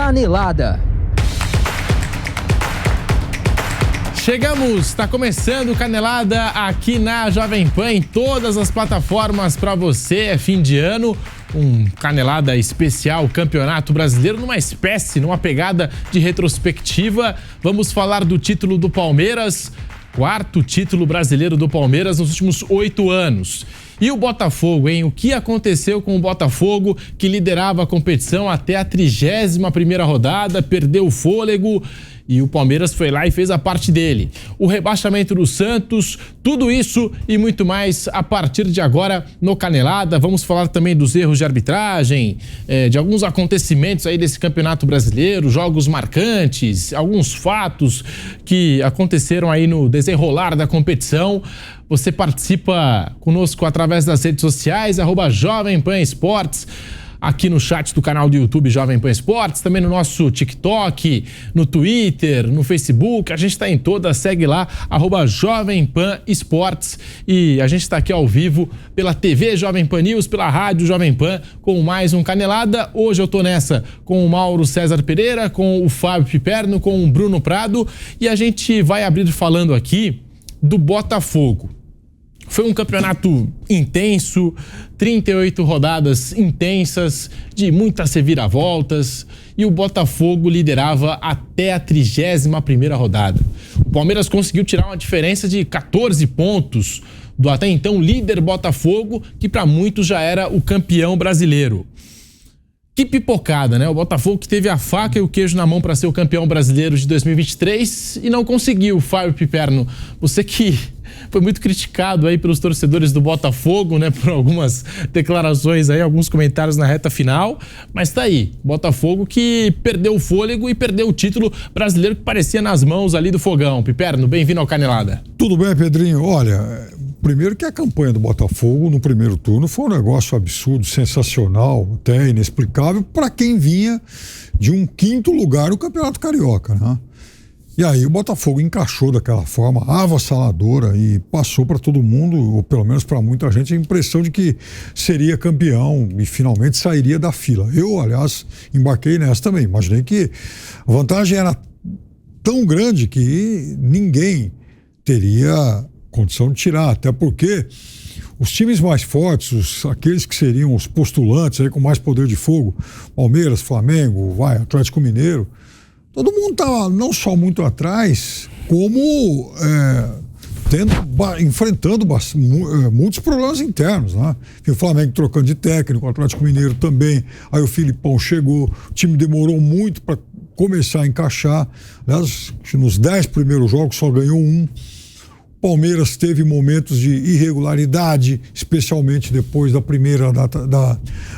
Canelada. Chegamos, está começando o Canelada aqui na Jovem Pan, em todas as plataformas para você. É fim de ano, um Canelada especial, Campeonato Brasileiro, numa pegada de retrospectiva. Vamos falar do título do Palmeiras, quarto título brasileiro do Palmeiras nos últimos 8 anos. E o Botafogo, hein? O que aconteceu com o Botafogo, que liderava a competição até a 31ª rodada, perdeu o fôlego e o Palmeiras foi lá e fez a parte dele. O rebaixamento do Santos, tudo isso e muito mais a partir de agora no Canelada. Vamos falar também dos erros de arbitragem, de alguns acontecimentos aí desse Campeonato Brasileiro, jogos marcantes, alguns fatos que aconteceram aí no desenrolar da competição. Você participa conosco através das redes sociais, @Jovem Pan Esportes, aqui no chat do canal do YouTube Jovem Pan Esportes, também no nosso TikTok, no Twitter, no Facebook, a gente está em todas, segue lá, @Jovem Pan Esportes, e a gente está aqui ao vivo pela TV Jovem Pan News, pela Rádio Jovem Pan, com mais um Canelada. Hoje eu tô nessa com o Mauro César Pereira, com o Fábio Piperno, com o Bruno Prado, e a gente vai abrir falando aqui do Botafogo. Foi um campeonato intenso, 38 rodadas intensas, de muitas reviravoltas, e o Botafogo liderava até a 31ª rodada. O Palmeiras conseguiu tirar uma diferença de 14 pontos do até então líder Botafogo, que para muitos já era o campeão brasileiro. Que pipocada, né? O Botafogo que teve a faca e o queijo na mão para ser o campeão brasileiro de 2023 e não conseguiu. Fábio Piperno, você que foi muito criticado aí pelos torcedores do Botafogo, né? Por algumas declarações aí, alguns comentários na reta final, mas tá aí. Botafogo que perdeu o fôlego e perdeu o título brasileiro que parecia nas mãos ali do fogão. Piperno, bem-vindo ao Canelada. Tudo bem, Pedrinho? Olha, primeiro que a campanha do Botafogo no primeiro turno foi um negócio absurdo, sensacional, até inexplicável para quem vinha de um 5º lugar no Campeonato Carioca, né? E aí o Botafogo encaixou daquela forma avassaladora e passou para todo mundo, ou pelo menos para muita gente, a impressão de que seria campeão e finalmente sairia da fila. Eu, aliás, embarquei nessa também. Imaginei que a vantagem era tão grande que ninguém teria condição de tirar, até porque os times mais fortes, aqueles que seriam os postulantes aí com mais poder de fogo, Palmeiras, Flamengo, Atlético Mineiro, todo mundo estava não só muito atrás, como enfrentando muitos problemas internos, né? E o Flamengo trocando de técnico, o Atlético Mineiro também, aí o Filipão chegou, o time demorou muito para começar a encaixar, aliás, nos 10 primeiros jogos só ganhou um. Palmeiras teve momentos de irregularidade, especialmente depois da primeira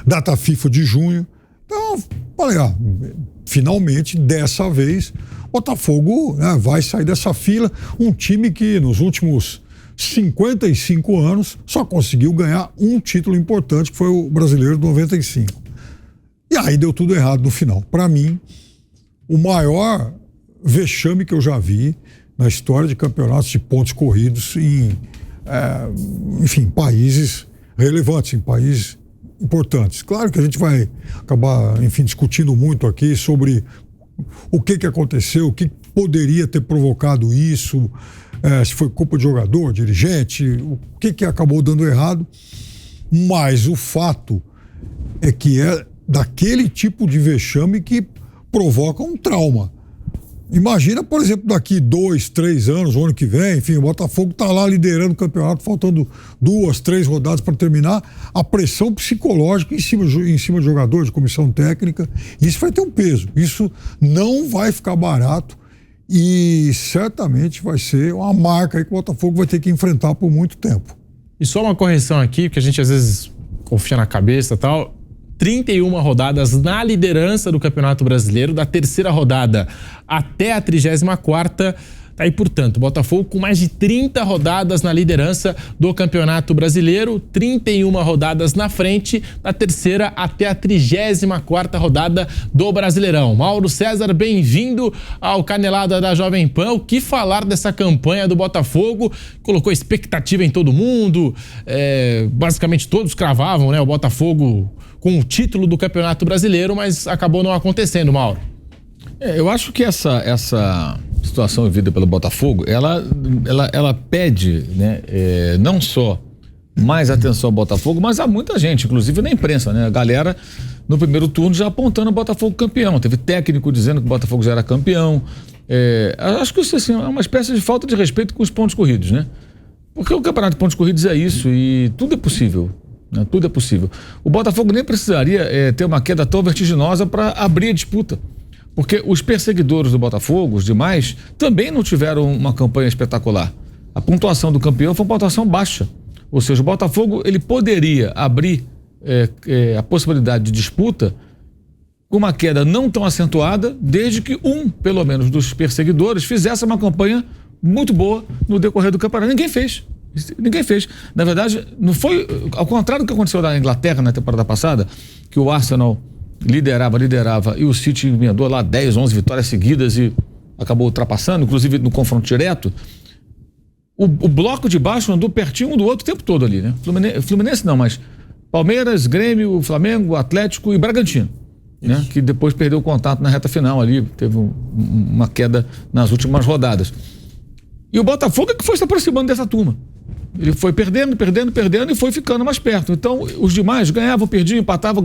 data FIFA de junho. Então, falei, finalmente, dessa vez, Botafogo, né, vai sair dessa fila. Um time que nos últimos 55 anos só conseguiu ganhar um título importante, que foi o Brasileiro de 95. E aí deu tudo errado no final. Para mim, o maior vexame que eu já vi na história de campeonatos de pontos corridos em países relevantes, em países importantes. Claro que a gente vai acabar, discutindo muito aqui sobre o que aconteceu, o que poderia ter provocado isso, se foi culpa de jogador, dirigente, o que acabou dando errado. Mas o fato é que é daquele tipo de vexame que provoca um trauma. Imagina, por exemplo, daqui 2, 3 anos, o ano que vem, o Botafogo está lá liderando o campeonato, faltando 2, 3 rodadas para terminar, a pressão psicológica em cima de jogador, de comissão técnica, isso vai ter um peso. Isso não vai ficar barato e certamente vai ser uma marca aí que o Botafogo vai ter que enfrentar por muito tempo. E só uma correção aqui, porque a gente às vezes confia na cabeça e tal. 31 rodadas na liderança do Campeonato Brasileiro, da 3ª rodada até a 34ª. Tá aí, portanto, Botafogo com mais de 30 rodadas na liderança do Campeonato Brasileiro, 31 rodadas na frente, da 3ª até a 34ª rodada do Brasileirão. Mauro César, bem-vindo ao Canelada da Jovem Pan. O que falar dessa campanha do Botafogo? Colocou expectativa em todo mundo, basicamente todos cravavam, né, o Botafogo com o título do Campeonato Brasileiro, mas acabou não acontecendo, Mauro. Eu acho que essa situação vivida pelo Botafogo, ela pede, né, não só mais atenção ao Botafogo, mas há muita gente, inclusive na imprensa, né? A galera no primeiro turno já apontando o Botafogo campeão. Teve técnico dizendo que o Botafogo já era campeão. Acho que isso assim, é uma espécie de falta de respeito com os pontos corridos, né? Porque o campeonato de pontos corridos é isso e tudo é possível. Né? Tudo é possível. O Botafogo nem precisaria ter uma queda tão vertiginosa para abrir a disputa. Porque os perseguidores do Botafogo, os demais, também não tiveram uma campanha espetacular. A pontuação do campeão foi uma pontuação baixa. Ou seja, o Botafogo ele poderia abrir a possibilidade de disputa com uma queda não tão acentuada, desde que pelo menos, dos perseguidores fizesse uma campanha muito boa no decorrer do campeonato. Ninguém fez. Na verdade, não foi ao contrário do que aconteceu na Inglaterra na temporada passada, que o Arsenal liderava e o City emendou lá 10, 11 vitórias seguidas e acabou ultrapassando, inclusive no confronto direto. O bloco de baixo andou pertinho um do outro o tempo todo ali, né? Fluminense não, mas Palmeiras, Grêmio, Flamengo, Atlético e Bragantino, né? Que depois perdeu o contato na reta final ali, teve uma queda nas últimas rodadas. E o Botafogo é que foi se aproximando dessa turma. Ele foi perdendo e foi ficando mais perto. Então, os demais ganhavam, perdiam, empatavam,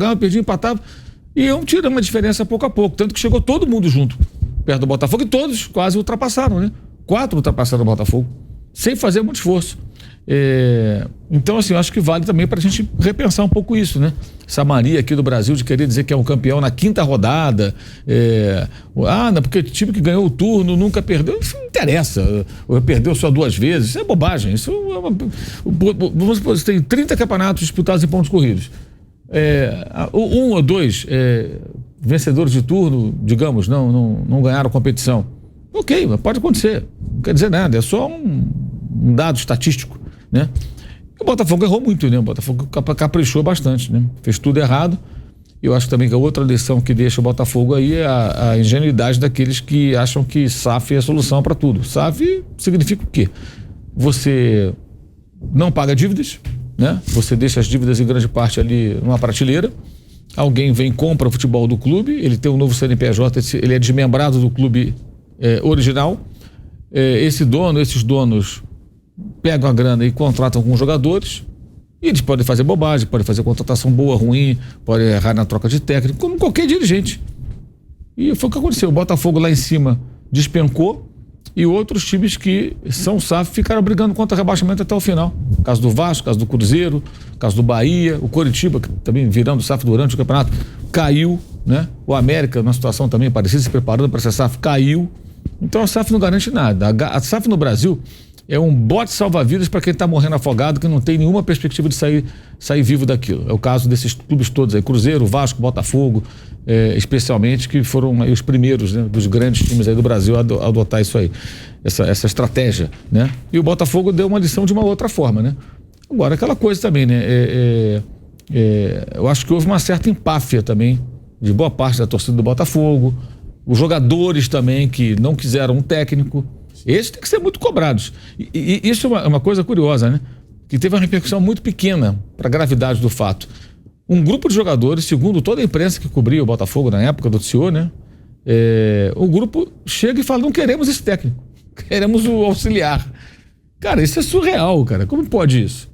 e iam tirando uma diferença pouco a pouco. Tanto que chegou todo mundo junto, perto do Botafogo, e todos quase ultrapassaram, né? 4 ultrapassaram o Botafogo, sem fazer muito esforço. Então, assim, eu acho que vale também para a gente repensar um pouco isso, né? Essa mania aqui do Brasil de querer dizer que é um campeão na 5ª rodada. Não, porque o time que ganhou o turno nunca perdeu. Isso não interessa. Perdeu só 2 vezes. Isso é bobagem. Isso vamos supor, você tem 30 campeonatos disputados em pontos corridos. 1 ou 2 vencedores de turno, digamos, não ganharam competição. Ok, mas pode acontecer. Não quer dizer nada. É só um dado estatístico, né? O Botafogo errou muito, né? O Botafogo caprichou bastante, né? Fez tudo errado. E eu acho também que a outra lição que deixa o Botafogo aí é a ingenuidade daqueles que acham que SAF é a solução para tudo. SAF significa o quê? Você não paga dívidas, né? Você deixa as dívidas em grande parte ali numa prateleira. Alguém vem e compra o futebol do clube, ele tem um novo CNPJ, ele é desmembrado do clube original. Esses donos pegam a grana e contratam alguns jogadores, e eles podem fazer bobagem, podem fazer contratação boa, ruim, podem errar na troca de técnico, como qualquer dirigente. E foi o que aconteceu. O Botafogo lá em cima despencou e outros times que são SAF ficaram brigando contra rebaixamento até o final. Caso do Vasco, caso do Cruzeiro, caso do Bahia, o Coritiba, que também virando SAF durante o campeonato, caiu, né? O América, numa situação também parecida, se preparando para ser SAF, caiu. Então a SAF não garante nada. A SAF no Brasil é um bote salva-vidas para quem está morrendo afogado, que não tem nenhuma perspectiva de sair vivo daquilo. É o caso desses clubes todos aí, Cruzeiro, Vasco, Botafogo, especialmente, que foram aí os primeiros, né, dos grandes times aí do Brasil a adotar isso aí, essa estratégia, né? E o Botafogo deu uma lição de uma outra forma, né? Agora, aquela coisa também, né? Eu acho que houve uma certa empáfia também de boa parte da torcida do Botafogo, os jogadores também que não quiseram um técnico. Esses têm que ser muito cobrados. E isso é uma coisa curiosa, né? Que teve uma repercussão muito pequena para a gravidade do fato. Um grupo de jogadores, segundo toda a imprensa que cobria o Botafogo na época, noticiou, né? O grupo chega e fala: não queremos esse técnico, queremos o auxiliar. Cara, isso é surreal, cara. Como pode isso?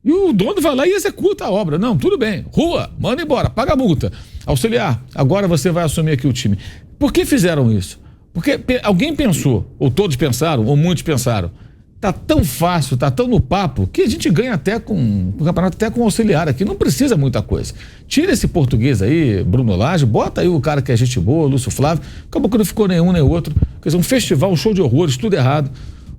E o dono vai lá e executa a obra. Não, tudo bem. Rua, manda embora, paga a multa. Auxiliar, agora você vai assumir aqui o time. Por que fizeram isso? Porque alguém pensou, ou todos pensaram, ou muitos pensaram, tá tão fácil, tá tão no papo, que a gente ganha até com o campeonato, até com auxiliar aqui, não precisa muita coisa. Tira esse português aí, Bruno Lage, bota aí o cara que é gente boa, Lúcio Flávio, acabou que não ficou nenhum nem outro. Quer dizer, um festival, um show de horrores, tudo errado.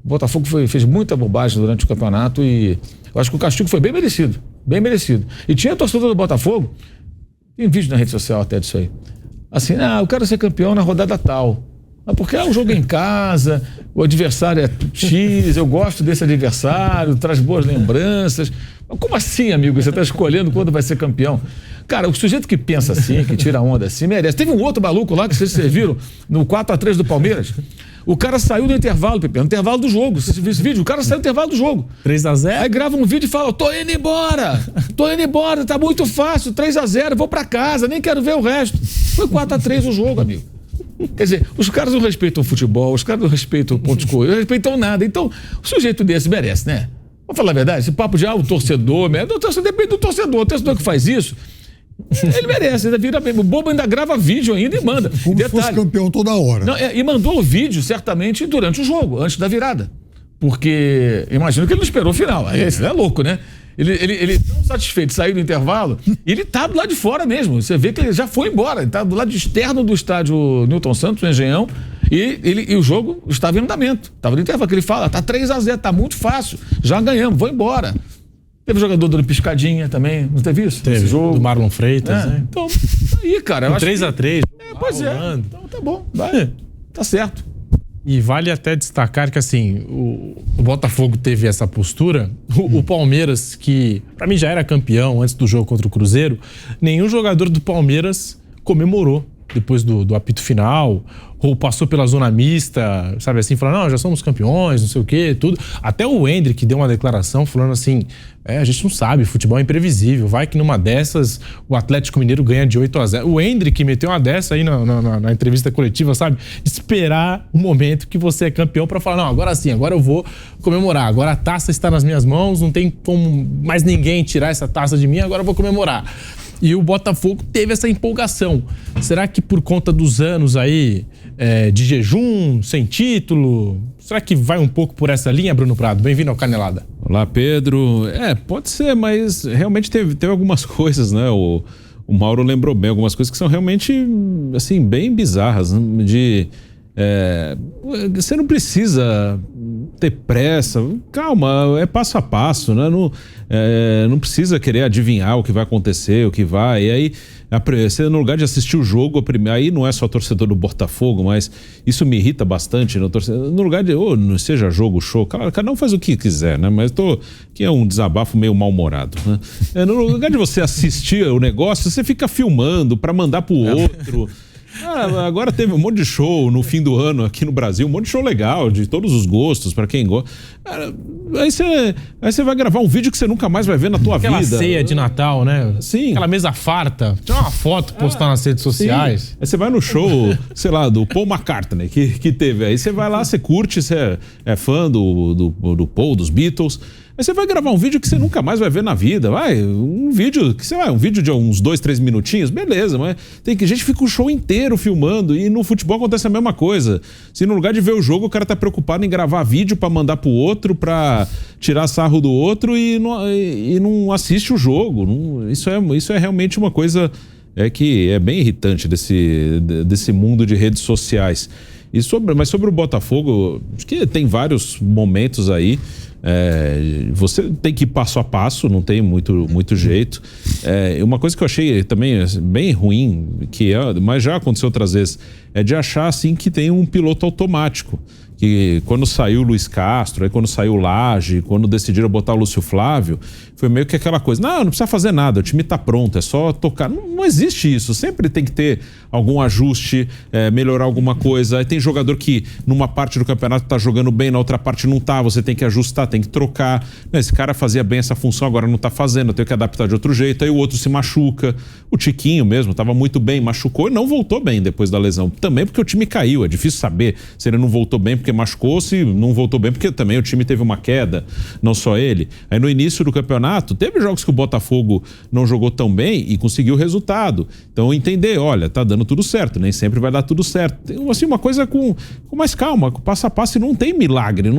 O Botafogo fez muita bobagem durante o campeonato e eu acho que o castigo foi bem merecido, bem merecido. E tinha torcedor do Botafogo, tem vídeo na rede social até disso aí, assim, eu quero ser campeão na rodada tal. Porque é um jogo em casa, o adversário é X, eu gosto desse adversário, traz boas lembranças. Mas como assim, amigo? Você está escolhendo quando vai ser campeão? Cara, o sujeito que pensa assim, que tira onda assim, merece. Teve um outro maluco lá que vocês serviram no 4-3 do Palmeiras. O cara saiu do intervalo, Pepe, no intervalo do jogo. Você viu esse vídeo? O cara saiu do intervalo do jogo. 3-0? Aí grava um vídeo e fala: tô indo embora, tá muito fácil, 3-0, vou pra casa, nem quero ver o resto. Foi 4-3 o jogo, amigo. Quer dizer, os caras não respeitam o futebol, os caras não respeitam o ponto de corrida, não respeitam nada. Então, o sujeito desse merece, né? Vamos falar a verdade, esse papo de o torcedor, depende do torcedor. O torcedor que faz isso, ele merece, ainda vira o bobo, ainda grava vídeo ainda e manda. Como se fosse campeão toda hora. Não, e mandou o vídeo, certamente, durante o jogo, antes da virada. Porque imagino que ele não esperou o final. Esse é louco, né? Ele tão satisfeito de sair do intervalo, e ele tá do lado de fora mesmo. Você vê que ele já foi embora, ele tá do lado externo do estádio Newton Santos, no Engenhão, e o jogo estava em andamento. Estava no intervalo, que ele fala, tá 3-0, tá muito fácil, já ganhamos, vou embora. Teve jogador dando piscadinha também, não teve isso? Teve, jogo do Marlon Freitas, né? Então, aí, cara, eu acho 3-3. Pois é, então tá bom, vai, tá certo. E vale até destacar que, assim, o Botafogo teve essa postura. O Palmeiras, que pra mim já era campeão antes do jogo contra o Cruzeiro, nenhum jogador do Palmeiras comemorou depois do apito final, ou passou pela zona mista, sabe assim, falando, não, já somos campeões, não sei o quê, tudo. Até o Hendrick deu uma declaração falando assim, a gente não sabe, futebol é imprevisível, vai que numa dessas o Atlético Mineiro ganha de 8-0. O Hendrick meteu uma dessa aí na entrevista coletiva, sabe? Esperar o momento que você é campeão pra falar, não, agora sim, agora eu vou comemorar, agora a taça está nas minhas mãos, não tem como mais ninguém tirar essa taça de mim, agora eu vou comemorar. E o Botafogo teve essa empolgação. Será que por conta dos anos aí de jejum, sem título, será que vai um pouco por essa linha, Bruno Prado? Bem-vindo ao Canelada. Olá, Pedro. Pode ser, mas realmente teve algumas coisas, né? O Mauro lembrou bem, algumas coisas que são realmente, assim, bem bizarras, né? Você não precisa ter pressa, calma, é passo a passo, né? Não precisa querer adivinhar o que vai acontecer, o que vai, e aí você, no lugar de assistir o jogo, aí não é só torcedor do Botafogo, mas isso me irrita bastante, no lugar de, seja jogo, show, cada um faz o que quiser, né? Mas que é um desabafo meio mal-humorado, né? No lugar de você assistir o negócio, você fica filmando para mandar pro outro. Agora teve um monte de show no fim do ano aqui no Brasil, um monte de show legal, de todos os gostos, pra quem gosta. Aí você vai gravar um vídeo que você nunca mais vai ver na tua vida. Aquela ceia de Natal, né? Sim. Aquela mesa farta. Tirar uma foto, postar nas redes sociais. Sim. Aí você vai no show, sei lá, do Paul McCartney, que teve. Aí você vai lá, você curte, você é fã do Paul, dos Beatles. Aí você vai gravar um vídeo que você nunca mais vai ver na vida. Um vídeo de uns 2-3 minutinhos, beleza, mas gente fica o show inteiro filmando, e no futebol acontece a mesma coisa. Se no lugar de ver o jogo, o cara tá preocupado em gravar vídeo pra mandar pro outro, pra tirar sarro do outro e não assiste o jogo. Isso é realmente uma coisa que é bem irritante desse mundo de redes sociais. Mas sobre o Botafogo, acho que tem vários momentos aí. Você tem que ir passo a passo, não tem muito jeito. Uma coisa que eu achei também bem ruim, mas já aconteceu outras vezes, é de achar assim que tem um piloto automático. Que quando saiu o Luiz Castro, aí quando saiu o Lage, quando decidiram botar o Lúcio Flávio, foi meio que aquela coisa, não precisa fazer nada, o time tá pronto, é só tocar. Não existe isso, sempre tem que ter algum ajuste, melhorar alguma coisa. Aí tem jogador que numa parte do campeonato tá jogando bem, na outra parte não tá, você tem que ajustar, tem que trocar. Esse cara fazia bem essa função, agora não tá fazendo, eu tenho que adaptar de outro jeito. Aí o outro se machuca. O Tiquinho mesmo tava muito bem, machucou e não voltou bem depois da lesão. Também porque o time caiu, é difícil saber se ele não voltou bem porque machucou, se não voltou bem porque também o time teve uma queda, não só ele. Aí no início do campeonato, teve jogos que o Botafogo não jogou tão bem e conseguiu o resultado. Então entender, olha, tá dando tudo certo, nem sempre vai dar tudo certo. Tem assim, uma coisa com mais calma, passo a passo, e não tem milagre,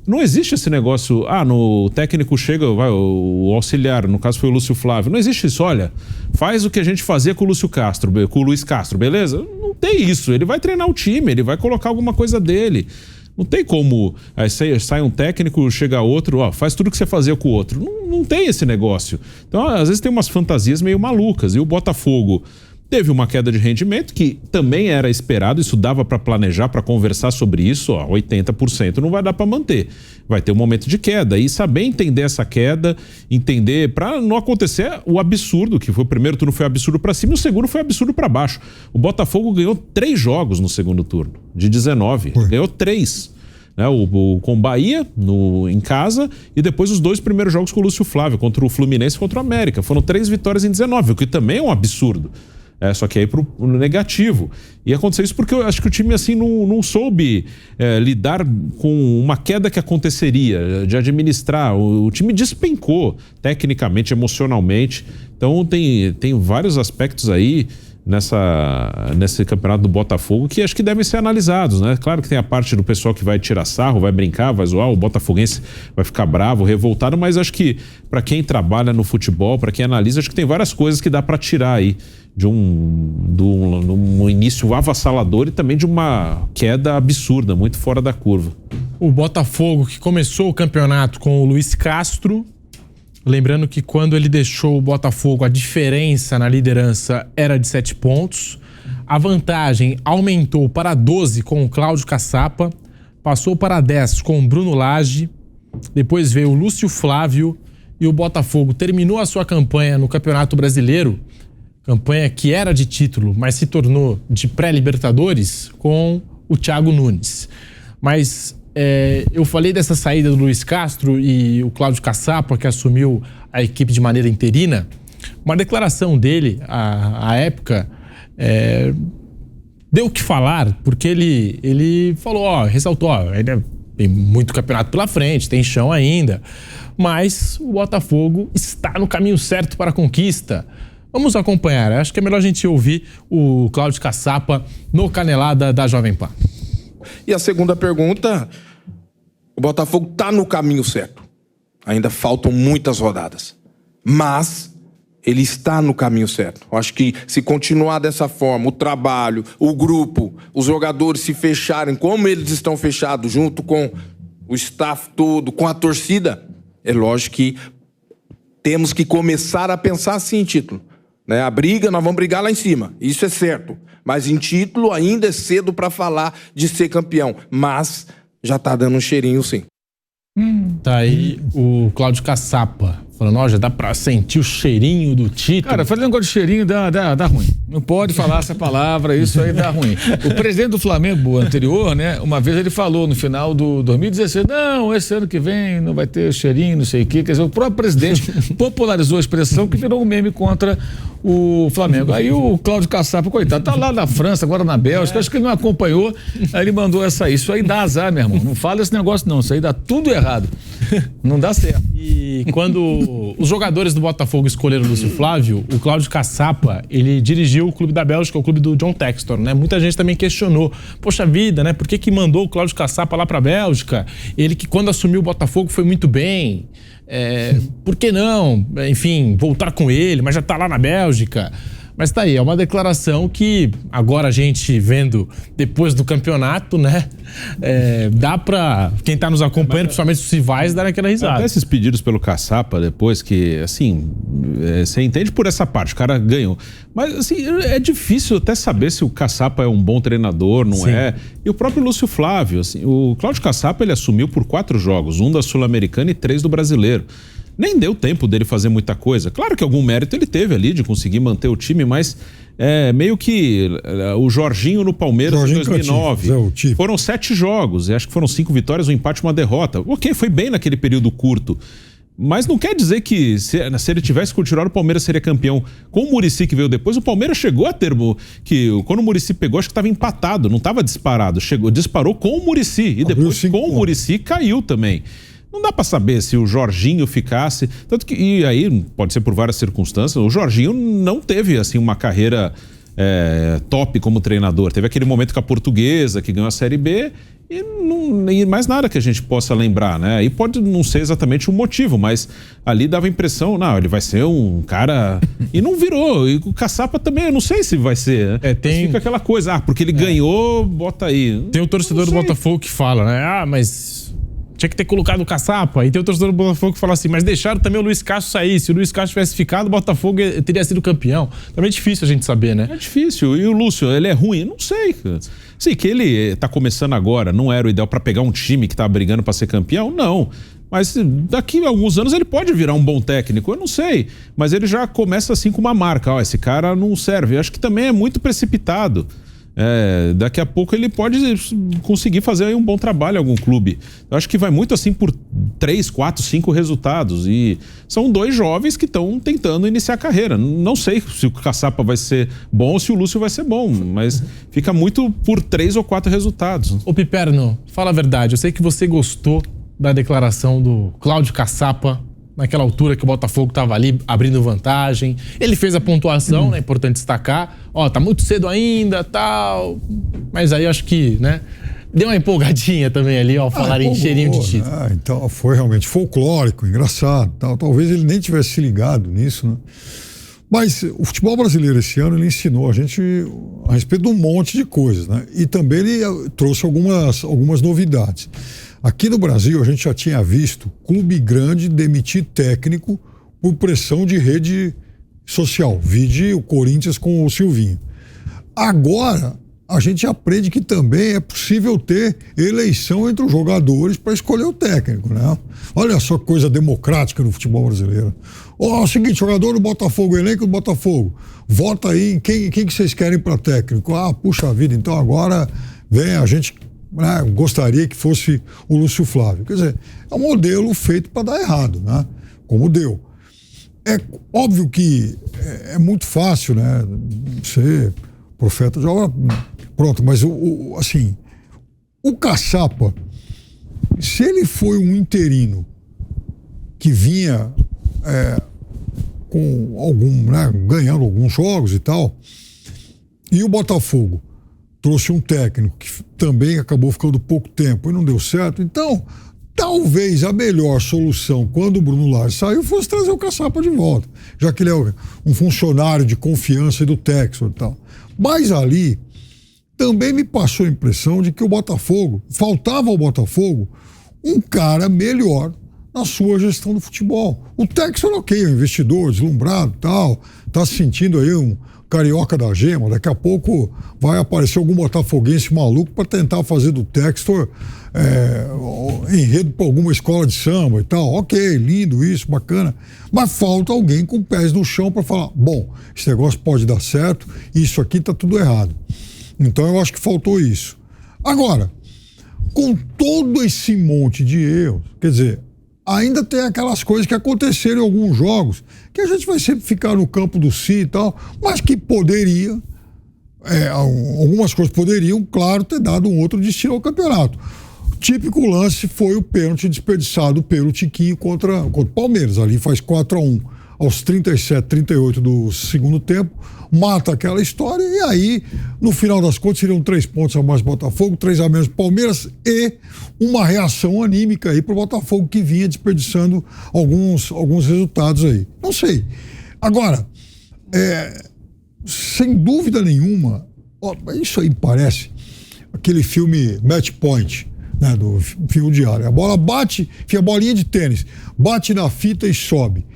não existe esse negócio, no técnico chega, o auxiliar, no caso foi o Lúcio Flávio, não existe isso, olha, faz o que a gente fazia com o Lúcio Castro, com o Luiz Castro, beleza? Não tem isso, ele vai treinar o time, ele vai colocar alguma coisa dele. Não tem como, aí sai um técnico, chega outro, faz tudo que você fazia com o outro. Não tem esse negócio. Então, às vezes tem umas fantasias meio malucas. E o Botafogo teve uma queda de rendimento que também era esperado, isso dava para planejar, para conversar sobre isso, 80% não vai dar para manter. Vai ter um momento de queda e saber entender essa queda, entender para não acontecer o absurdo, que foi o primeiro turno foi absurdo para cima e o segundo foi absurdo para baixo. O Botafogo ganhou 3 jogos no segundo turno, de 19, ganhou 3. Com o Bahia em casa e depois os 2 primeiros jogos com o Lúcio Flávio, contra o Fluminense e contra o América. Foram 3 vitórias em 19, o que também é um absurdo. Só que aí pro negativo. E aconteceu isso porque eu acho que o time assim não soube lidar com uma queda que aconteceria, de administrar. O time despencou tecnicamente, emocionalmente. Então tem vários aspectos aí nesse campeonato do Botafogo que acho que devem ser analisados, né? Claro que tem a parte do pessoal que vai tirar sarro, vai brincar, vai zoar, o botafoguense vai ficar bravo, revoltado, mas acho que para quem trabalha no futebol, para quem analisa, acho que tem várias coisas que dá para tirar aí de um início avassalador e também de uma queda absurda, muito fora da curva. O Botafogo, que começou o campeonato com o Luiz Castro, lembrando que quando ele deixou o Botafogo, a diferença na liderança era de 7 pontos. A vantagem aumentou para 12 com o Cláudio Caçapa, passou para 10 com o Bruno Lage, depois veio o Lúcio Flávio e o Botafogo terminou a sua campanha no Campeonato Brasileiro, campanha que era de título, mas se tornou de pré-Libertadores, com o Thiago Nunes. Mas eu falei dessa saída do Luiz Castro e o Cláudio Caçapa, que assumiu a equipe de maneira interina. Uma declaração dele, à época, deu o que falar, porque ele falou, ressaltou, ainda tem muito campeonato pela frente, tem chão ainda, mas o Botafogo está no caminho certo para a conquista. Vamos acompanhar, acho que é melhor a gente ouvir o Cláudio Caçapa no Canelada da Jovem Pan. E a segunda pergunta, o Botafogo está no caminho certo. Ainda faltam muitas rodadas, mas ele está no caminho certo. Eu acho que se continuar dessa forma, o trabalho, o grupo, os jogadores se fecharem como eles estão fechados, junto com o staff todo, com a torcida, é lógico que temos que começar a pensar assim em título. Né? A briga, nós vamos brigar lá em cima, isso é certo. Mas em título ainda é cedo para falar de ser campeão. Mas já tá dando um cheirinho, sim. Tá aí o Cláudio Caçapa falando, já dá pra sentir o cheirinho do título. Cara, fazer um negócio de cheirinho dá ruim. Não pode falar essa palavra, isso aí dá ruim. O presidente do Flamengo anterior, né, uma vez ele falou no final do 2016, não, esse ano que vem não vai ter cheirinho, não sei o quê. Quer dizer, o próprio presidente popularizou a expressão que virou um meme contra o Flamengo. Aí o Cláudio Caçapa, coitado, tá lá na França, agora na Bélgica, acho que ele não acompanhou, aí ele mandou isso aí dá azar, meu irmão. Não fala esse negócio não, isso aí dá tudo errado. Não dá certo. E quando os jogadores do Botafogo escolheram o Lúcio Flávio, o Cláudio Caçapa, ele dirigiu o clube da Bélgica, o clube do John Textor, né? Muita gente também questionou, poxa vida, né? Por que mandou o Cláudio Caçapa lá pra Bélgica? Ele que quando assumiu o Botafogo foi muito bem. Por que não, enfim, voltar com ele, mas já tá lá na Bélgica. Mas tá aí, é uma declaração que agora a gente vendo depois do campeonato, né? Dá pra quem tá nos acompanhando, principalmente os rivais, dar aquela risada. Até esses pedidos pelo Caçapa depois que, assim, você entende por essa parte, o cara ganhou. Mas, assim, é difícil até saber se o Caçapa é um bom treinador, não é? E o próprio Lúcio Flávio, assim, o Cláudio Caçapa, ele assumiu por 4 jogos, 1 da Sul-Americana e 3 do Brasileiro. Nem deu tempo dele fazer muita coisa. Claro que algum mérito ele teve ali de conseguir manter o time, mas meio que o Jorginho no Palmeiras em 2009. Foram 7 jogos, acho que foram 5 vitórias, um empate e uma derrota. Ok, foi bem naquele período curto. Mas não quer dizer que se ele tivesse continuado, o Palmeiras seria campeão. Com o Muricy que veio depois, o Palmeiras chegou a ter que quando o Muricy pegou, acho que estava empatado, não estava disparado. Disparou com o Muricy e depois com o Muricy caiu também. Não dá para saber se o Jorginho ficasse, tanto que, e aí pode ser por várias circunstâncias, o Jorginho não teve assim uma carreira top como treinador. Teve aquele momento com a Portuguesa, que ganhou a Série B, e mais nada que a gente possa lembrar, né? E pode não ser exatamente o motivo, mas ali dava a impressão, não, ele vai ser um cara... E não virou. E o Caçapa também, eu não sei se vai ser. Mas fica aquela coisa, porque ele ganhou, bota aí. Tem o torcedor do Botafogo que fala, né? Mas... tinha que ter colocado o Caçapa. E tem o torcedor do Botafogo que fala assim, mas deixaram também o Luiz Castro sair. Se o Luiz Castro tivesse ficado, o Botafogo teria sido campeão. Também é difícil a gente saber, né? É difícil. E o Lúcio, ele é ruim? Não sei. Sei que ele tá começando agora, não era o ideal para pegar um time que tá brigando para ser campeão? Não. Mas daqui a alguns anos ele pode virar um bom técnico, eu não sei. Mas ele já começa assim com uma marca. Esse cara não serve. Eu acho que também é muito precipitado. Daqui a pouco ele pode conseguir fazer aí um bom trabalho em algum clube. Eu acho que vai muito assim por 3, 4, 5 resultados. E são 2 jovens que estão tentando iniciar a carreira. Não sei se o Caçapa vai ser bom ou se o Lúcio vai ser bom, mas fica muito por 3 ou 4 resultados. Ô Piperno, fala a verdade, eu sei que você gostou da declaração do Cláudio Caçapa naquela altura que o Botafogo estava ali abrindo vantagem. Ele fez a pontuação, né? Importante destacar. Ó, tá muito cedo ainda, tal. Mas aí eu acho que, né? Deu uma empolgadinha também ali, ó, falar em cheirinho de título. Então foi realmente folclórico, engraçado, tal. Talvez ele nem tivesse se ligado nisso, né? Mas o futebol brasileiro esse ano ele ensinou a gente a respeito de um monte de coisas, né? E também ele trouxe algumas novidades. Aqui no Brasil, a gente já tinha visto clube grande demitir técnico por pressão de rede social. Vide o Corinthians com o Silvinho. Agora, a gente aprende que também é possível ter eleição entre os jogadores para escolher o técnico, né? Olha só que coisa democrática no futebol brasileiro. Ó, é o seguinte, jogador do Botafogo, elenco do Botafogo, vota aí em quem que vocês querem para técnico. Ah, puxa vida, então agora vem a gente... gostaria que fosse o Lúcio Flávio. Quer dizer, é um modelo feito para dar errado, né? Como deu. É óbvio que é muito fácil, né? Ser profeta de obra. Pronto, mas assim, o Caçapa, se ele foi um interino que vinha com algum, né, ganhando alguns jogos e tal, e o Botafogo trouxe um técnico que também acabou ficando pouco tempo e não deu certo. Então, talvez a melhor solução quando o Bruno Lage saiu fosse trazer o Caçapa de volta, já que ele é um funcionário de confiança do Textor e tal. Mas ali também me passou a impressão de que o Botafogo, faltava ao Botafogo um cara melhor na sua gestão do futebol. O Textor, ok, um investidor deslumbrado e tal, tá se sentindo aí um carioca da gema, daqui a pouco vai aparecer algum botafoguense maluco para tentar fazer do Textor enredo para alguma escola de samba e tal. Ok, lindo isso, bacana, mas falta alguém com pés no chão para falar, bom, esse negócio pode dar certo, isso aqui tá tudo errado. Então eu acho que faltou isso. Agora, com todo esse monte de erros, quer dizer, ainda tem aquelas coisas que aconteceram em alguns jogos, que a gente vai sempre ficar no campo do si e tal, mas que poderia, algumas coisas poderiam, claro, ter dado um outro destino ao campeonato. O típico lance foi o pênalti desperdiçado pelo Tiquinho contra o Palmeiras. Ali faz 4-1 aos 37, 38 do segundo tempo, mata aquela história e aí, no final das contas, seriam 3 pontos a mais pro Botafogo, 3 a menos pro Palmeiras e uma reação anímica aí pro Botafogo que vinha desperdiçando alguns resultados aí. Não sei. Agora, sem dúvida nenhuma, isso aí parece aquele filme Match Point, né, do filme diário. A bola bate, enfia a bolinha de tênis, bate na fita e sobe.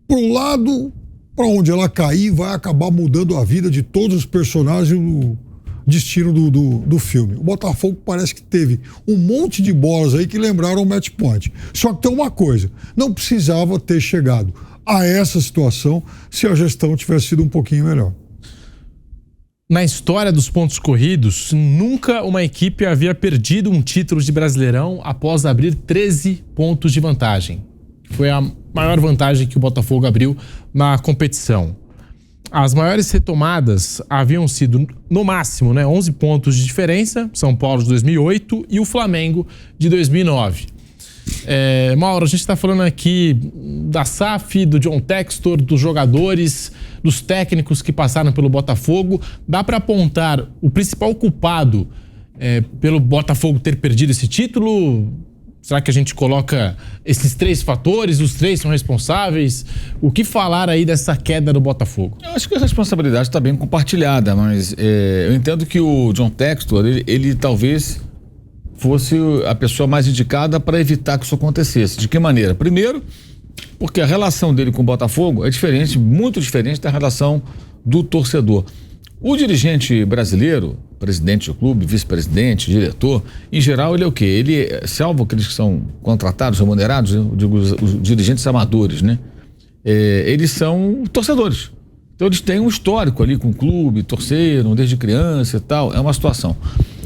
Pro lado para onde ela cair, vai acabar mudando a vida de todos os personagens e o destino do filme. O Botafogo parece que teve um monte de bolas aí que lembraram o Match Point. Só que tem uma coisa, não precisava ter chegado a essa situação se a gestão tivesse sido um pouquinho melhor. Na história dos pontos corridos, nunca uma equipe havia perdido um título de Brasileirão após abrir 13 pontos de vantagem. Foi a maior vantagem que o Botafogo abriu na competição. As maiores retomadas haviam sido, no máximo, 11 pontos de diferença, São Paulo de 2008 e o Flamengo de 2009. Mauro, a gente está falando aqui da SAF, do John Textor, dos jogadores, dos técnicos que passaram pelo Botafogo. Dá para apontar o principal culpado pelo Botafogo ter perdido esse título? Será que a gente coloca esses 3 fatores, os 3 são responsáveis? O que falar aí dessa queda do Botafogo? Eu acho que a responsabilidade está bem compartilhada, mas eu entendo que o John Textor, ele talvez fosse a pessoa mais indicada para evitar que isso acontecesse. De que maneira? Primeiro, porque a relação dele com o Botafogo é diferente, muito diferente da relação do torcedor. O dirigente brasileiro, presidente do clube, vice-presidente, diretor, em geral ele é o quê? Ele, salvo aqueles que são contratados, remunerados, eu digo os dirigentes amadores, né? Eles são torcedores. Então eles têm um histórico ali com o clube, torceram desde criança e tal, é uma situação.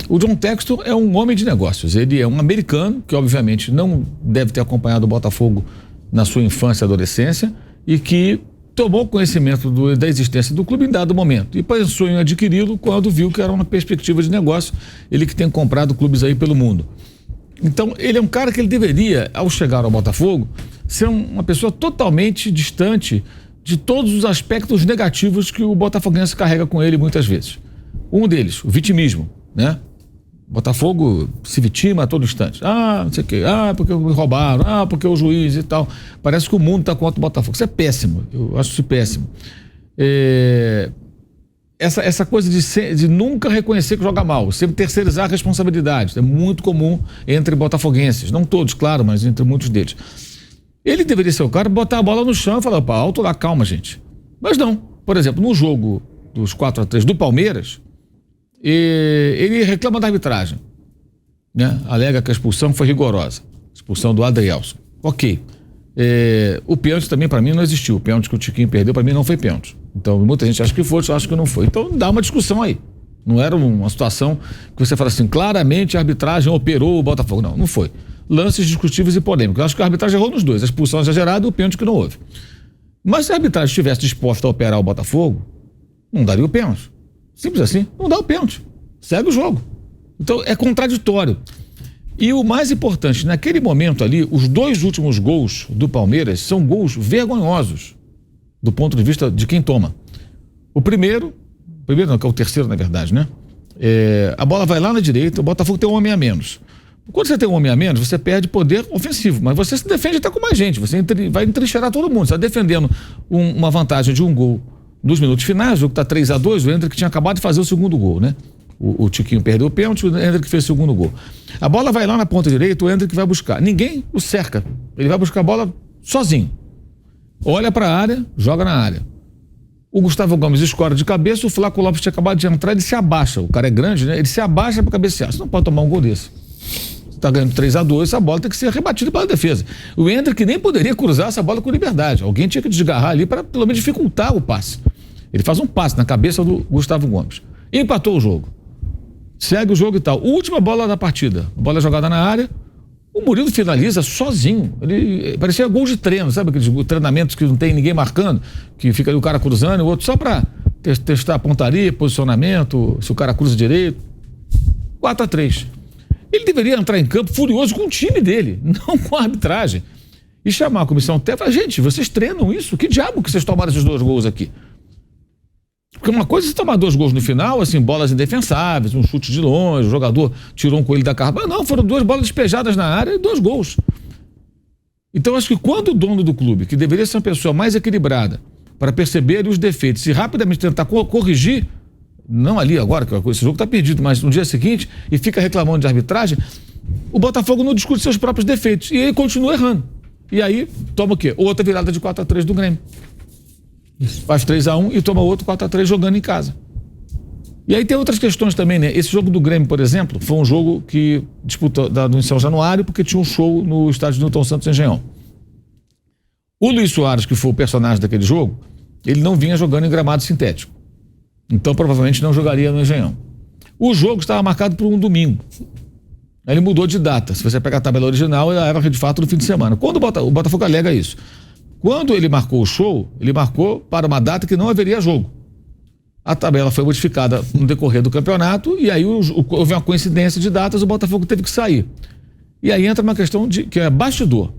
O John Textor é um homem de negócios. Ele é um americano que, obviamente, não deve ter acompanhado o Botafogo na sua infância e adolescência e que tomou conhecimento da existência do clube em dado momento e pensou em adquiri-lo quando viu que era uma perspectiva de negócio, ele que tem comprado clubes aí pelo mundo. Então, ele é um cara que ele deveria, ao chegar ao Botafogo, ser uma pessoa totalmente distante de todos os aspectos negativos que o botafoguense carrega com ele muitas vezes. Um deles, o vitimismo, né? Botafogo se vitima a todo instante. Não sei o quê. Porque me roubaram. Porque o juiz e tal. Parece que o mundo está contra o Botafogo. Isso é péssimo. Eu acho isso péssimo. Essa coisa de nunca reconhecer que joga mal, sempre terceirizar a responsabilidade. É muito comum entre botafoguenses. Não todos, claro, mas entre muitos deles. Ele deveria ser o cara botar a bola no chão e falar, opa, alto lá, calma, gente. Mas não. Por exemplo, no jogo dos 4-3 do Palmeiras, ele reclama da arbitragem, né? Alega que a expulsão foi rigorosa, expulsão do Adrielson. Ok. O pênalti também para mim não existiu. O pênalti que o Tiquinho perdeu para mim não foi pênalti. Então muita gente acha que foi, eu acho que não foi. Então dá uma discussão aí. Não era uma situação que você fala assim, claramente a arbitragem operou o Botafogo. Não foi. Lances discutíveis e polêmicos. Eu acho que a arbitragem errou nos dois, a expulsão exagerada e o pênalti que não houve. Mas se a arbitragem estivesse disposta a operar o Botafogo, não daria o pênalti. Simples assim, não dá o pênalti. Segue o jogo. Então é contraditório. E o mais importante, naquele momento ali, os 2 últimos gols do Palmeiras são gols vergonhosos do ponto de vista de quem toma. O primeiro não, que é o terceiro na verdade, né? A bola vai lá na direita, o Botafogo tem um homem a menos. Quando você tem um homem a menos, você perde poder ofensivo, mas você se defende até com mais gente, você vai entrincheirar todo mundo, você está defendendo uma vantagem de um gol nos minutos finais, o jogo está 3-2, o Hendrick tinha acabado de fazer o segundo gol, né? O Tiquinho perdeu o pênalti, o Hendrick fez o segundo gol. A bola vai lá na ponta direita, o Hendrick vai buscar. Ninguém o cerca. Ele vai buscar a bola sozinho. Olha para a área, joga na área. O Gustavo Gomes escora de cabeça, o Flaco Lopes tinha acabado de entrar, ele se abaixa. O cara é grande, né? Ele se abaixa para cabecear. Você não pode tomar um gol desse. Você está ganhando 3-2, essa bola tem que ser rebatida pela defesa. O Hendrick nem poderia cruzar essa bola com liberdade. Alguém tinha que desgarrar ali para pelo menos dificultar o passe. Ele faz um passe na cabeça do Gustavo Gomes. Empatou o jogo. Segue o jogo e tal. Última bola da partida. A bola é jogada na área. O Murilo finaliza sozinho. Ele parecia gol de treino, sabe? Aqueles treinamentos que não tem ninguém marcando, que fica ali o cara cruzando e o outro só para testar a pontaria, posicionamento, se o cara cruza direito. 4-3. Ele deveria entrar em campo furioso com o time dele, não com a arbitragem. E chamar a comissão técnica e falar, gente, vocês treinam isso? Que diabo que vocês tomaram esses 2 gols aqui? Porque uma coisa é você tomar 2 gols no final, assim, bolas indefensáveis, um chute de longe, o jogador tirou um coelho da carpa. Não, foram 2 bolas despejadas na área e 2 gols. Então, acho que quando o dono do clube, que deveria ser uma pessoa mais equilibrada, para perceber os defeitos e rapidamente tentar corrigir, não ali agora, que esse jogo está perdido, mas no dia seguinte, e fica reclamando de arbitragem, o Botafogo não discute seus próprios defeitos. E ele continua errando. E aí, toma o quê? Outra virada de 4-3 do Grêmio. Faz 3-1 e toma outro 4-3 jogando em casa. E aí tem outras questões também, né? Esse jogo do Grêmio, por exemplo, foi um jogo que disputou no São Januário, porque tinha um show no estádio Newton Santos Engenhão. O Luiz Soares, que foi o personagem daquele jogo, ele não vinha jogando em gramado sintético. Então provavelmente não jogaria no Engenhão. O jogo estava marcado para um domingo. Ele mudou de data. Se você pegar a tabela original, ela era de fato no fim de semana. Quando o Botafogo alega isso. Quando ele marcou o show, ele marcou para uma data que não haveria jogo. A tabela foi modificada no decorrer do campeonato e aí houve uma coincidência de datas, o Botafogo teve que sair. E aí entra uma questão que é bastidor,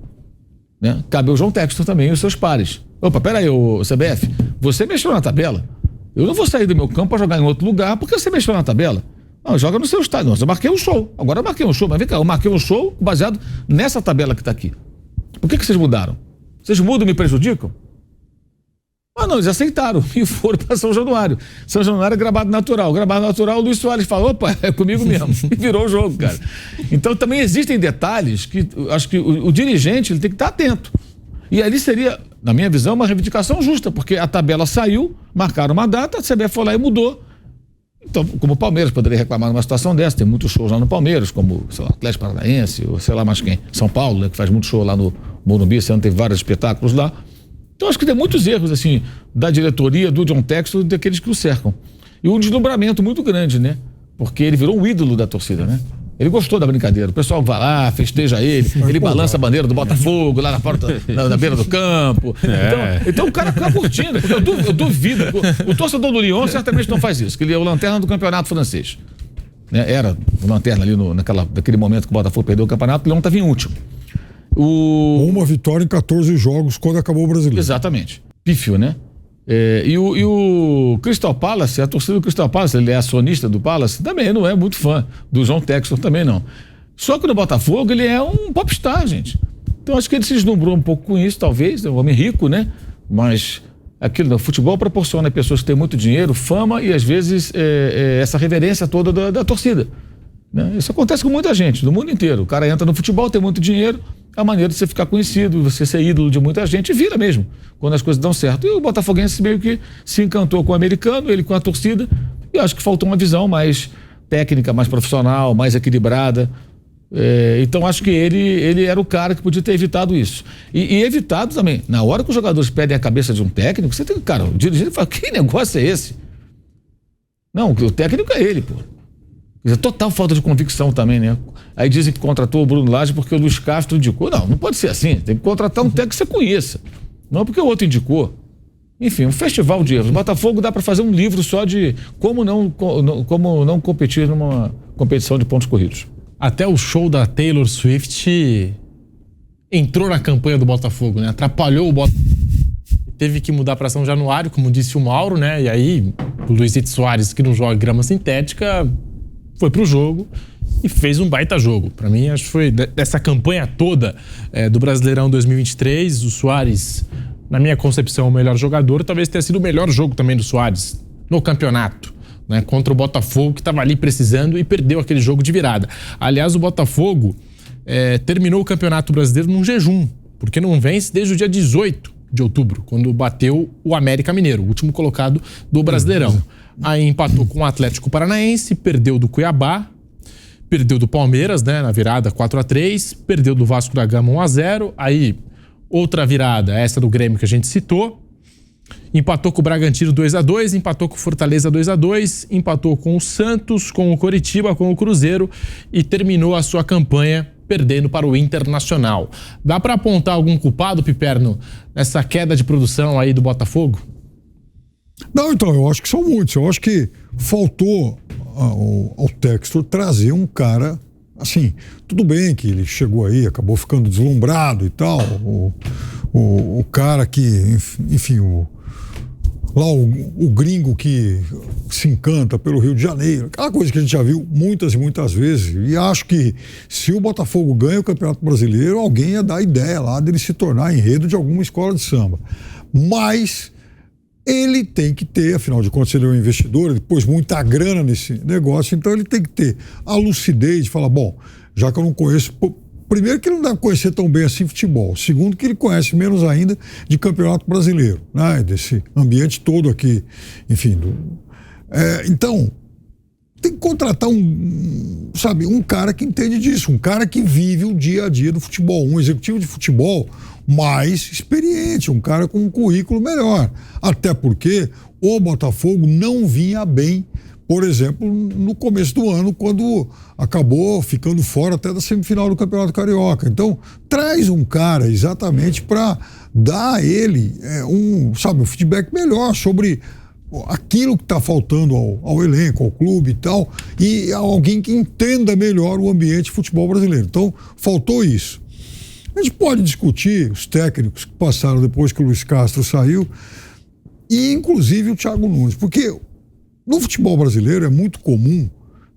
né? Cabe ao João Textor também e os seus pares. Opa, peraí, o CBF, você mexeu na tabela? Eu não vou sair do meu campo para jogar em outro lugar porque você mexeu na tabela. Não, joga no seu estádio. Não, eu marquei um show. Agora eu marquei um show, mas vem cá, eu marquei um show baseado nessa tabela que está aqui. Por que vocês mudaram? Vocês mudam e me prejudicam? Ah, não, eles aceitaram e foram para São Januário. São Januário é gramado natural. Gramado natural, o Luiz Soares falou, opa, é comigo mesmo. E virou o jogo, cara. Então também existem detalhes que acho que o dirigente ele tem que estar atento. E ali seria, na minha visão, uma reivindicação justa, porque a tabela saiu, marcaram uma data, a CBF foi lá e mudou. Então, como o Palmeiras poderia reclamar numa situação dessa, tem muitos shows lá no Palmeiras, como, sei lá, Atlético Paranaense, ou sei lá mais quem, São Paulo, né, que faz muito show lá no Morumbi, esse ano teve vários espetáculos lá. Então, acho que tem muitos erros, assim, da diretoria, do John Textor e daqueles que o cercam. E um deslumbramento muito grande, né? porque ele virou um ídolo da torcida, né? Ele gostou da brincadeira. O pessoal vai lá, festeja ele balança a bandeira do Botafogo lá na porta, na beira do campo. Então o cara fica curtindo. Porque eu duvido. O torcedor do Lyon certamente não faz isso, que ele é o lanterna do campeonato francês. Né? Era o lanterna ali naquele momento que o Botafogo perdeu o campeonato, o Lyon estava em último. Uma vitória em 14 jogos quando acabou o Brasileiro. Exatamente. Pífio, né? E o Crystal Palace, a torcida do Crystal Palace, ele é acionista do Palace, também não é muito fã do John Textor, também não. Só que no Botafogo ele é um popstar, gente. Então acho que ele se deslumbrou um pouco com isso, talvez, é um homem rico, né? Mas aquilo, o futebol proporciona a pessoas que têm muito dinheiro, fama e às vezes essa reverência toda da torcida. Né? Isso acontece com muita gente, do mundo inteiro. O cara entra no futebol, tem muito dinheiro, a maneira de você ficar conhecido, você ser ídolo de muita gente, vira mesmo, quando as coisas dão certo. E o botafoguense meio que se encantou com o americano, ele com a torcida, e acho que faltou uma visão mais técnica, mais profissional, mais equilibrada. Então acho que ele era o cara que podia ter evitado isso. E evitado também, na hora que os jogadores pedem a cabeça de um técnico, você tem que, cara, o dirigente fala, que negócio é esse? Não, o técnico é ele, pô. Total falta de convicção também, né? Aí dizem que contratou o Bruno Lage porque o Luiz Castro indicou. Não pode ser assim. Tem que contratar um técnico que você conheça. Não porque o outro indicou. Enfim, um festival de erros. Botafogo dá para fazer um livro só de como não competir numa competição de pontos corridos. Até o show da Taylor Swift entrou na campanha do Botafogo, né? Atrapalhou o Botafogo. Teve que mudar para São Januário, como disse o Mauro, né? E aí o Luizito Soares, que não joga grama sintética, foi pro jogo e fez um baita jogo. Para mim, acho que foi dessa campanha toda do Brasileirão 2023, o Soares, na minha concepção, o melhor jogador. Talvez tenha sido o melhor jogo também do Soares no campeonato, né, contra o Botafogo, que estava ali precisando e perdeu aquele jogo de virada. Aliás, o Botafogo terminou o Campeonato Brasileiro num jejum, porque não vence desde o dia 18 de outubro, quando bateu o América Mineiro, o último colocado do Brasileirão. Aí empatou com o Atlético Paranaense, perdeu do Cuiabá, perdeu do Palmeiras, né, na virada 4-3, perdeu do Vasco da Gama 1-0, aí outra virada, essa do Grêmio que a gente citou, empatou com o Bragantino 2-2, empatou com o Fortaleza 2-2, empatou com o Santos, com o Coritiba, com o Cruzeiro e terminou a sua campanha perdendo para o Internacional. Dá para apontar algum culpado, Piperno, nessa queda de produção aí do Botafogo? Não, então, eu acho que são muitos. Eu acho que faltou ao Textor trazer um cara, assim, tudo bem que ele chegou aí, acabou ficando deslumbrado e tal, o cara que, enfim, o gringo que se encanta pelo Rio de Janeiro, aquela coisa que a gente já viu muitas e muitas vezes, e acho que se o Botafogo ganha o Campeonato Brasileiro, alguém ia dar a ideia lá dele se tornar enredo de alguma escola de samba. Mas ele tem que ter, afinal de contas, ele é um investidor, ele pôs muita grana nesse negócio, então ele tem que ter a lucidez de falar, bom, já que eu não conheço... Primeiro que ele não deve conhecer tão bem assim futebol. Segundo que ele conhece menos ainda de Campeonato Brasileiro, né? Desse ambiente todo aqui, enfim. Então, tem que contratar um cara que entende disso, um cara que vive o dia a dia do futebol, um executivo de futebol mais experiente, um cara com um currículo melhor. Até porque o Botafogo não vinha bem, por exemplo, no começo do ano, quando acabou ficando fora até da semifinal do Campeonato Carioca. Então, traz um cara exatamente para dar a ele um feedback melhor sobre aquilo que está faltando ao elenco, ao clube e tal, e alguém que entenda melhor o ambiente de futebol brasileiro. Então, faltou isso. A gente pode discutir os técnicos que passaram depois que o Luiz Castro saiu, e inclusive o Thiago Nunes, porque no futebol brasileiro é muito comum,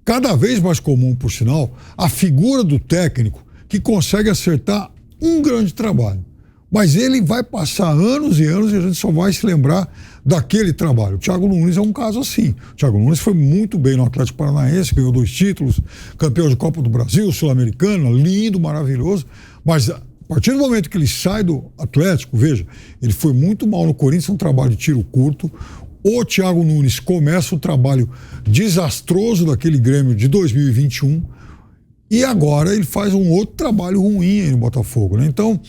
cada vez mais comum, por sinal, a figura do técnico que consegue acertar um grande trabalho. Mas ele vai passar anos e anos e a gente só vai se lembrar daquele trabalho. O Thiago Nunes é um caso assim. O Thiago Nunes foi muito bem no Atlético Paranaense, ganhou 2 títulos, campeão de Copa do Brasil, Sul-Americana, lindo, maravilhoso, mas a partir do momento que ele sai do Atlético, veja, ele foi muito mal no Corinthians, um trabalho de tiro curto. O Thiago Nunes começa o trabalho desastroso daquele Grêmio de 2021 e agora ele faz um outro trabalho ruim aí no Botafogo, né? Então,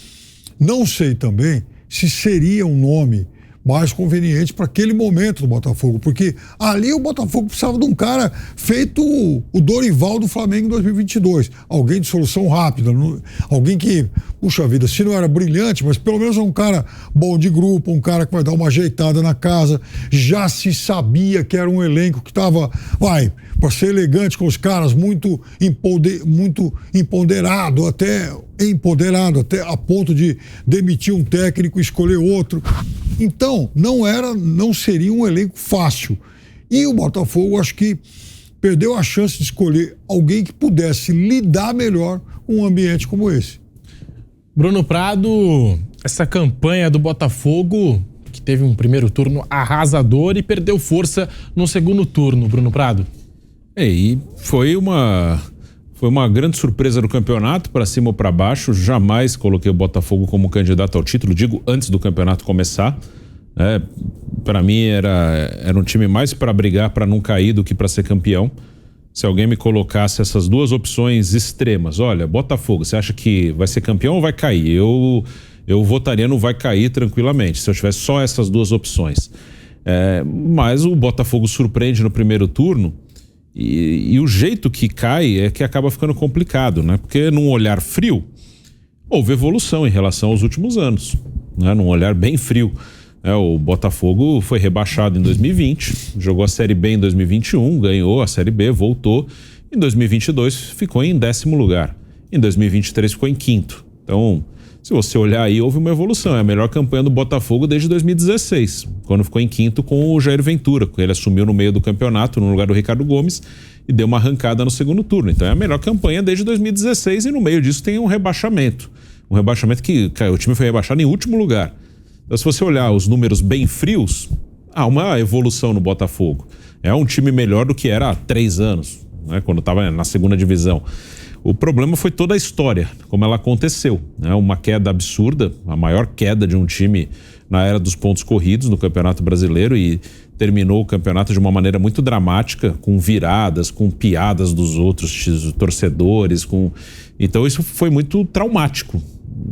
não sei também se seria um nome mais conveniente para aquele momento do Botafogo, porque ali o Botafogo precisava de um cara feito o Dorival do Flamengo em 2022, alguém de solução rápida, alguém que, puxa vida, se não era brilhante, mas pelo menos é um cara bom de grupo, um cara que vai dar uma ajeitada na casa. Já se sabia que era um elenco que estava, para ser elegante com os caras, muito empoderado até a ponto de demitir um técnico e escolher outro. Então, não seria um elenco fácil. E o Botafogo, acho que perdeu a chance de escolher alguém que pudesse lidar melhor com um ambiente como esse. Bruno Prado, essa campanha do Botafogo, que teve um primeiro turno arrasador e perdeu força no segundo turno, Bruno Prado. E foi uma grande surpresa no campeonato, para cima ou para baixo. Jamais coloquei o Botafogo como candidato ao título, digo antes do campeonato começar. Para mim era um time mais para brigar para não cair do que para ser campeão. Se alguém me colocasse essas duas opções extremas, olha, Botafogo, você acha que vai ser campeão ou vai cair? Eu votaria no vai cair tranquilamente, se eu tivesse só essas duas opções. Mas o Botafogo surpreende no primeiro turno. E o jeito que cai é que acaba ficando complicado, né? Porque num olhar frio, houve evolução em relação aos últimos anos, né? Num olhar bem frio. O Botafogo foi rebaixado em 2020, jogou a Série B em 2021, ganhou a Série B, voltou. Em 2022 ficou em 10º lugar. Em 2023 ficou em 5º. Então, se você olhar aí, houve uma evolução. É a melhor campanha do Botafogo desde 2016, quando ficou em 5º com o Jair Ventura, que ele assumiu no meio do campeonato, no lugar do Ricardo Gomes, e deu uma arrancada no segundo turno. Então é a melhor campanha desde 2016 e no meio disso tem um rebaixamento. Um rebaixamento que o time foi rebaixado em último lugar. Então, se você olhar os números bem frios, há uma evolução no Botafogo. É um time melhor do que era há 3 anos, né, quando estava na segunda divisão. O problema foi toda a história, como ela aconteceu, né? Uma queda absurda, a maior queda de um time na era dos pontos corridos no Campeonato Brasileiro, e terminou o campeonato de uma maneira muito dramática, com viradas, com piadas dos outros torcedores. Então isso foi muito traumático.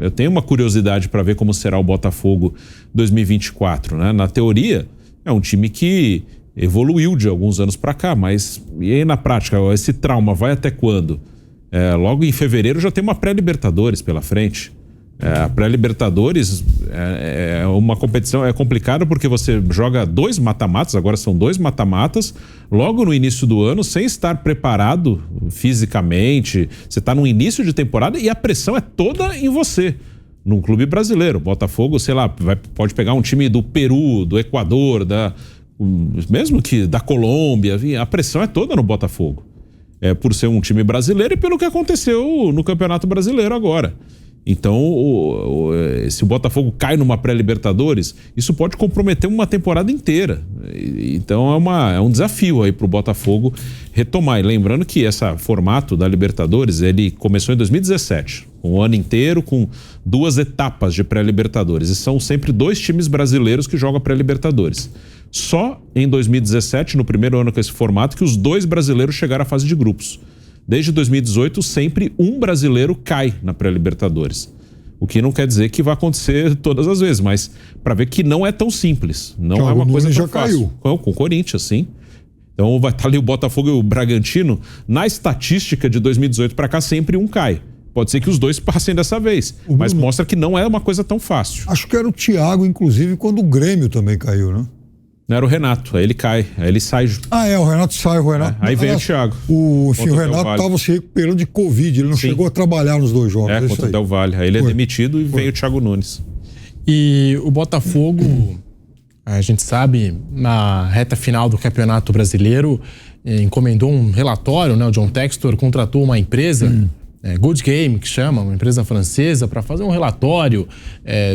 Eu tenho uma curiosidade para ver como será o Botafogo 2024, né? Na teoria, é um time que evoluiu de alguns anos para cá, mas e aí na prática, esse trauma vai até quando? Logo em fevereiro já tem uma pré-Libertadores pela frente. A pré-Libertadores é uma competição, complicada porque você joga 2 mata-matas, agora são 2 mata-matas, logo no início do ano, sem estar preparado fisicamente. Você está no início de temporada e a pressão é toda em você. Num clube brasileiro, Botafogo, sei lá, pode pegar um time do Peru, do Equador, mesmo que da Colômbia, a pressão é toda no Botafogo. Por ser um time brasileiro e pelo que aconteceu no Campeonato Brasileiro agora. Então, se o Botafogo cai numa pré-Libertadores, isso pode comprometer uma temporada inteira. Então, é um desafio aí para o Botafogo retomar. E lembrando que esse formato da Libertadores, ele começou em 2017, um ano inteiro com 2 etapas de pré-Libertadores. E são sempre 2 times brasileiros que jogam pré-Libertadores. Só em 2017, no primeiro ano com esse formato, que os 2 brasileiros chegaram à fase de grupos. Desde 2018, sempre um brasileiro cai na pré-Libertadores. O que não quer dizer que vai acontecer todas as vezes, mas para ver que não é tão simples. Não é uma coisa tão fácil. Com o Corinthians, sim. Então vai estar ali o Botafogo e o Bragantino. Na estatística de 2018 para cá, sempre um cai. Pode ser que os 2 passem dessa vez, mas mostra que não é uma coisa tão fácil. Acho que era o Thiago, inclusive, quando o Grêmio também caiu, né? Não era o Renato, aí ele cai, aí ele sai. O Renato sai, aí vem o Thiago. O Renato estava se recuperando de Covid, ele não chegou a trabalhar nos 2 jogos. Contra o Del Valle. Aí ele é demitido e vem o Thiago Nunes. E o Botafogo, a gente sabe, na reta final do Campeonato Brasileiro, encomendou um relatório, né? O John Textor contratou uma empresa, Good Game, que chama, uma empresa francesa, para fazer um relatório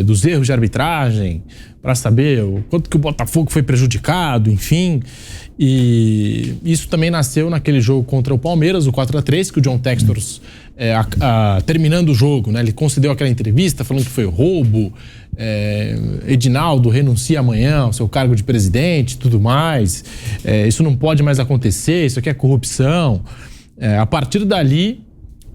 dos erros de arbitragem, para saber o quanto que o Botafogo foi prejudicado, enfim. E isso também nasceu naquele jogo contra o Palmeiras, o 4-3, que o John Textor, terminando o jogo, né, ele concedeu aquela entrevista falando que foi roubo, Edinaldo renuncia amanhã ao seu cargo de presidente, tudo mais, isso não pode mais acontecer, isso aqui é corrupção. A partir dali,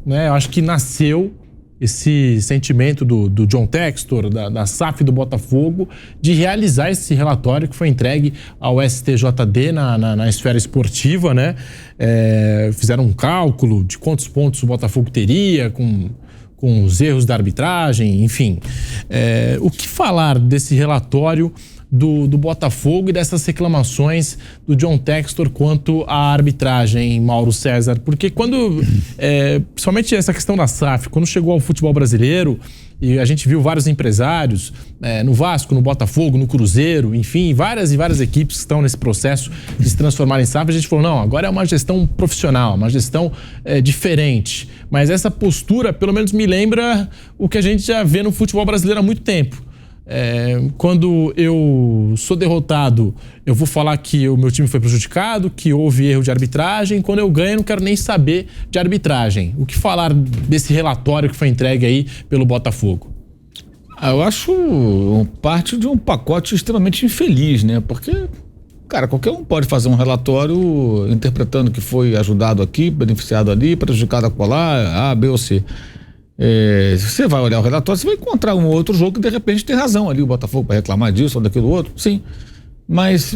né, eu acho que nasceu esse sentimento do John Textor, da SAF do Botafogo, de realizar esse relatório que foi entregue ao STJD na esfera esportiva, né? Fizeram um cálculo de quantos pontos o Botafogo teria com os erros da arbitragem, enfim. O que falar desse relatório do Botafogo e dessas reclamações do John Textor quanto à arbitragem, Mauro César? Porque quando, somente essa questão da SAF, quando chegou ao futebol brasileiro, e a gente viu vários empresários no Vasco, no Botafogo, no Cruzeiro, enfim, várias e várias equipes que estão nesse processo de se transformar em SAF, a gente falou, não, agora é uma gestão profissional, uma gestão diferente. Mas essa postura, pelo menos, me lembra o que a gente já vê no futebol brasileiro há muito tempo. Quando eu sou derrotado, eu vou falar que o meu time foi prejudicado, que houve erro de arbitragem. Quando eu ganho, eu não quero nem saber de arbitragem. O que falar desse relatório que foi entregue aí pelo Botafogo? Eu acho parte de um pacote extremamente infeliz, né? Porque, cara, qualquer um pode fazer um relatório interpretando que foi ajudado aqui, beneficiado ali, prejudicado acolá, A, B ou C. Se você vai olhar o relatório, você vai encontrar um outro jogo que de repente tem razão ali, o Botafogo, para reclamar disso ou daquilo outro, sim. Mas,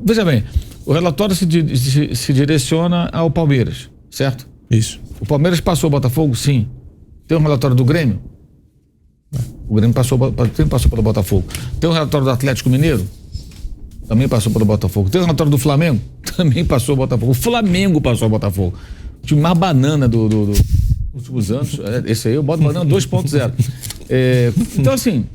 veja bem, o relatório se direciona ao Palmeiras, certo? Isso. O Palmeiras passou o Botafogo, sim. Tem um relatório do Grêmio? O Grêmio passou pelo Botafogo. Tem um relatório do Atlético Mineiro? Também passou pelo Botafogo. Tem um relatório do Flamengo? Também passou o Botafogo. O Flamengo passou o Botafogo. O time mais banana dos últimos anos. Esse aí eu boto banana 2.0. Então, assim,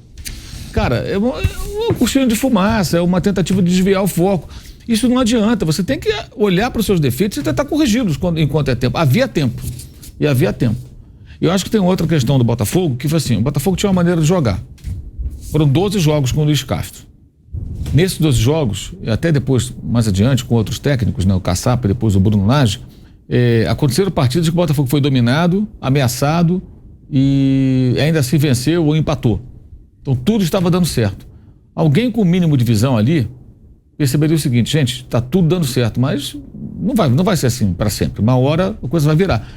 cara, é uma cortina de fumaça, é uma tentativa de desviar o foco. Isso não adianta. Você tem que olhar para os seus defeitos e tentar corrigi-los enquanto é tempo. Havia tempo. E havia tempo. Eu acho que tem outra questão do Botafogo, que foi assim, o Botafogo tinha uma maneira de jogar. Foram 12 jogos com o Luiz Castro. Nesses 12 jogos, e até depois, mais adiante, com outros técnicos, né, o Caçapa e depois o Bruno Lage, aconteceram partidas que o Botafogo foi dominado, ameaçado e ainda assim venceu ou empatou. Então tudo estava dando certo. Alguém com o mínimo de visão ali perceberia o seguinte, gente, está tudo dando certo, mas não vai ser assim para sempre. Uma hora a coisa vai virar.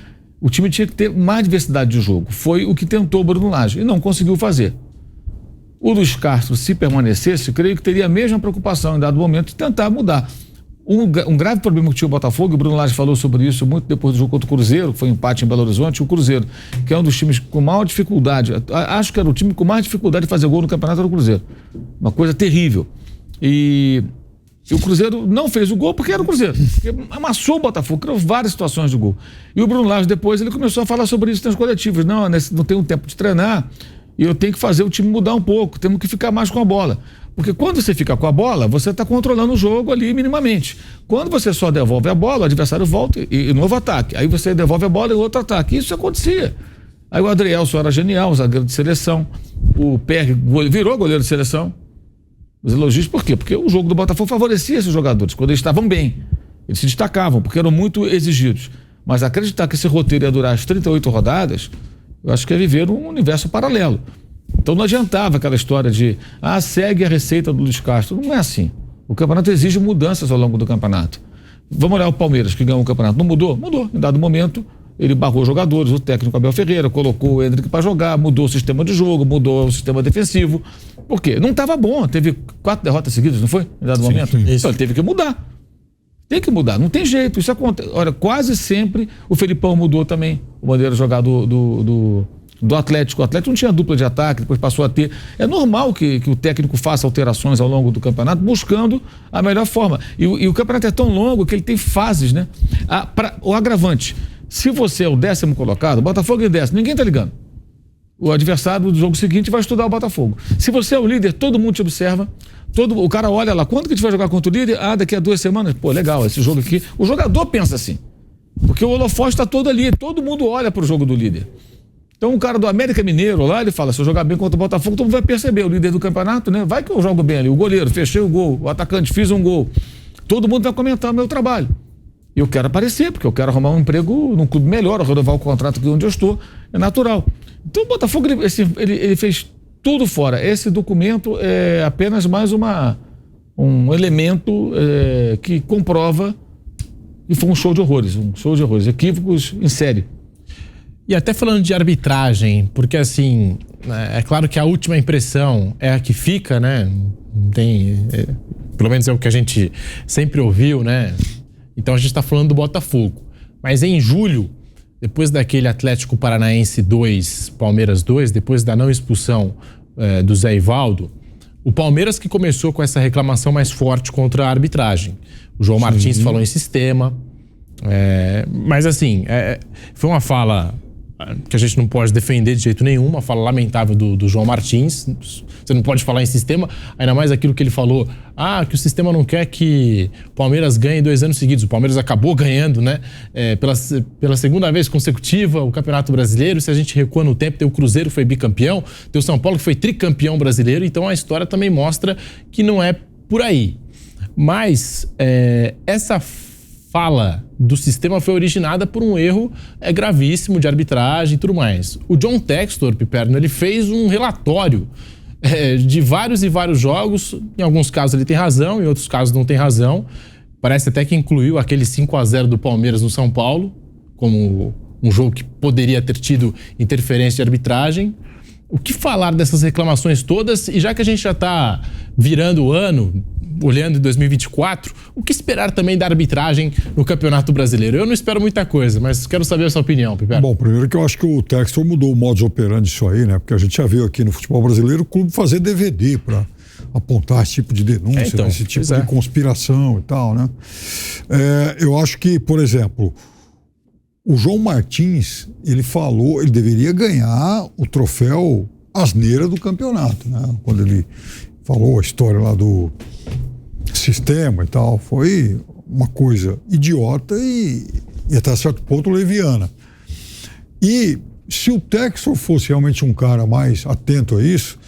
O time tinha que ter mais diversidade de jogo. Foi o que tentou o Bruno Lage e não conseguiu fazer. O Luiz Castro, se permanecesse, creio que teria a mesma preocupação em dado momento de tentar mudar. Um grave problema que tinha o Botafogo, o Bruno Lage falou sobre isso muito depois do jogo contra o Cruzeiro, que foi um empate em Belo Horizonte, o Cruzeiro, que é um dos times com maior dificuldade, acho que era o time com mais dificuldade de fazer gol no campeonato, era o Cruzeiro. Uma coisa terrível. E o Cruzeiro não fez o gol porque era o Cruzeiro, porque amassou o Botafogo, criou várias situações de gol. E o Bruno Lage depois, ele começou a falar sobre isso nos coletivos, não tenho tempo de treinar e eu tenho que fazer o time mudar um pouco, temos que ficar mais com a bola. Porque quando você fica com a bola, você está controlando o jogo ali minimamente. Quando você só devolve a bola, o adversário volta e novo ataque. Aí você devolve a bola e outro ataque. Isso acontecia. Aí o Adrielson era genial, zagueiro de seleção. O Perry virou goleiro de seleção. Os elogios por quê? Porque o jogo do Botafogo favorecia esses jogadores. Quando eles estavam bem, eles se destacavam, porque eram muito exigidos. Mas acreditar que esse roteiro ia durar as 38 rodadas, eu acho que é viver um universo paralelo. Então não adiantava aquela história de segue a receita do Luiz Castro. Não é assim. O campeonato exige mudanças ao longo do campeonato. Vamos olhar o Palmeiras, que ganhou o campeonato. Não mudou? Mudou. Em dado momento, ele barrou jogadores, o técnico Abel Ferreira, colocou o Endrick para jogar, mudou o sistema de jogo, mudou o sistema defensivo. Por quê? Não estava bom. Teve 4 derrotas seguidas, não foi? Em dado momento? Então ele teve que mudar. Tem que mudar, não tem jeito. Isso acontece. Olha, quase sempre o Felipão mudou também o maneira de jogar do Atlético. O Atlético não tinha dupla de ataque, depois passou a ter. É normal que o técnico faça alterações ao longo do campeonato, buscando a melhor forma. E o campeonato é tão longo que ele tem fases, né? O agravante, se você é o 10º colocado, Botafogo é 10º, ninguém tá ligando. O adversário do jogo seguinte vai estudar o Botafogo. Se você é o líder, todo mundo te observa, o cara olha lá, quando que a gente vai jogar contra o líder? Daqui a 2 semanas. Pô, legal, esse jogo aqui. O jogador pensa assim, porque o holofote está todo ali, todo mundo olha pro jogo do líder. Então o cara do América Mineiro lá, ele fala, se eu jogar bem contra o Botafogo, todo mundo vai perceber, o líder do campeonato, né? Vai que eu jogo bem ali, o goleiro, fechei o gol, o atacante, fiz um gol. Todo mundo vai comentar o meu trabalho. E eu quero aparecer, porque eu quero arrumar um emprego num clube melhor, renovar o contrato aqui onde eu estou, é natural. Então o Botafogo, ele fez tudo fora. Esse documento é apenas mais um elemento que comprova que foi um show de horrores, equívocos em série. E até falando de arbitragem, porque assim, é claro que a última impressão é a que fica, né? Pelo menos é o que a gente sempre ouviu, né? Então a gente está falando do Botafogo. Mas em julho, depois daquele Atlético Paranaense 2, Palmeiras 2, depois da não expulsão do Zé Ivaldo, o Palmeiras que começou com essa reclamação mais forte contra a arbitragem. O João Martins falou em sistema. Mas assim, foi uma fala que a gente não pode defender de jeito nenhum, uma fala lamentável do João Martins. Você não pode falar em sistema, ainda mais aquilo que ele falou, que o sistema não quer que o Palmeiras ganhe 2 anos seguidos. O Palmeiras acabou ganhando, né? Pela segunda vez consecutiva o Campeonato Brasileiro. Se a gente recua no tempo, tem o Cruzeiro que foi bicampeão, tem o São Paulo que foi tricampeão brasileiro, então a história também mostra que não é por aí. Mas essa fala do sistema foi originada por um erro gravíssimo de arbitragem e tudo mais. O John Textor, Piperno, ele fez um relatório de vários e vários jogos. Em alguns casos ele tem razão, em outros casos não tem razão. Parece até que incluiu aquele 5-0 do Palmeiras no São Paulo como um jogo que poderia ter tido interferência de arbitragem. O que falar dessas reclamações todas? E já que a gente já está virando o ano, olhando em 2024, o que esperar também da arbitragem no Campeonato Brasileiro? Eu não espero muita coisa, mas quero saber a sua opinião, Piper. Bom, primeiro que eu acho que o Textor mudou o modus operandi disso aí, né? Porque a gente já viu aqui no futebol brasileiro o clube fazer DVD para apontar esse tipo de denúncia, esse tipo de conspiração e tal, né? Eu acho que, por exemplo, o João Martins, ele deveria ganhar o troféu asneira do campeonato, né? Quando ele falou a história lá do sistema e tal, foi uma coisa idiota e até certo ponto leviana. E se o Textor fosse realmente um cara mais atento a isso,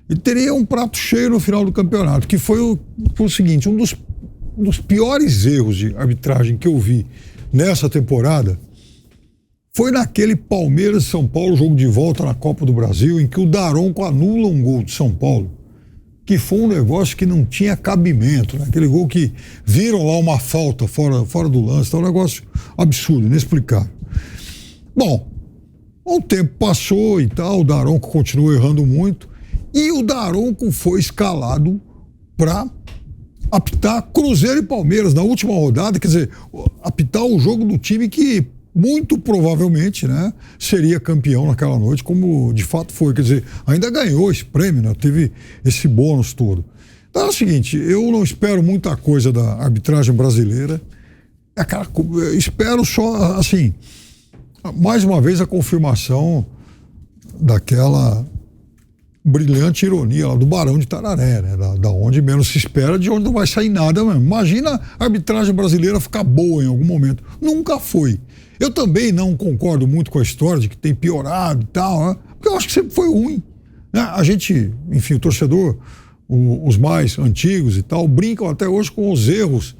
ele teria um prato cheio no final do campeonato, que foi o seguinte, um dos piores erros de arbitragem que eu vi nessa temporada foi naquele Palmeiras e São Paulo, jogo de volta na Copa do Brasil, em que o Daronco anula um gol de São Paulo, que foi um negócio que não tinha cabimento, né? Aquele gol que viram lá uma falta fora do lance, tá um negócio absurdo, inexplicável. Bom, o tempo passou e tal, o Daronco continuou errando muito, e o Daronco foi escalado para apitar Cruzeiro e Palmeiras na última rodada, quer dizer, apitar o jogo do time que muito provavelmente, né, seria campeão naquela noite, como de fato foi. Quer dizer, ainda ganhou esse prêmio, né, teve esse bônus todo. Então é o seguinte, eu não espero muita coisa da arbitragem brasileira. Espero só, assim, mais uma vez a confirmação daquela brilhante ironia lá do Barão de Tararé, né, da onde menos se espera, de onde não vai sair nada mesmo. Imagina a arbitragem brasileira ficar boa em algum momento. Nunca foi. Eu também não concordo muito com a história de que tem piorado e tal, né? Porque eu acho que sempre foi ruim, né? A gente, enfim, o torcedor, os mais antigos e tal, brincam até hoje com os erros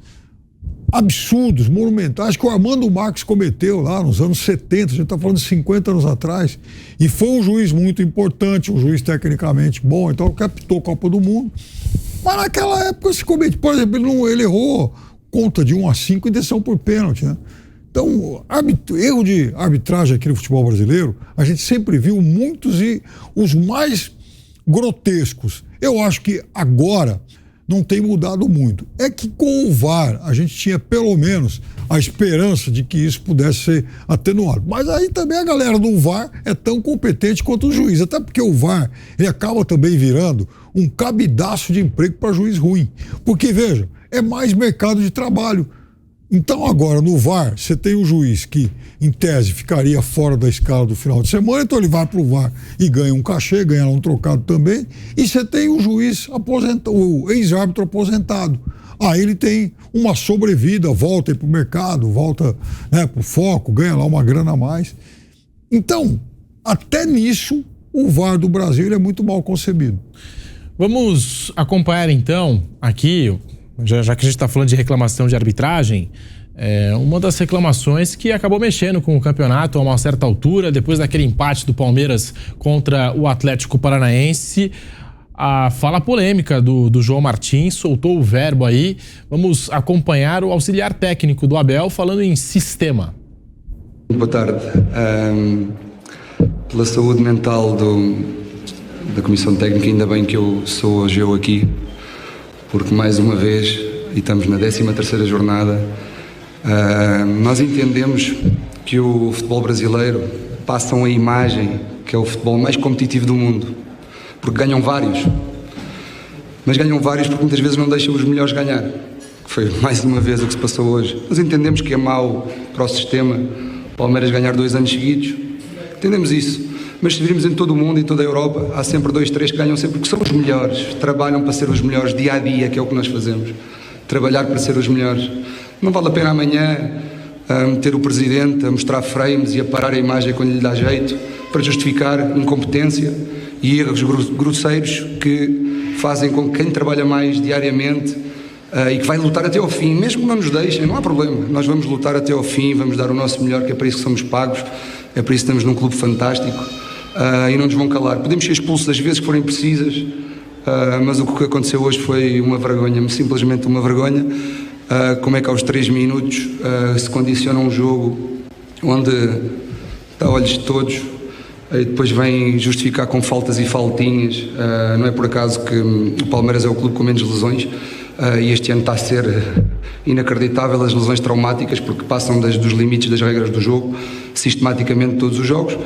absurdos, monumentais, que o Armando Marques cometeu lá nos anos 70, a gente está falando de 50 anos atrás, e foi um juiz muito importante, um juiz tecnicamente bom, então que apitou a Copa do Mundo, mas naquela época se comete, por exemplo, ele errou conta de 1-5 em decisão por pênalti, né? Então, erro de arbitragem aqui no futebol brasileiro, a gente sempre viu muitos e os mais grotescos. Eu acho que agora não tem mudado muito. É que com o VAR a gente tinha pelo menos a esperança de que isso pudesse ser atenuado. Mas aí também a galera do VAR é tão competente quanto o juiz, até porque o VAR ele acaba também virando um cabidaço de emprego para juiz ruim. Porque, veja, é mais mercado de trabalho. Então agora no VAR você tem um juiz que em tese ficaria fora da escala do final de semana, então ele vai para o VAR e ganha um cachê, ganha um trocado também, e você tem o juiz aposentado, o ex-árbitro aposentado. Aí ele tem uma sobrevida, volta para o mercado, volta, né, para o foco, ganha lá uma grana a mais. Então, até nisso, o VAR do Brasil ele é muito mal concebido. Vamos acompanhar então aqui, já que a gente está falando de reclamação de arbitragem, uma das reclamações que acabou mexendo com o campeonato a uma certa altura, depois daquele empate do Palmeiras contra o Atlético Paranaense, a fala polêmica do João Martins, soltou o verbo aí. Vamos acompanhar o auxiliar técnico do Abel falando em sistema. Boa tarde. pela saúde mental da Comissão Técnica. Ainda bem que eu sou hoje aqui, porque mais uma vez, e estamos na 13ª jornada, nós entendemos que o futebol brasileiro passam a imagem que é o futebol mais competitivo do mundo, porque ganham vários, mas ganham vários porque muitas vezes não deixam os melhores ganhar, que foi mais uma vez o que se passou hoje. Nós entendemos que é mau para o sistema o Palmeiras ganhar 2 anos seguidos, entendemos isso, mas se virmos em todo o mundo, em toda a Europa, há sempre 2, 3 que ganham sempre, porque são os melhores, trabalham para ser os melhores dia a dia, que é o que nós fazemos, trabalhar para ser os melhores. Não vale a pena amanhã meter o presidente a mostrar frames e a parar a imagem quando lhe dá jeito para justificar incompetência e erros grosseiros que fazem com que quem trabalha mais diariamente e que vai lutar até ao fim, mesmo que não nos deixem, não há problema, nós vamos lutar até ao fim, vamos dar o nosso melhor, que é para isso que somos pagos, é para isso que estamos num clube fantástico, e não nos vão calar. Podemos ser expulsos às vezes que forem precisas, mas o que aconteceu hoje foi uma vergonha, simplesmente uma vergonha. Como é que aos 3 minutos se condiciona um jogo onde está a olhos de todos e depois vem justificar com faltas e faltinhas. Não é por acaso que o Palmeiras é o clube com menos lesões, e este ano está a ser inacreditável as lesões traumáticas, porque passam dos limites das regras do jogo sistematicamente todos os jogos,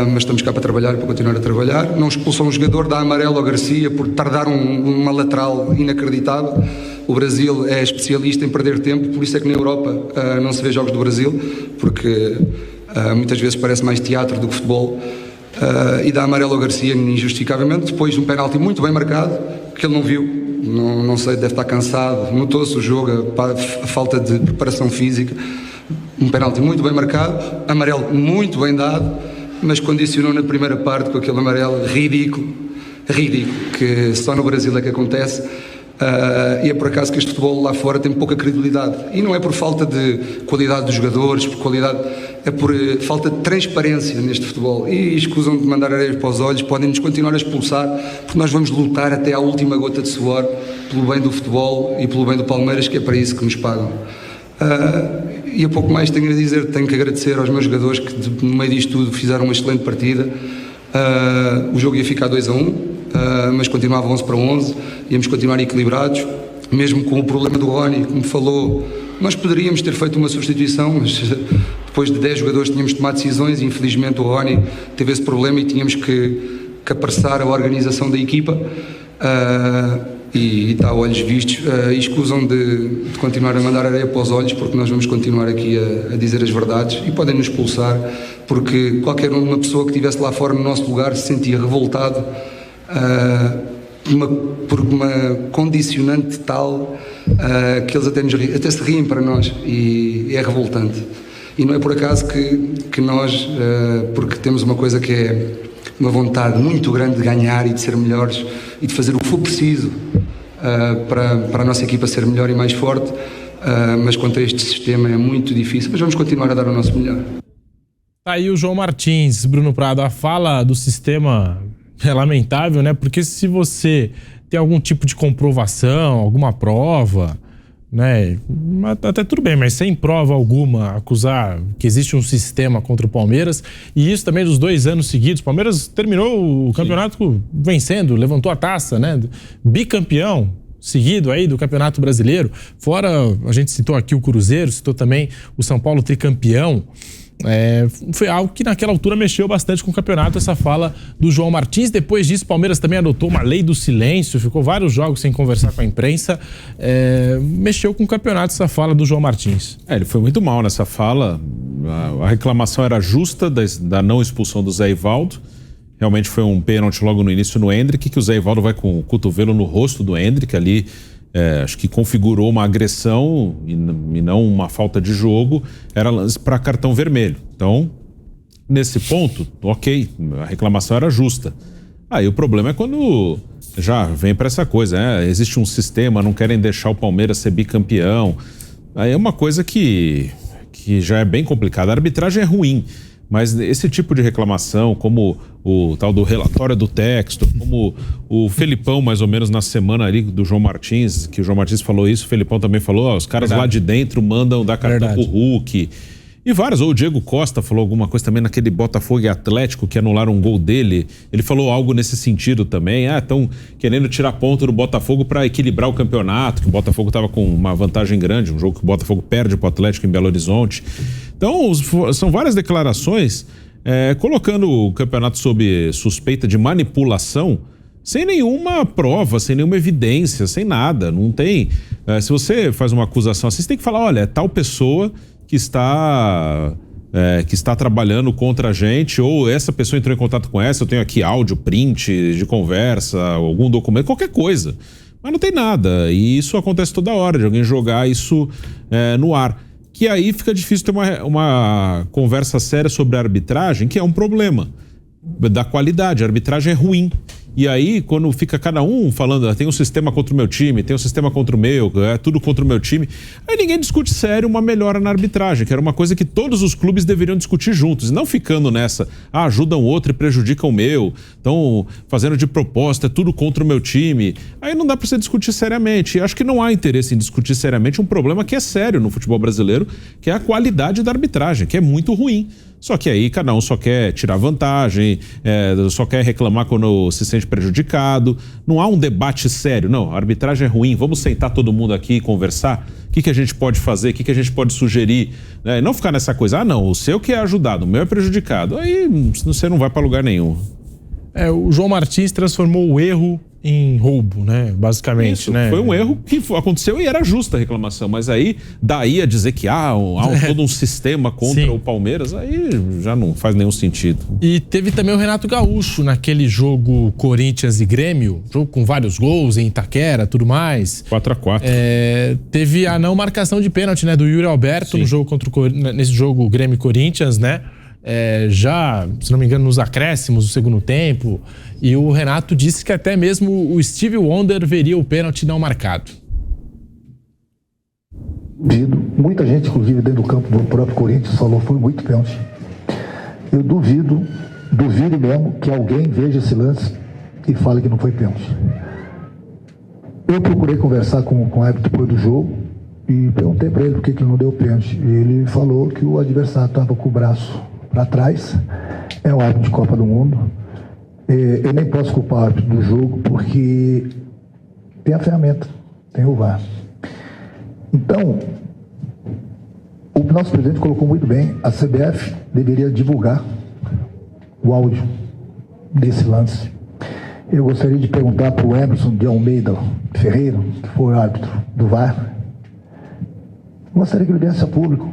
mas estamos cá para trabalhar, para continuar a trabalhar. Não expulsam um jogador, dá amarelo ao Garcia por tardar uma lateral inacreditável. O Brasil é especialista em perder tempo, por isso é que na Europa não se vê jogos do Brasil, porque muitas vezes parece mais teatro do que futebol, e dá amarelo ao Garcia injustificavelmente, depois de um penalti muito bem marcado, que ele não viu, não sei, deve estar cansado, notou-se o jogo, a falta de preparação física, um penalti muito bem marcado, amarelo muito bem dado, mas condicionou na primeira parte com aquele amarelo ridículo, que só no Brasil é que acontece. E é por acaso que este futebol lá fora tem pouca credibilidade, e não é por falta de qualidade dos jogadores, é por falta de transparência neste futebol, e escusam de mandar areia para os olhos, podem-nos continuar a expulsar, porque nós vamos lutar até à última gota de suor pelo bem do futebol e pelo bem do Palmeiras, que é para isso que nos pagam. E a pouco mais tenho a dizer, tenho que agradecer aos meus jogadores que no meio disto tudo fizeram uma excelente partida. O jogo ia ficar 2-1, mas continuava 11-11, íamos continuar equilibrados, mesmo com o problema do Rony, como falou. Nós poderíamos ter feito uma substituição, mas depois de 10 jogadores tínhamos de tomar decisões, e infelizmente o Rony teve esse problema e tínhamos que apressar a organização da equipa, e está a olhos vistos, e escusam de continuar a mandar areia para os olhos, porque nós vamos continuar aqui a dizer as verdades, e podem nos expulsar, porque qualquer uma pessoa que estivesse lá fora no nosso lugar se sentia revoltado por uma condicionante tal que eles até se riem para nós, e é revoltante. E não é por acaso que nós, porque temos uma coisa que é uma vontade muito grande de ganhar e de ser melhores e de fazer o que for preciso para a nossa equipa ser melhor e mais forte, mas contra este sistema é muito difícil, mas vamos continuar a dar o nosso melhor. Tá aí o João Martins, Bruno Prado, a fala do sistema é lamentável, né? Porque se você tem algum tipo de comprovação, alguma prova, né? Até tudo bem, mas sem prova alguma acusar que existe um sistema contra o Palmeiras, e isso também dos 2 anos seguidos. O Palmeiras terminou o campeonato vencendo, levantou a taça, né? Bicampeão seguido aí do Campeonato Brasileiro. Fora, a gente citou aqui o Cruzeiro, citou também o São Paulo tricampeão. Foi algo que naquela altura mexeu bastante com o campeonato, essa fala do João Martins. Depois disso, o Palmeiras também adotou uma lei do silêncio, ficou vários jogos sem conversar com a imprensa. Mexeu com o campeonato essa fala do João Martins. Ele foi muito mal nessa fala. A reclamação era justa da não expulsão do Zé Ivaldo. Realmente foi um pênalti logo no início no Endrick, que o Zé Ivaldo vai com o cotovelo no rosto do Endrick ali. Acho que configurou uma agressão e não uma falta de jogo, era lance para cartão vermelho. Então, nesse ponto, ok, a reclamação era justa. Aí o problema é quando já vem para essa coisa, existe um sistema, não querem deixar o Palmeiras ser bicampeão. Aí é uma coisa que já é bem complicada. A arbitragem é ruim, mas esse tipo de reclamação, como o tal do relatório do texto, como o Felipão, mais ou menos na semana ali do João Martins, que o João Martins falou isso, o Felipão também falou, os caras lá de dentro mandam dar cartão pro Hulk. E vários, ou o Diego Costa falou alguma coisa também naquele Botafogo e Atlético que anularam um gol dele. Ele falou algo nesse sentido também. Estão querendo tirar ponto do Botafogo para equilibrar o campeonato, que o Botafogo estava com uma vantagem grande, um jogo que o Botafogo perde para o Atlético em Belo Horizonte. Então, são várias declarações colocando o campeonato sob suspeita de manipulação, sem nenhuma prova, sem nenhuma evidência, sem nada. Não tem. Se você faz uma acusação assim, você tem que falar: olha, é tal pessoa que está trabalhando contra a gente, ou essa pessoa entrou em contato com essa, eu tenho aqui áudio, print de conversa, algum documento, qualquer coisa. Mas não tem nada. E isso acontece toda hora, de alguém jogar isso no ar. Que aí fica difícil ter uma conversa séria sobre a arbitragem, que é um problema da qualidade. A arbitragem é ruim. E aí, quando fica cada um falando, tem um sistema contra o meu time, tem um sistema contra o meu, é tudo contra o meu time, aí ninguém discute sério uma melhora na arbitragem, que era uma coisa que todos os clubes deveriam discutir juntos, e não ficando nessa, ajudam o outro e prejudicam o meu, estão fazendo de proposta, é tudo contra o meu time. Aí não dá para você discutir seriamente. E acho que não há interesse em discutir seriamente um problema que é sério no futebol brasileiro, que é a qualidade da arbitragem, que é muito ruim. Só que aí cada um só quer tirar vantagem, só quer reclamar quando se sente prejudicado. Não há um debate sério. Não, a arbitragem é ruim, vamos sentar todo mundo aqui e conversar. O que a gente pode fazer? O que a gente pode sugerir? Não ficar nessa coisa, não, o seu que é ajudado, o meu é prejudicado. Aí você não vai para lugar nenhum. O João Martins transformou o erro em roubo, né? Basicamente, isso, né? Foi um erro que aconteceu e era justa a reclamação, mas aí daí a dizer que há todo um sistema contra o Palmeiras, aí já não faz nenhum sentido. E teve também o Renato Gaúcho naquele jogo Corinthians e Grêmio, jogo com vários gols em Itaquera, tudo mais. 4-4. Teve a não marcação de pênalti, né, do Yuri Alberto no jogo nesse jogo Grêmio e Corinthians, né? Já, se não me engano, nos acréscimos do segundo tempo. E o Renato disse que até mesmo o Stevie Wonder veria o pênalti não marcado. Muita gente, inclusive dentro do campo do próprio Corinthians, falou que foi muito pênalti. Eu duvido mesmo que alguém veja esse lance e fale que não foi pênalti. Eu procurei conversar com o árbitro depois do jogo e perguntei para ele por que ele não deu pênalti. Ele falou que o adversário estava com o braço para trás, é o árbitro de Copa do Mundo. Eu nem posso culpar o árbitro do jogo porque tem a ferramenta, tem o VAR. Então, o nosso presidente colocou muito bem, a CBF deveria divulgar o áudio desse lance. Eu gostaria de perguntar para o Emerson de Almeida Ferreira, que foi o árbitro do VAR, gostaria que ele viesse a público.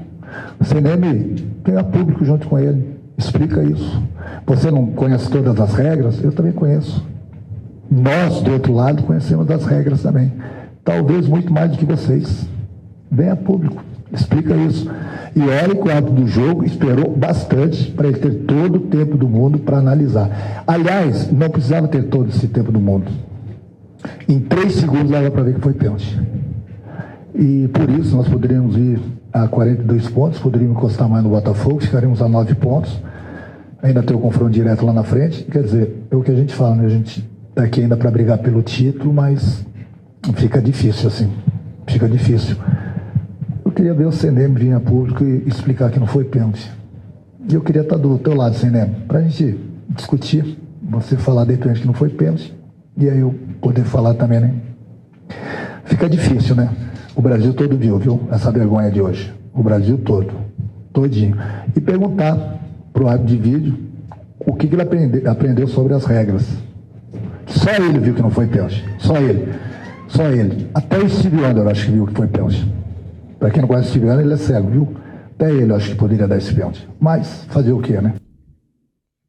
Você nem pega público junto com ele, explica isso. Você não conhece todas as regras? Eu também conheço. Nós, do outro lado, conhecemos as regras também. Talvez muito mais do que vocês. Venha a público, explica isso. E olha que o árbitro do jogo esperou bastante para ele ter todo o tempo do mundo para analisar. Aliás, não precisava ter todo esse tempo do mundo. Em 3 segundos dava para ver que foi pênalti. E por isso nós poderíamos ir a 42 pontos, poderíamos encostar mais no Botafogo, ficaríamos a 9 pontos, ainda ter o confronto direto lá na frente. Quer dizer, é o que a gente fala, né? A gente está aqui ainda para brigar pelo título, mas fica difícil assim, fica difícil. Eu queria ver o CNM vir a público e explicar que não foi pênalti. E eu queria estar do teu lado, CNM, para a gente discutir, você falar de repente que não foi pênalti, e aí eu poder falar também, né? Fica difícil, né? O Brasil todo viu essa vergonha de hoje. O Brasil todo, todinho. E perguntar pro árbitro de vídeo o que ele aprendeu sobre as regras. Só ele viu que não foi pênalti. Só ele. Até o Steve Wonder acho que viu que foi pênalti. Para quem não conhece o Steve Wonder, ele é cego, viu? Até ele acho que poderia dar esse pênalti. Mas fazer o quê, né?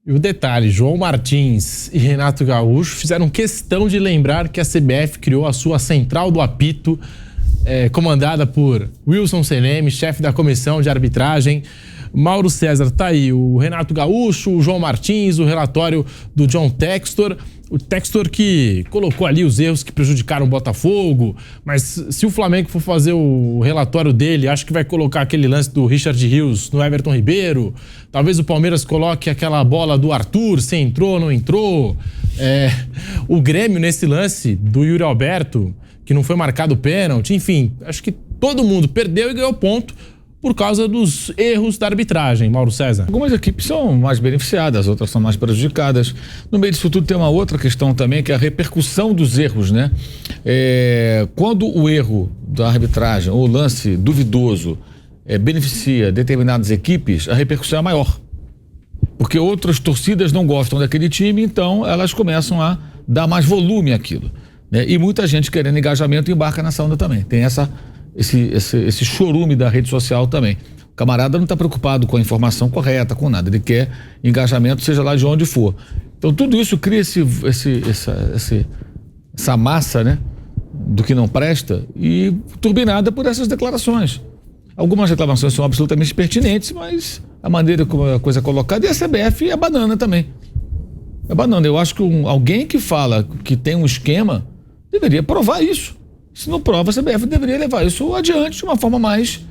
E o detalhe, João Martins e Renato Gaúcho fizeram questão de lembrar que a CBF criou a sua central do apito, comandada por Wilson CNM, chefe da comissão de arbitragem. Mauro César, tá aí o Renato Gaúcho, o João Martins, o relatório do John Textor. O Textor que colocou ali os erros que prejudicaram o Botafogo, mas se o Flamengo for fazer o relatório dele, acho que vai colocar aquele lance do Richard Rios no Everton Ribeiro. Talvez o Palmeiras coloque aquela bola do Arthur, se entrou, não entrou. O Grêmio nesse lance do Yuri Alberto, que não foi marcado pênalti, enfim, acho que todo mundo perdeu e ganhou ponto. por causa dos erros da arbitragem, Mauro César. Algumas equipes são mais beneficiadas, outras são mais prejudicadas. No meio disso tudo tem uma outra questão também, que é a repercussão dos erros, né? Quando o erro da arbitragem ou o lance duvidoso beneficia determinadas equipes, a repercussão é maior. Porque outras torcidas não gostam daquele time, então elas começam a dar mais volume àquilo, né? E muita gente querendo engajamento embarca nessa onda também. Tem esse chorume da rede social também. O camarada não está preocupado com a informação correta, com nada. Ele quer engajamento, seja lá de onde for. Então tudo isso cria essa massa, né, do que não presta e turbinada por essas declarações. Algumas reclamações são absolutamente pertinentes, mas a maneira como a coisa é colocada, e a CBF é banana também. É banana. Eu acho que alguém que fala que tem um esquema deveria provar isso. Se não prova, a CBF deveria levar isso adiante de uma forma mais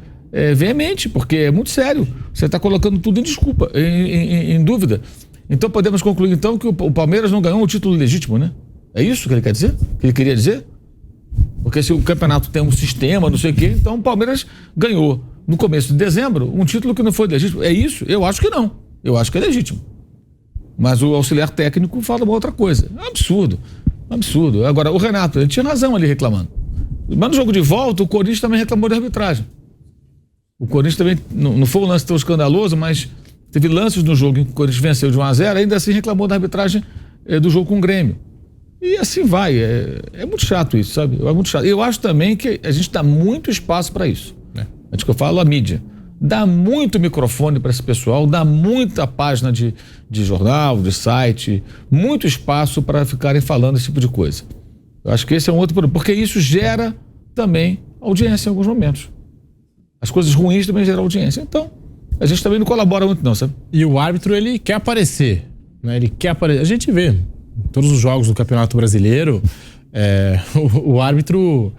veemente, porque é muito sério. Você está colocando tudo em desculpa, em dúvida. Então podemos concluir então que o Palmeiras não ganhou um título legítimo, né? É isso que ele quer dizer? Que ele queria dizer? Porque se o campeonato tem um sistema, não sei o quê, então o Palmeiras ganhou no começo de dezembro um título que não foi legítimo. É isso? Eu acho que não. Eu acho que é legítimo. Mas o auxiliar técnico fala uma outra coisa. É um absurdo. Absurdo. Agora, o Renato, ele tinha razão ali reclamando. Mas no jogo de volta, o Corinthians também reclamou de arbitragem. O Corinthians também, não foi um lance tão escandaloso, mas teve lances no jogo em que o Corinthians venceu de 1-0, ainda assim reclamou da arbitragem do jogo com o Grêmio. E assim vai. É muito chato isso, sabe? É muito chato. Eu acho também que a gente dá muito espaço para isso. Antes que eu falo, a mídia. Dá muito microfone para esse pessoal, dá muita página de jornal, de site, muito espaço para ficarem falando esse tipo de coisa. Eu acho que esse é um outro problema, porque isso gera também audiência em alguns momentos. As coisas ruins também geram audiência. Então, a gente também não colabora muito não, sabe? E o árbitro, ele quer aparecer, né? Ele quer aparecer. A gente vê em todos os jogos do Campeonato Brasileiro, o árbitro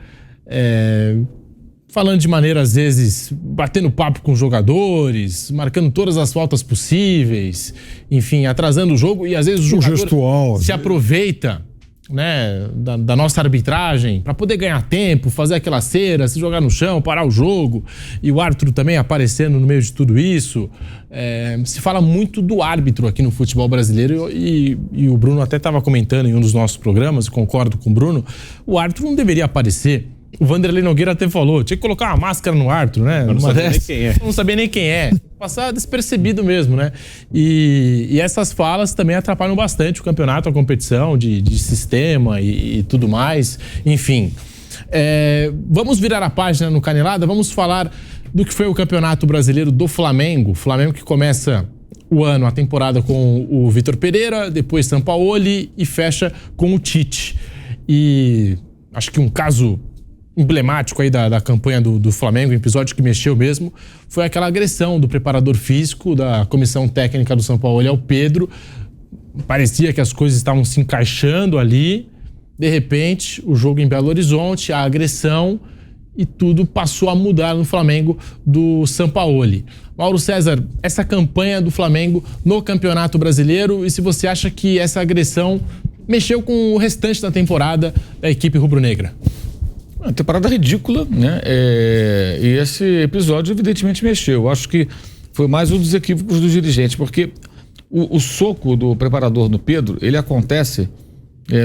falando de maneira, às vezes, batendo papo com os jogadores, marcando todas as faltas possíveis, enfim, atrasando o jogo, e às vezes o jogador gestual, se aproveita, né, da nossa arbitragem para poder ganhar tempo, fazer aquela cera, se jogar no chão, parar o jogo, e o árbitro também aparecendo no meio de tudo isso. Se fala muito do árbitro aqui no futebol brasileiro, e o Bruno até estava comentando em um dos nossos programas, concordo com o Bruno, o árbitro não deveria aparecer. O Vanderlei Nogueira até falou, tinha que colocar uma máscara no árbitro, né? Não sabia nem quem é. Não sabia nem quem é. Passar despercebido mesmo, né? E essas falas também atrapalham bastante o campeonato, a competição de sistema e tudo mais. Enfim, vamos virar a página no Canelada, vamos falar do que foi o Campeonato Brasileiro do Flamengo. O Flamengo que começa o ano, a temporada com o Vitor Pereira, depois Sampaoli e fecha com o Tite. E acho que um caso emblemático aí da campanha do Flamengo, um episódio que mexeu mesmo, foi aquela agressão do preparador físico da comissão técnica do São Paulo ao Pedro. Parecia que as coisas estavam se encaixando ali, de repente o jogo em Belo Horizonte, a agressão, e tudo passou a mudar no Flamengo do Sampaoli. Mauro César, essa campanha do Flamengo no Campeonato Brasileiro, e se você acha que essa agressão mexeu com o restante da temporada da equipe rubro-negra? Uma temporada ridícula, né? E esse episódio evidentemente mexeu. Eu acho que foi mais um dos equívocos dos dirigentes, porque o soco do preparador no Pedro, ele acontece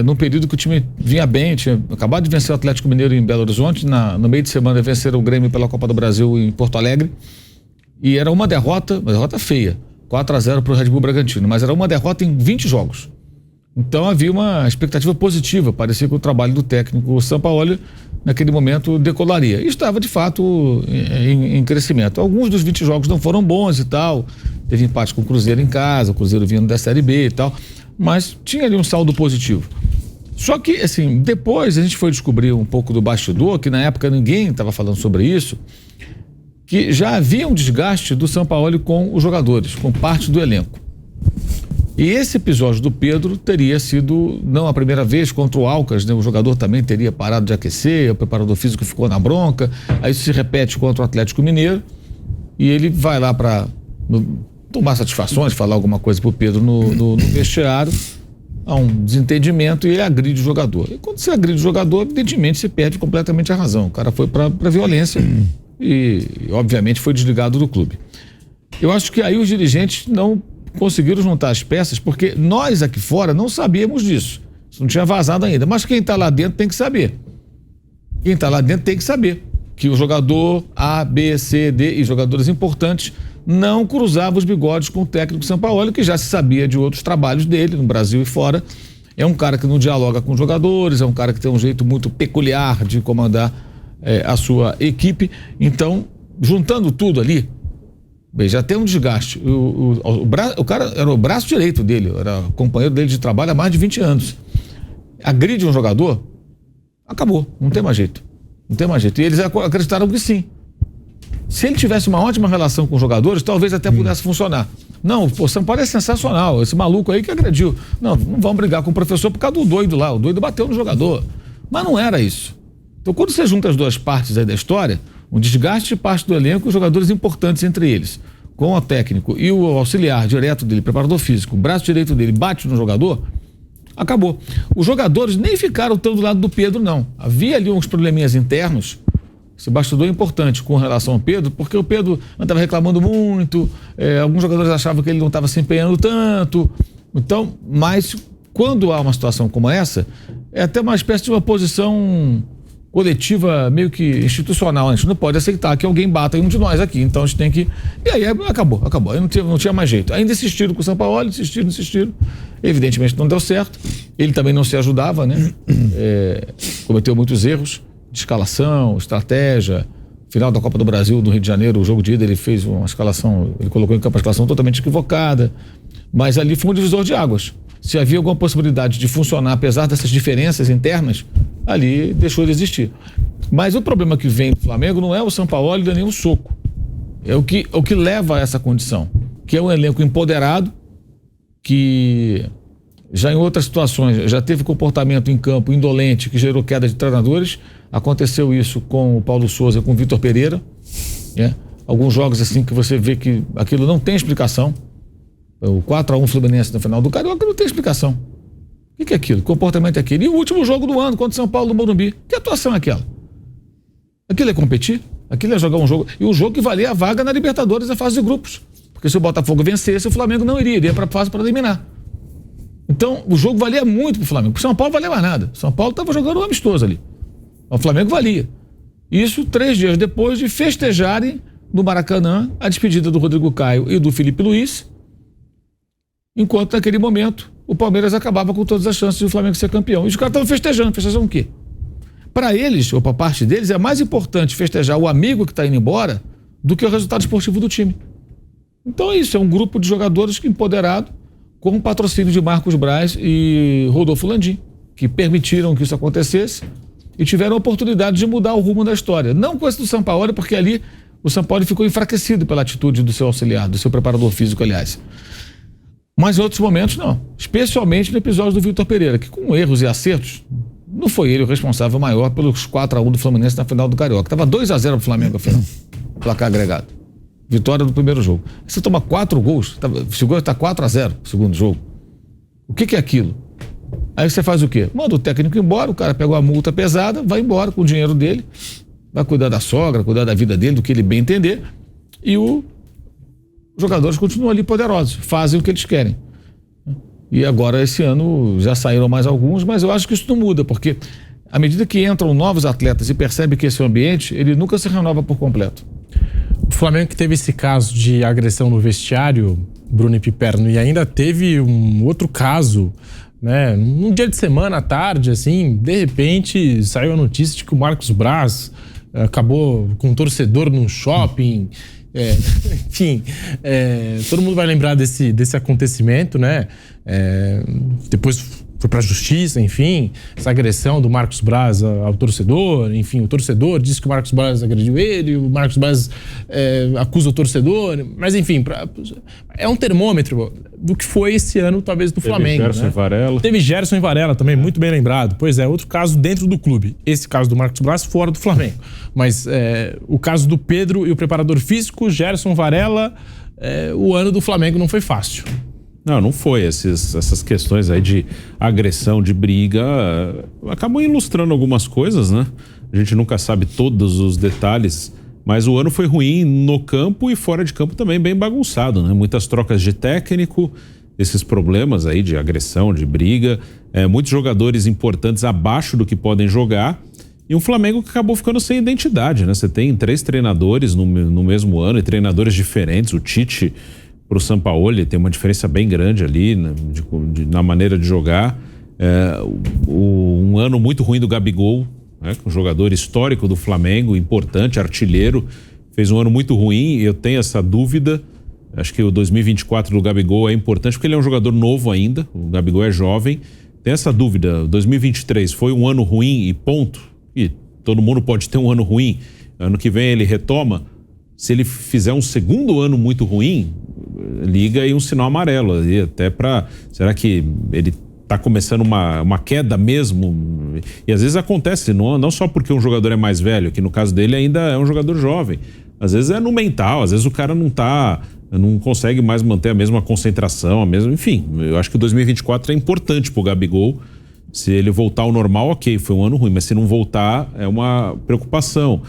num período que o time vinha bem, tinha acabado de vencer o Atlético Mineiro em Belo Horizonte, no meio de semana venceram o Grêmio pela Copa do Brasil em Porto Alegre, e era uma derrota feia, 4-0 para o Red Bull Bragantino, mas era uma derrota em 20 jogos. Então havia uma expectativa positiva, parecia que o trabalho do técnico Sampaoli naquele momento decolaria. E estava de fato em crescimento. Alguns dos 20 jogos não foram bons e tal, teve empate com o Cruzeiro em casa, o Cruzeiro vindo da Série B e tal, mas tinha ali um saldo positivo. Só que, assim, depois a gente foi descobrir um pouco do bastidor, que na época ninguém estava falando sobre isso, que já havia um desgaste do Sampaoli com os jogadores, com parte do elenco. E esse episódio do Pedro teria sido, não a primeira vez, contra o Alcas, né? O jogador também teria parado de aquecer, o preparador físico ficou na bronca, aí isso se repete contra o Atlético Mineiro, e ele vai lá para tomar satisfações, falar alguma coisa pro Pedro no vestiário, há um desentendimento e ele agride o jogador. E quando você agride o jogador, evidentemente você perde completamente a razão. O cara foi para violência e obviamente foi desligado do clube. Eu acho que aí os dirigentes não conseguiram juntar as peças, porque nós aqui fora não sabíamos disso. Isso não tinha vazado ainda, mas quem está lá dentro tem que saber. Quem está lá dentro tem que saber que o jogador A, B, C, D e jogadores importantes não cruzavam os bigodes com o técnico Sampaoli, que já se sabia de outros trabalhos dele no Brasil e fora. É um cara que não dialoga com os jogadores, é um cara que tem um jeito muito peculiar de comandar a sua equipe. Então, juntando tudo ali, bem, já tem um desgaste. O cara era o braço direito dele, era companheiro dele de trabalho há mais de 20 anos. Agride um jogador, acabou, não tem mais jeito. Não tem mais jeito. E eles acreditaram que sim. Se ele tivesse uma ótima relação com os jogadores, talvez até pudesse funcionar. Não, o Sampaoli é sensacional, esse maluco aí que agrediu. Não vamos brigar com o professor por causa do doido lá. O doido bateu no jogador. Mas não era isso. Então, quando você junta as duas partes aí da história, um desgaste de parte do elenco e os jogadores importantes entre eles, com o técnico e o auxiliar direto dele, preparador físico, o braço direito dele bate no jogador, acabou. Os jogadores nem ficaram tão do lado do Pedro, não. Havia ali uns probleminhas internos. Esse bastidor é importante com relação ao Pedro, porque o Pedro andava reclamando muito, alguns jogadores achavam que ele não estava se empenhando tanto. Então, mas quando há uma situação como essa, é até uma espécie de uma posição coletiva meio que institucional. A gente não pode aceitar que alguém bata em um de nós aqui. Então a gente tem que... E aí acabou. Aí não tinha mais jeito. Ainda insistiram com o Sampaoli, insistiram. Evidentemente não deu certo. Ele também não se ajudava, né? Cometeu muitos erros de escalação, estratégia. Final da Copa do Brasil, do Rio de Janeiro, o jogo de ida, ele fez uma escalação, ele colocou em campo a escalação totalmente equivocada. Mas ali foi um divisor de águas. Se havia alguma possibilidade de funcionar, apesar dessas diferenças internas, ali deixou de existir. Mas o problema que vem do Flamengo não é o Sampaoli nem o soco. É o que leva a essa condição. Que é um elenco empoderado, que já em outras situações já teve comportamento em campo indolente, que gerou queda de treinadores. Aconteceu isso com o Paulo Souza, com o Vitor Pereira. Alguns jogos assim que você vê que aquilo não tem explicação. O 4-1 Fluminense no final do Carioca não tem explicação. O que é aquilo? O comportamento é aquele. E o último jogo do ano contra o São Paulo no Morumbi. Que atuação é aquela? Aquilo é competir? Aquilo é jogar um jogo. E um jogo que valia a vaga na Libertadores, na fase de grupos. Porque se o Botafogo vencesse, o Flamengo não iria para a fase para eliminar. Então, o jogo valia muito para o Flamengo. Para o São Paulo valia mais nada. O São Paulo estava jogando um amistoso ali. O Flamengo valia. Isso 3 dias depois de festejarem no Maracanã a despedida do Rodrigo Caio e do Felipe Luiz, enquanto naquele momento o Palmeiras acabava com todas as chances de o Flamengo ser campeão. E os caras estavam festejando o quê? Para eles, ou para parte deles, é mais importante festejar o amigo que está indo embora do que o resultado esportivo do time. Então é isso, é um grupo de jogadores empoderado com o patrocínio de Marcos Braz e Rodolfo Landim, que permitiram que isso acontecesse e tiveram a oportunidade de mudar o rumo da história. Não com esse do Sampaoli, porque ali o Sampaoli ficou enfraquecido pela atitude do seu auxiliar, do seu preparador físico, aliás. Mas em outros momentos, não. Especialmente no episódio do Vitor Pereira, que com erros e acertos, não foi ele o responsável maior pelos 4-1 do Fluminense na final do Carioca. Estava 2-0 pro Flamengo na final. Placar agregado. Vitória do primeiro jogo. Você toma 4 gols, chegou a estar 4-0 no segundo jogo. O que é aquilo? Aí você faz o quê? Manda o técnico embora, o cara pegou a multa pesada, vai embora com o dinheiro dele, vai cuidar da sogra, cuidar da vida dele, do que ele bem entender, e os jogadores continuam ali poderosos, fazem o que eles querem. E agora esse ano já saíram mais alguns, mas eu acho que isso não muda, porque à medida que entram novos atletas e percebe que esse ambiente, ele nunca se renova por completo. O Flamengo que teve esse caso de agressão no vestiário, Bruno e Piperno, e ainda teve um outro caso, né? Num dia de semana à tarde, assim, de repente saiu a notícia de que o Marcos Braz acabou com um torcedor num shopping. Enfim, todo mundo vai lembrar desse acontecimento, né? Depois foi pra justiça, enfim, essa agressão do Marcos Braz ao torcedor, enfim, o torcedor disse que o Marcos Braz agrediu ele, o Marcos Braz acusa o torcedor, mas enfim, é um termômetro do que foi esse ano, talvez, do Flamengo. Gerson e Varela. Teve Gerson e Varela também, muito bem lembrado. Pois é, outro caso dentro do clube. Esse caso do Marcos Braz fora do Flamengo. Mas o caso do Pedro e o preparador físico, Gerson, Varela, o ano do Flamengo não foi fácil. Não foi. Essas questões aí de agressão, de briga, acabam ilustrando algumas coisas, né? A gente nunca sabe todos os detalhes, Mas o ano foi ruim no campo e fora de campo também bem bagunçado, né? Muitas trocas de técnico, esses problemas aí de agressão, de briga, muitos jogadores importantes abaixo do que podem jogar e um Flamengo que acabou ficando sem identidade, né? Você tem 3 treinadores no mesmo ano e treinadores diferentes. O Tite pro Sampaoli tem uma diferença bem grande ali, né? Na maneira de jogar. Um ano muito ruim do Gabigol, né? Um jogador histórico do Flamengo, importante, artilheiro, fez um ano muito ruim e eu tenho essa dúvida. Acho que o 2024 do Gabigol é importante porque ele é um jogador novo ainda, o Gabigol é jovem. Tem essa dúvida, 2023 foi um ano ruim e ponto? E todo mundo pode ter um ano ruim, ano que vem ele retoma. Se ele fizer um segundo ano muito ruim, liga aí um sinal amarelo, aí até será que ele tá começando uma queda mesmo? E às vezes acontece, não só porque um jogador é mais velho, que no caso dele ainda é um jogador jovem. Às vezes é no mental, às vezes o cara não consegue mais manter a mesma concentração, enfim, eu acho que o 2024 é importante pro Gabigol. Se ele voltar ao normal, ok, foi um ano ruim, mas se não voltar, é uma preocupação.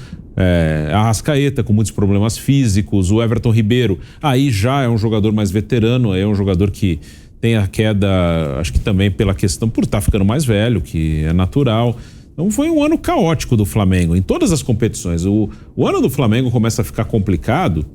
A Arrascaeta com muitos problemas físicos, o Everton Ribeiro, aí já é um jogador mais veterano, é um jogador que tem a queda, acho que também pela questão, por estar ficando mais velho, que é natural. Então foi um ano caótico do Flamengo, em todas as competições. O ano do Flamengo começa a ficar complicado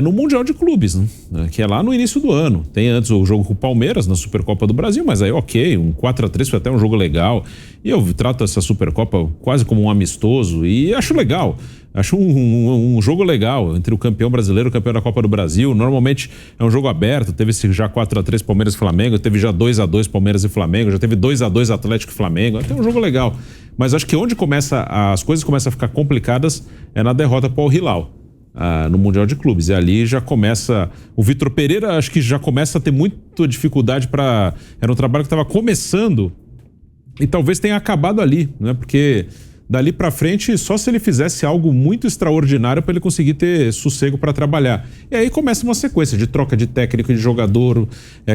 no Mundial de Clubes, né? Que é lá no início do ano. Tem antes o jogo com o Palmeiras na Supercopa do Brasil, mas aí ok, um 4-3 foi até um jogo legal. E eu trato essa Supercopa quase como um amistoso e acho legal. Acho um jogo legal entre o campeão brasileiro e o campeão da Copa do Brasil. Normalmente é um jogo aberto, teve esse já 4-3 Palmeiras e Flamengo, teve já 2-2 Palmeiras e Flamengo, já teve 2-2 Atlético e Flamengo, até um jogo legal. Mas acho que onde as coisas começam a ficar complicadas é na derrota para o Hilal. No Mundial de Clubes, e ali já começa o Vitor Pereira, acho que já começa a ter muita dificuldade era um trabalho que estava começando e talvez tenha acabado ali, né? Porque dali para frente só se ele fizesse algo muito extraordinário para ele conseguir ter sossego para trabalhar, e aí começa uma sequência de troca de técnico e de jogador,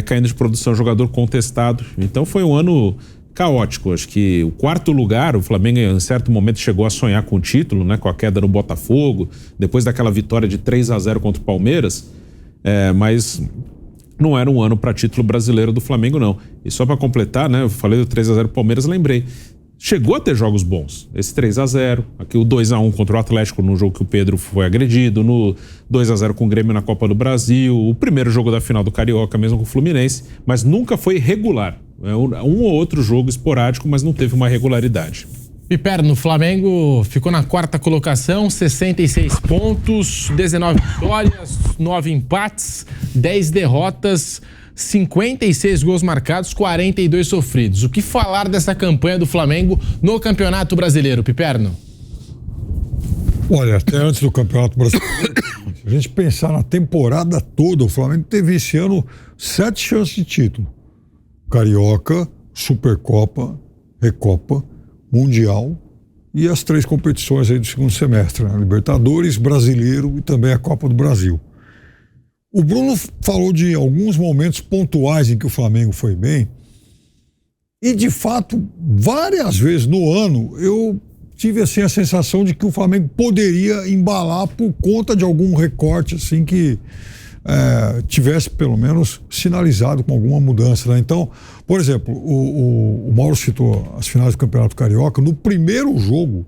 caindo de produção, jogador contestado. Então foi um ano caótico. Acho que o 4º lugar, o Flamengo em certo momento chegou a sonhar com o título, né, com a queda no Botafogo, depois daquela vitória de 3-0 contra o Palmeiras, mas não era um ano para título brasileiro do Flamengo, não. E só para completar, né, eu falei do 3-0 pro Palmeiras, lembrei, chegou a ter jogos bons, esse 3-0, aqui o 2-1 contra o Atlético no jogo que o Pedro foi agredido, no 2-0 com o Grêmio na Copa do Brasil, o primeiro jogo da final do Carioca mesmo com o Fluminense, mas nunca foi regular. Um ou outro jogo esporádico, mas não teve uma regularidade. Piperno, o Flamengo ficou na 4ª colocação, 66 pontos, 19 vitórias, 9 empates, 10 derrotas, 56 gols marcados, 42 sofridos. O que falar dessa campanha do Flamengo no Campeonato Brasileiro, Piperno? Olha, até antes do Campeonato Brasileiro, se a gente pensar na temporada toda, o Flamengo teve esse ano 7 chances de título. Carioca, Supercopa, Recopa, Mundial e as 3 competições aí do segundo semestre, né? Libertadores, Brasileiro e também a Copa do Brasil. O Bruno falou de alguns momentos pontuais em que o Flamengo foi bem e, de fato, várias vezes no ano eu tive assim, a sensação de que o Flamengo poderia embalar por conta de algum recorte assim que tivesse pelo menos sinalizado com alguma mudança, né? Então, por exemplo, o Mauro citou as finais do Campeonato Carioca. No primeiro jogo,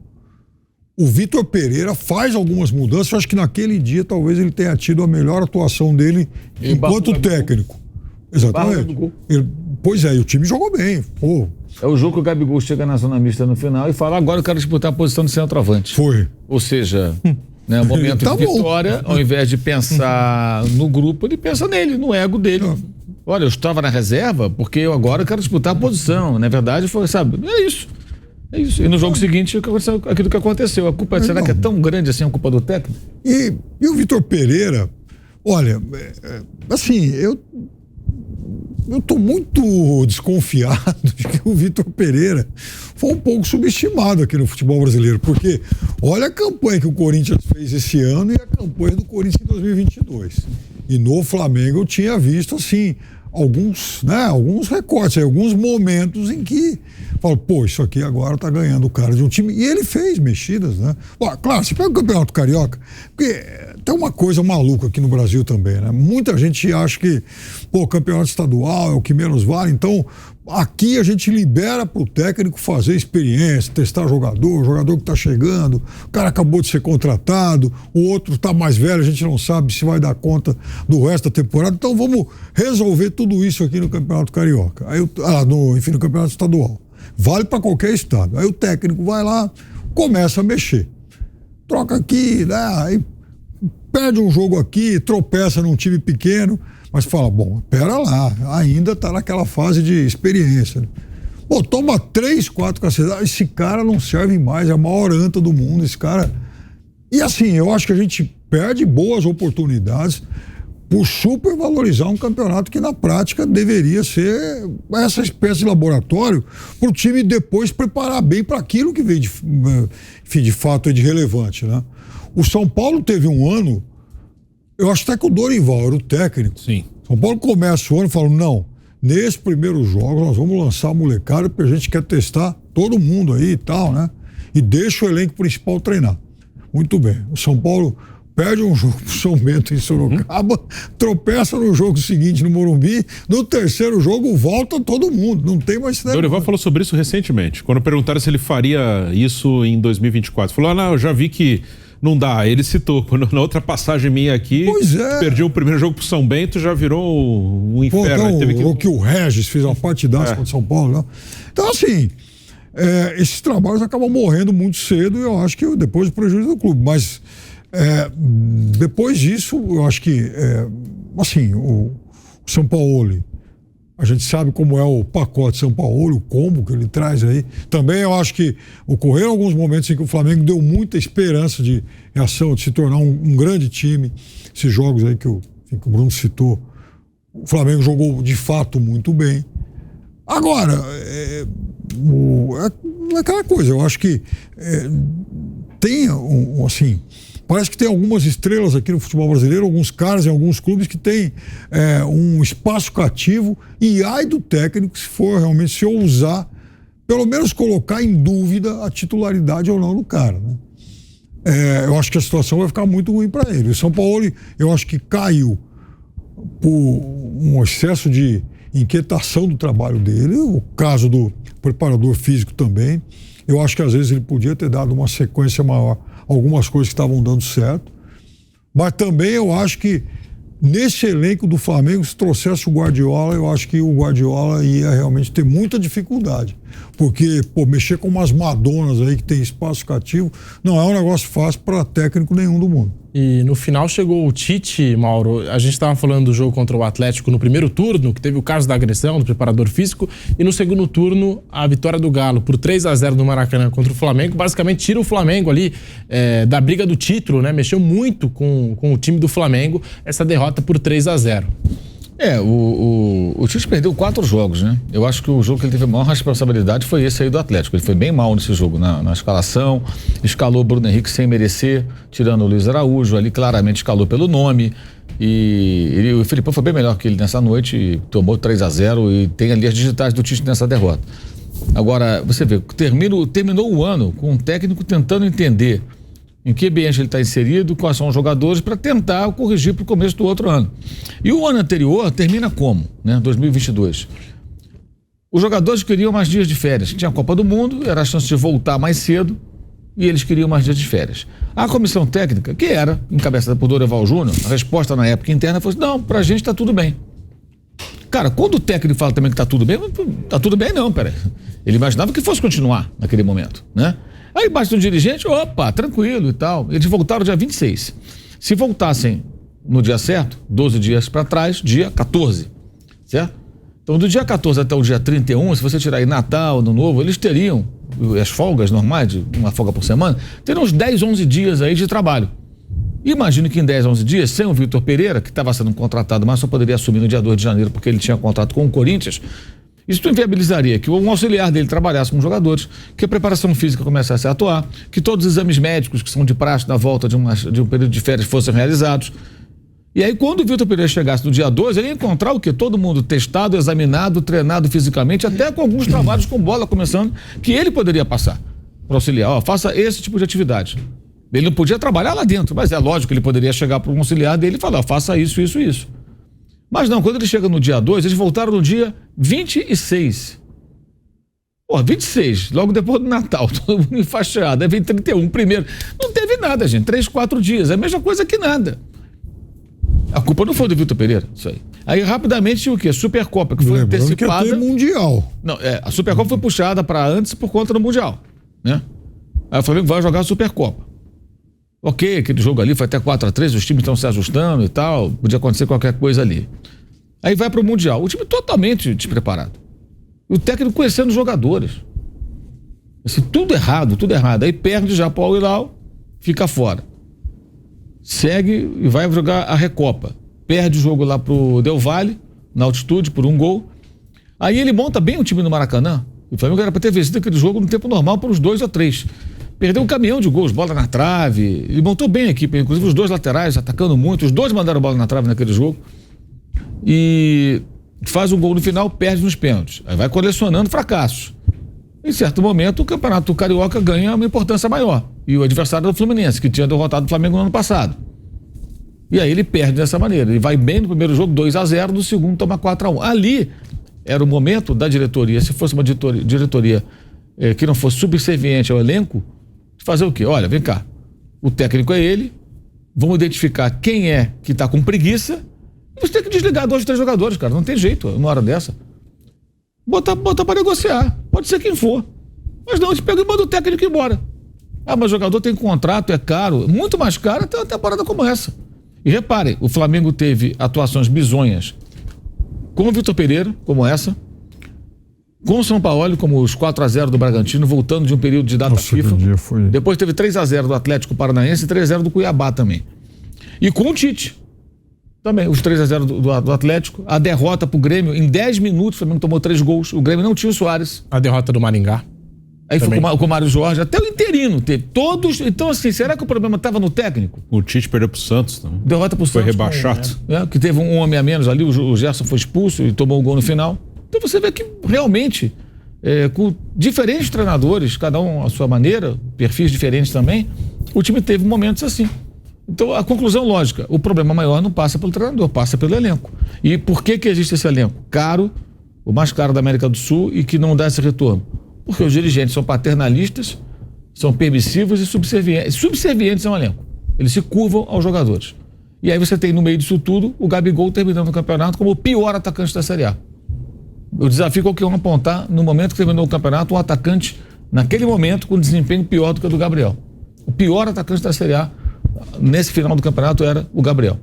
o Vitor Pereira faz algumas mudanças. Eu acho que naquele dia talvez ele tenha tido a melhor atuação dele enquanto técnico. Exatamente. Pois é, e o time jogou bem. Pô. É o jogo que o Gabigol chega na zona mista no final e fala: agora eu quero disputar a posição de centroavante. Foi. Ou seja, né, momento de vitória, ao invés de pensar no grupo, ele pensa nele, no ego dele. Olha, eu estava na reserva porque eu agora quero disputar a posição. Na verdade, foi, sabe, é isso. E no jogo seguinte, aconteceu aquilo que aconteceu. A culpa, será que é tão grande assim a culpa do técnico? E o Vitor Pereira, olha, assim, eu tô muito desconfiado de que o Vitor Pereira foi um pouco subestimado aqui no futebol brasileiro, porque olha a campanha que o Corinthians fez esse ano e a campanha do Corinthians em 2022. E no Flamengo eu tinha visto, assim, alguns recortes, alguns momentos em que fala, pô, isso aqui agora tá ganhando o cara de um time. E ele fez mexidas, né? Bom, claro, você pega o Campeonato Carioca, porque tem uma coisa maluca aqui no Brasil também, né? Muita gente acha que, pô, campeonato estadual é o que menos vale, então aqui a gente libera pro técnico fazer experiência, testar jogador que tá chegando, o cara acabou de ser contratado, o outro tá mais velho, a gente não sabe se vai dar conta do resto da temporada, então vamos resolver tudo isso aqui no Campeonato Carioca, aí, no Campeonato Estadual. Vale para qualquer estado. Aí o técnico vai lá, começa a mexer. Troca aqui, né? Aí perde um jogo aqui, tropeça num time pequeno, mas fala, bom, pera lá, ainda tá naquela fase de experiência. Né? Pô, toma 3, 4 cacetadas, esse cara não serve mais, é a maior anta do mundo, esse cara... E assim, eu acho que a gente perde boas oportunidades por supervalorizar um campeonato que na prática deveria ser essa espécie de laboratório para o time depois preparar bem para aquilo que vem de fato é de relevante, né? O São Paulo teve um ano, eu acho até que o Dorival era o técnico. Sim. São Paulo começa o ano e fala, não, nesse primeiro jogo nós vamos lançar a molecada porque a gente quer testar todo mundo aí e tal, né? E deixa o elenco principal treinar. Muito bem. O São Paulo perde um jogo pro São Bento em Sorocaba, tropeça no jogo seguinte no Morumbi, no terceiro jogo volta todo mundo, não tem mais... Dorival falou sobre isso recentemente, quando perguntaram se ele faria isso em 2024. Falou, não, eu já vi que não dá. Ele citou, quando na outra passagem minha aqui, perdi o primeiro jogo pro São Bento, já virou um inferno. Então, teve que o Regis fez uma partidaça contra o São Paulo, né? Então, assim, esses trabalhos acabam morrendo muito cedo e eu acho que depois do prejuízo do clube, mas... depois disso, eu acho que assim, o Sampaoli, a gente sabe como é o pacote Sampaoli, o combo que ele traz aí. Também eu acho que ocorreram alguns momentos em que o Flamengo deu muita esperança de reação, de se tornar um grande time. Esses jogos aí que o Bruno citou, o Flamengo jogou de fato muito bem. Agora, é aquela coisa, eu acho que tem assim... Parece que tem algumas estrelas aqui no futebol brasileiro, alguns caras em alguns clubes que tem um espaço cativo e ai do técnico se for realmente se ousar, pelo menos colocar em dúvida a titularidade ou não do cara, né? Eu acho que a situação vai ficar muito ruim para ele. O São Paulo, eu acho que caiu por um excesso de inquietação do trabalho dele, o caso do preparador físico também. Eu acho que às vezes ele podia ter dado uma sequência maior, algumas coisas que estavam dando certo, mas também eu acho que nesse elenco do Flamengo, se trouxesse o Guardiola, eu acho que o Guardiola ia realmente ter muita dificuldade, porque, mexer com umas madonas aí que tem espaço cativo, não é um negócio fácil para técnico nenhum do mundo. E no final chegou o Tite, Mauro, a gente estava falando do jogo contra o Atlético no primeiro turno, que teve o caso da agressão do preparador físico, e no segundo turno a vitória do Galo por 3-0 no Maracanã contra o Flamengo, basicamente tira o Flamengo ali da briga do título, né? Mexeu muito com o time do Flamengo, essa derrota por 3-0. O Tite perdeu 4 jogos, né? Eu acho que o jogo que ele teve a maior responsabilidade foi esse aí do Atlético. Ele foi bem mal nesse jogo, na escalação, escalou o Bruno Henrique sem merecer, tirando o Luiz Araújo, ali claramente escalou pelo nome. E o Filipão foi bem melhor que ele nessa noite, tomou 3-0 e tem ali as digitais do Tite nessa derrota. Agora, você vê, terminou o ano com um técnico tentando entender em que ambiente ele está inserido, quais são os jogadores, para tentar corrigir para o começo do outro ano. E o ano anterior termina como, né? 2022. Os jogadores queriam mais dias de férias. Tinha a Copa do Mundo, era a chance de voltar mais cedo, e eles queriam mais dias de férias. A comissão técnica, que era encabeçada por Dorival Júnior, a resposta na época interna foi: não, pra gente tá tudo bem. Cara, quando o técnico fala também que tá tudo bem não, peraí. Ele imaginava que fosse continuar naquele momento, né? Aí basta um dirigente, opa, tranquilo e tal. Eles voltaram dia 26. Se voltassem no dia certo, 12 dias para trás, dia 14, certo? Então, do dia 14 até o dia 31, se você tirar aí Natal, Ano Novo, eles teriam as folgas normais, de uma folga por semana, teriam uns 10, 11 dias aí de trabalho. Imagino que em 10, 11 dias, sem o Vitor Pereira, que estava sendo contratado, mas só poderia assumir no dia 2 de janeiro, porque ele tinha contrato com o Corinthians, isso inviabilizaria que um auxiliar dele trabalhasse com jogadores, que a preparação física começasse a atuar, que todos os exames médicos que são de praxe na volta de um período de férias fossem realizados. E aí, quando o Vitor Pereira chegasse no dia 2, ele ia encontrar o quê? Todo mundo testado, examinado, treinado fisicamente, até com alguns trabalhos com bola começando, que ele poderia passar para auxiliar. Ó, faça esse tipo de atividade. Ele não podia trabalhar lá dentro, mas é lógico que ele poderia chegar para um auxiliar dele e falar, ó, faça isso, isso, isso. Mas não, quando ele chega no dia 2, eles voltaram no dia 26. Pô, 26, logo depois do Natal, todo mundo enfaixado. Aí vem 31, primeiro. Não teve nada, gente. 3, 4 dias. É a mesma coisa que nada. A culpa não foi do Vitor Pereira, isso aí. Aí rapidamente o quê? Supercopa, que foi antecipada. Que ia ter Mundial. Não, a Supercopa foi puxada para antes por conta do Mundial, né? Aí o Flamengo vai jogar a Supercopa. Ok, aquele jogo ali foi até 4-3, os times estão se ajustando e tal, podia acontecer qualquer coisa ali. Aí vai para o Mundial, o time totalmente despreparado. O técnico conhecendo os jogadores. Assim, tudo errado. Aí perde já para o Al-Hilal, fica fora. Segue e vai jogar a Recopa. Perde o jogo lá pro Del Valle, na altitude, por 1 gol. Aí ele monta bem o time no Maracanã. O Flamengo era para ter vencido aquele jogo no tempo normal por uns 2 ou 3. Perdeu um caminhão de gols, bola na trave. Ele montou bem a equipe, inclusive os 2 laterais atacando muito. Os 2 mandaram bola na trave naquele jogo. E faz um gol no final, perde nos pênaltis. Aí vai colecionando fracassos. Em certo momento, o Campeonato Carioca ganha uma importância maior. E o adversário é o Fluminense, que tinha derrotado o Flamengo no ano passado. E aí ele perde dessa maneira. Ele vai bem no primeiro jogo, 2-0, no segundo toma 4-1. Ali era o momento da diretoria, se fosse uma diretoria que não fosse subserviente ao elenco, de fazer o quê? Olha, vem cá, o técnico é ele, vamos identificar quem é que está com preguiça, e você tem que desligar 2 ou 3 jogadores, cara, não tem jeito, numa hora dessa. Botar para negociar, pode ser quem for. Mas não, você pega e manda o técnico embora. Ah, mas o jogador tem contrato, é caro, muito mais caro até uma temporada como essa. E reparem, o Flamengo teve atuações bizonhas com o Vitor Pereira, como essa, com o São Paulo, como os 4-0 do Bragantino, voltando de um período de data FIFA. Depois teve 3-0 do Atlético Paranaense e 3-0 do Cuiabá também. E com o Tite. Também, os 3-0 do Atlético, a derrota pro Grêmio, em 10 minutos o Flamengo tomou 3 gols, o Grêmio não tinha o Soares. A derrota do Maringá. Aí também. Foi com o Mário Jorge, até o interino teve todos. Então, assim, será que o problema estava no técnico? O Tite perdeu pro Santos também. Derrota pro Santos. Foi rebaixado. Que teve um homem a menos ali, o Gerson foi expulso e tomou o gol no final. Então você vê que realmente, com diferentes treinadores, cada um à sua maneira, perfis diferentes também, o time teve momentos assim. Então, a conclusão lógica, o problema maior não passa pelo treinador, passa pelo elenco. E por que existe esse elenco? Caro, o mais caro da América do Sul e que não dá esse retorno. Porque os dirigentes são paternalistas, são permissivos e subservientes. Subservientes ao elenco. Eles se curvam aos jogadores. E aí você tem no meio disso tudo o Gabigol terminando o campeonato como o pior atacante da Série A. Eu desafio qualquer um a apontar, no momento que terminou o campeonato, um atacante, naquele momento, com desempenho pior do que o do Gabriel. O pior atacante da Série A, nesse final do campeonato, era o Gabriel.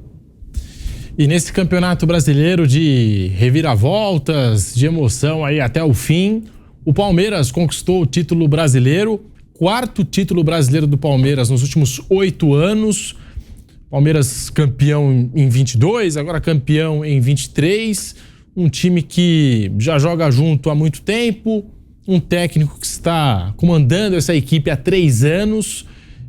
E nesse campeonato brasileiro de reviravoltas, de emoção aí até o fim, o Palmeiras conquistou o título brasileiro, 4º título brasileiro do Palmeiras nos últimos 8 anos. Palmeiras campeão em 22, agora campeão em 23. Um time que já joga junto há muito tempo, um técnico que está comandando essa equipe há 3 anos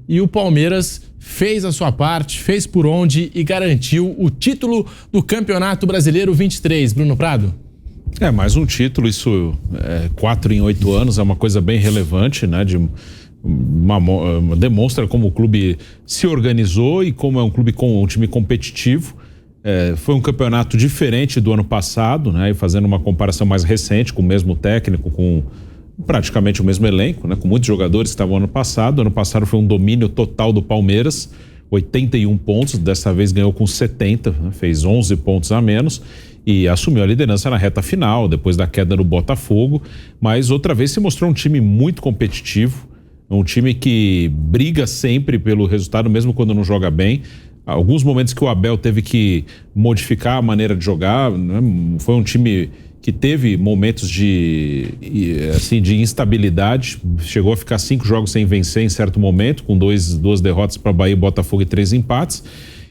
e o Palmeiras fez a sua parte, fez por onde e garantiu o título do Campeonato Brasileiro 23. Bruno Prado? Mais um título, isso 4 em 8 anos, é uma coisa bem relevante, né? Demonstra como o clube se organizou e como é um clube com um time competitivo. Foi um campeonato diferente do ano passado, né? E fazendo uma comparação mais recente, com o mesmo técnico, com praticamente o mesmo elenco, né? Com muitos jogadores que estavam ano passado. Ano passado foi um domínio total do Palmeiras, 81 pontos, dessa vez ganhou com 70, né? Fez 11 pontos a menos e assumiu a liderança na reta final, depois da queda no Botafogo, mas outra vez se mostrou um time muito competitivo, um time que briga sempre pelo resultado, mesmo quando não joga bem. Alguns momentos que o Abel teve que modificar a maneira de jogar, né? Foi um time que teve momentos de instabilidade, chegou a ficar 5 jogos sem vencer em certo momento, com 2 derrotas para Bahia, Botafogo e 3 empates,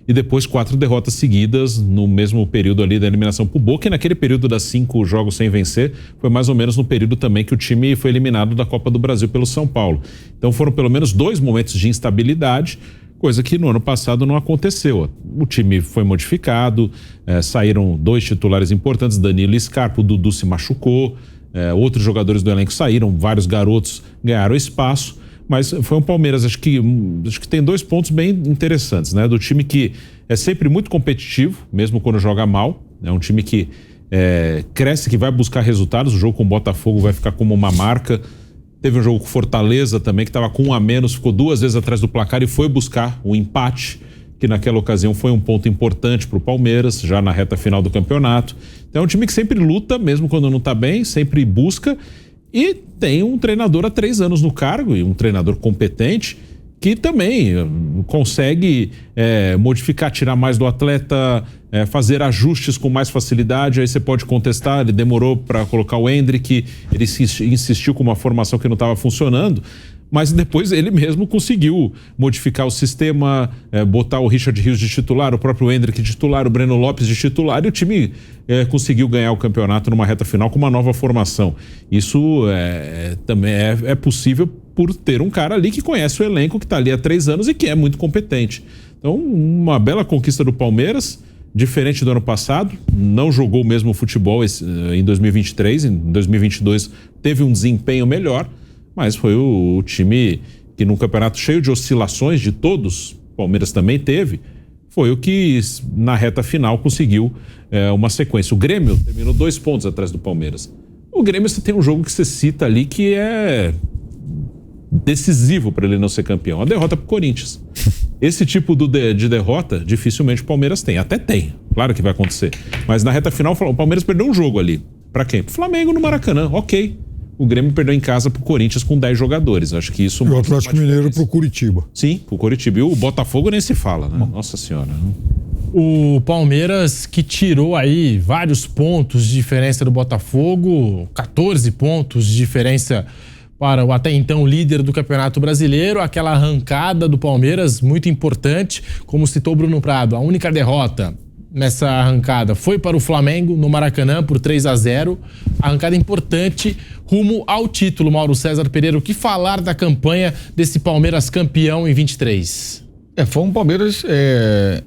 e depois 4 derrotas seguidas no mesmo período ali da eliminação pro Boca, e naquele período das 5 jogos sem vencer, foi mais ou menos no período também que o time foi eliminado da Copa do Brasil pelo São Paulo. Então foram pelo menos 2 momentos de instabilidade, coisa que no ano passado não aconteceu. O time foi modificado, saíram 2 titulares importantes, Danilo e Scarpa, o Dudu se machucou, outros jogadores do elenco saíram, vários garotos ganharam espaço, mas foi um Palmeiras, acho que tem 2 pontos bem interessantes, né? Do time que é sempre muito competitivo, mesmo quando joga mal, é um time que cresce, que vai buscar resultados. O jogo com o Botafogo vai ficar como uma marca. Teve um jogo com Fortaleza também, que estava com 1 a menos, ficou 2 vezes atrás do placar e foi buscar o empate, que naquela ocasião foi um ponto importante para o Palmeiras, já na reta final do campeonato. Então é um time que sempre luta, mesmo quando não está bem, sempre busca, e tem um treinador há 3 anos no cargo, e um treinador competente, que também consegue modificar, tirar mais do atleta, fazer ajustes com mais facilidade. Aí você pode contestar, ele demorou para colocar o Endrick, ele insistiu com uma formação que não estava funcionando, mas depois ele mesmo conseguiu modificar o sistema, botar o Richard Rios de titular, o próprio Endrick de titular, o Breno Lopes de titular, e o time conseguiu ganhar o campeonato numa reta final com uma nova formação. Isso também é possível por ter um cara ali que conhece o elenco, que está ali há 3 anos e que é muito competente. Então, uma bela conquista do Palmeiras, diferente do ano passado, não jogou o mesmo futebol em 2023, em 2022 teve um desempenho melhor, mas foi o time que num campeonato cheio de oscilações de todos, o Palmeiras também teve, foi o que na reta final conseguiu uma sequência. O Grêmio terminou 2 pontos atrás do Palmeiras. O Grêmio, você tem um jogo que você cita ali que é decisivo para ele não ser campeão, a derrota para o Corinthians. Esse tipo de derrota dificilmente o Palmeiras tem, até tem, claro que vai acontecer, mas na reta final o Palmeiras perdeu um jogo ali, para quem? Pro Flamengo no Maracanã, ok. O Grêmio perdeu em casa pro Corinthians com 10 jogadores, acho que isso... E o Atlético Mineiro pro Curitiba. Sim, pro Curitiba, e o Botafogo nem se fala, né? Nossa senhora. O Palmeiras, que tirou aí vários pontos de diferença do Botafogo, 14 pontos de diferença para o até então líder do Campeonato Brasileiro, aquela arrancada do Palmeiras muito importante, como citou o Bruno Prado, a única derrota nessa arrancada foi para o Flamengo no Maracanã por 3-0, arrancada importante rumo ao título. Mauro César Pereira, o que falar da campanha desse Palmeiras campeão em 23? Foi um Palmeiras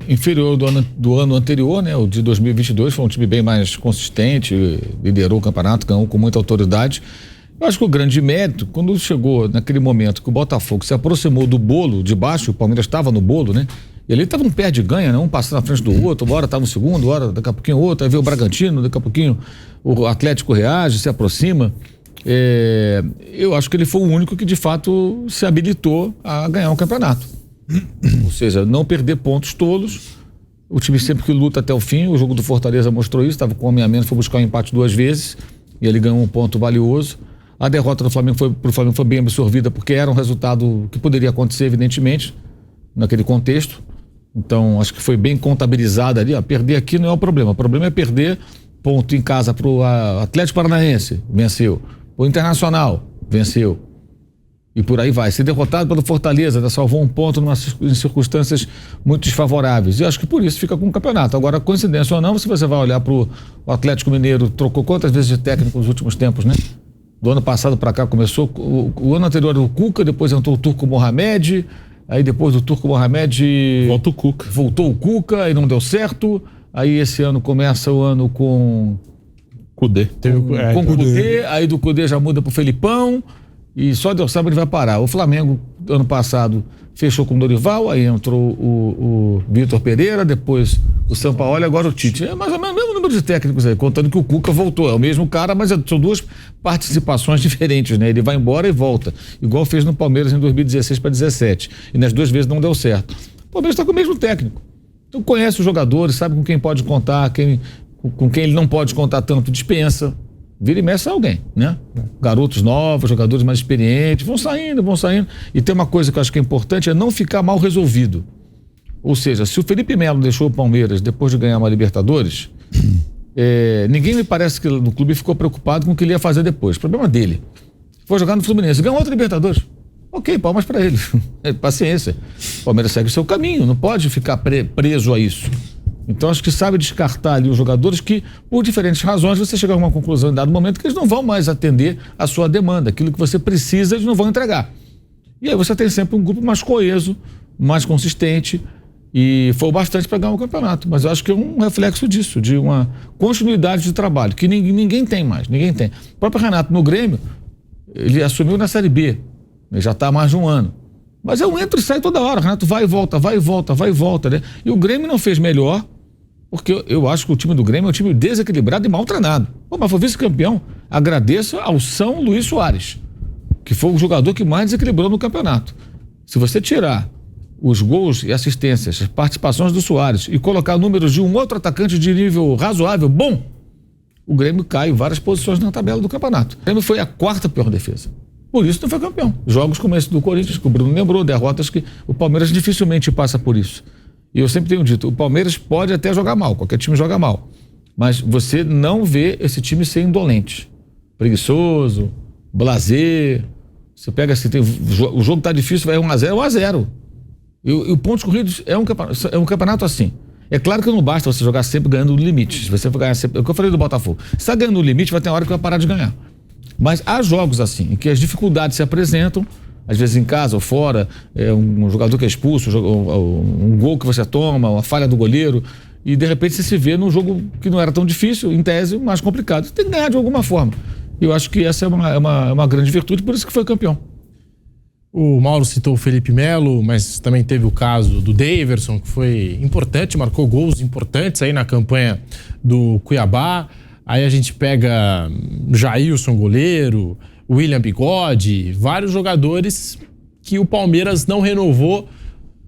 inferior do ano anterior, né? O de 2022 foi um time bem mais consistente, liderou o campeonato, ganhou com muita autoridade. Eu acho que o grande mérito, quando chegou naquele momento que o Botafogo se aproximou do bolo de baixo, o Palmeiras estava no bolo, né? E ele estava um perde-ganha, né? Um passando na frente do outro, uma hora estava no segundo, uma hora daqui a pouquinho outro, aí veio o Bragantino, daqui a pouquinho o Atlético reage, se aproxima. Eu acho que ele foi o único que de fato se habilitou a ganhar um campeonato. Ou seja, não perder pontos tolos. O time sempre que luta até o fim. O jogo do Fortaleza mostrou isso, estava com homem a menos, foi buscar um empate 2 vezes e ele ganhou um ponto valioso. A derrota do Flamengo pro Flamengo foi bem absorvida, porque era um resultado que poderia acontecer, evidentemente, naquele contexto. Então, acho que foi bem contabilizado ali. Perder aqui não é o problema. O problema é perder ponto em casa pro Atlético Paranaense, venceu. O Internacional, venceu. E por aí vai. Ser derrotado pelo Fortaleza, salvou um ponto em circunstâncias muito desfavoráveis. E acho que por isso fica com o campeonato. Agora, coincidência ou não, se você vai olhar pro Atlético Mineiro, trocou quantas vezes de técnico nos últimos tempos, né? Do ano passado para cá começou, o ano anterior o Cuca, depois entrou o Turco Mohamed, aí depois do Turco Mohamed voltou o Cuca, aí não deu certo, aí esse ano começa o ano com Cudê. Com Cudê, aí do Cudê já muda pro Felipão, e só Deus sabe onde vai parar. O Flamengo, ano passado, fechou com o Dorival, aí entrou o Vitor Pereira, depois o Sampaoli, agora o Tite. É mais ou menos o mesmo número de técnicos aí, contando que o Cuca voltou. É o mesmo cara, mas são 2 participações diferentes, né? Ele vai embora e volta. Igual fez no Palmeiras em 2016 para 2017. E nas 2 vezes não deu certo. O Palmeiras está com o mesmo técnico. Então conhece os jogadores, sabe com quem pode contar, com quem ele não pode contar tanto, dispensa. Vira e mexe alguém, né? Garotos novos, jogadores mais experientes, vão saindo. E tem uma coisa que eu acho que é importante, é não ficar mal resolvido. Ou seja, se o Felipe Melo deixou o Palmeiras depois de ganhar uma Libertadores, ninguém me parece que no clube ficou preocupado com o que ele ia fazer depois. O problema dele. Foi jogar no Fluminense, ganhou outra Libertadores. Ok, palmas para ele. Paciência. O Palmeiras segue o seu caminho, não pode ficar preso a isso. Então acho que sabe descartar ali os jogadores que, por diferentes razões, você chega a uma conclusão em dado momento que eles não vão mais atender a sua demanda. Aquilo que você precisa, eles não vão entregar. E aí você tem sempre um grupo mais coeso, mais consistente e foi bastante para ganhar o campeonato. Mas eu acho que é um reflexo disso, de uma continuidade de trabalho, que ninguém tem mais, ninguém tem. O próprio Renato no Grêmio, ele assumiu na Série B, ele já está há mais de um ano. Mas eu entro e saio toda hora, o Renato vai e volta, né? E o Grêmio não fez melhor, porque eu acho que o time do Grêmio é um time desequilibrado e mal treinado. Pô, mas foi vice-campeão. Agradeço ao São Luís Soares, que foi o jogador que mais desequilibrou no campeonato. Se você tirar os gols e assistências, as participações do Soares e colocar números de um outro atacante de nível razoável, bom, o Grêmio cai em várias posições na tabela do campeonato. O Grêmio foi a 4ª pior defesa. Por isso não foi campeão. Jogos como esse do Corinthians, que o Bruno lembrou, derrotas que o Palmeiras dificilmente passa por isso. E eu sempre tenho dito, o Palmeiras pode até jogar mal, qualquer time joga mal, mas você não vê esse time ser indolente, preguiçoso, blasé. Você pega assim, o jogo tá difícil, vai 1-0, 1-0. E o pontos corridos é um campeonato assim. É claro que não basta você jogar sempre ganhando no limite. Se você for ganhar sempre, é o que eu falei do Botafogo. Se está ganhando no limite, vai ter uma hora que vai parar de ganhar. Mas há jogos assim, em que as dificuldades se apresentam, às vezes em casa ou fora, um jogador que é expulso, um gol que você toma, uma falha do goleiro, e de repente você se vê num jogo que não era tão difícil, em tese, mais complicado. Você tem que ganhar de alguma forma. E eu acho que essa é uma grande virtude, por isso que foi campeão. O Mauro citou o Felipe Melo, mas também teve o caso do Daverson, que foi importante, marcou gols importantes aí na campanha do Cuiabá. Aí a gente pega Jailson, goleiro, William Bigode, vários jogadores que o Palmeiras não renovou,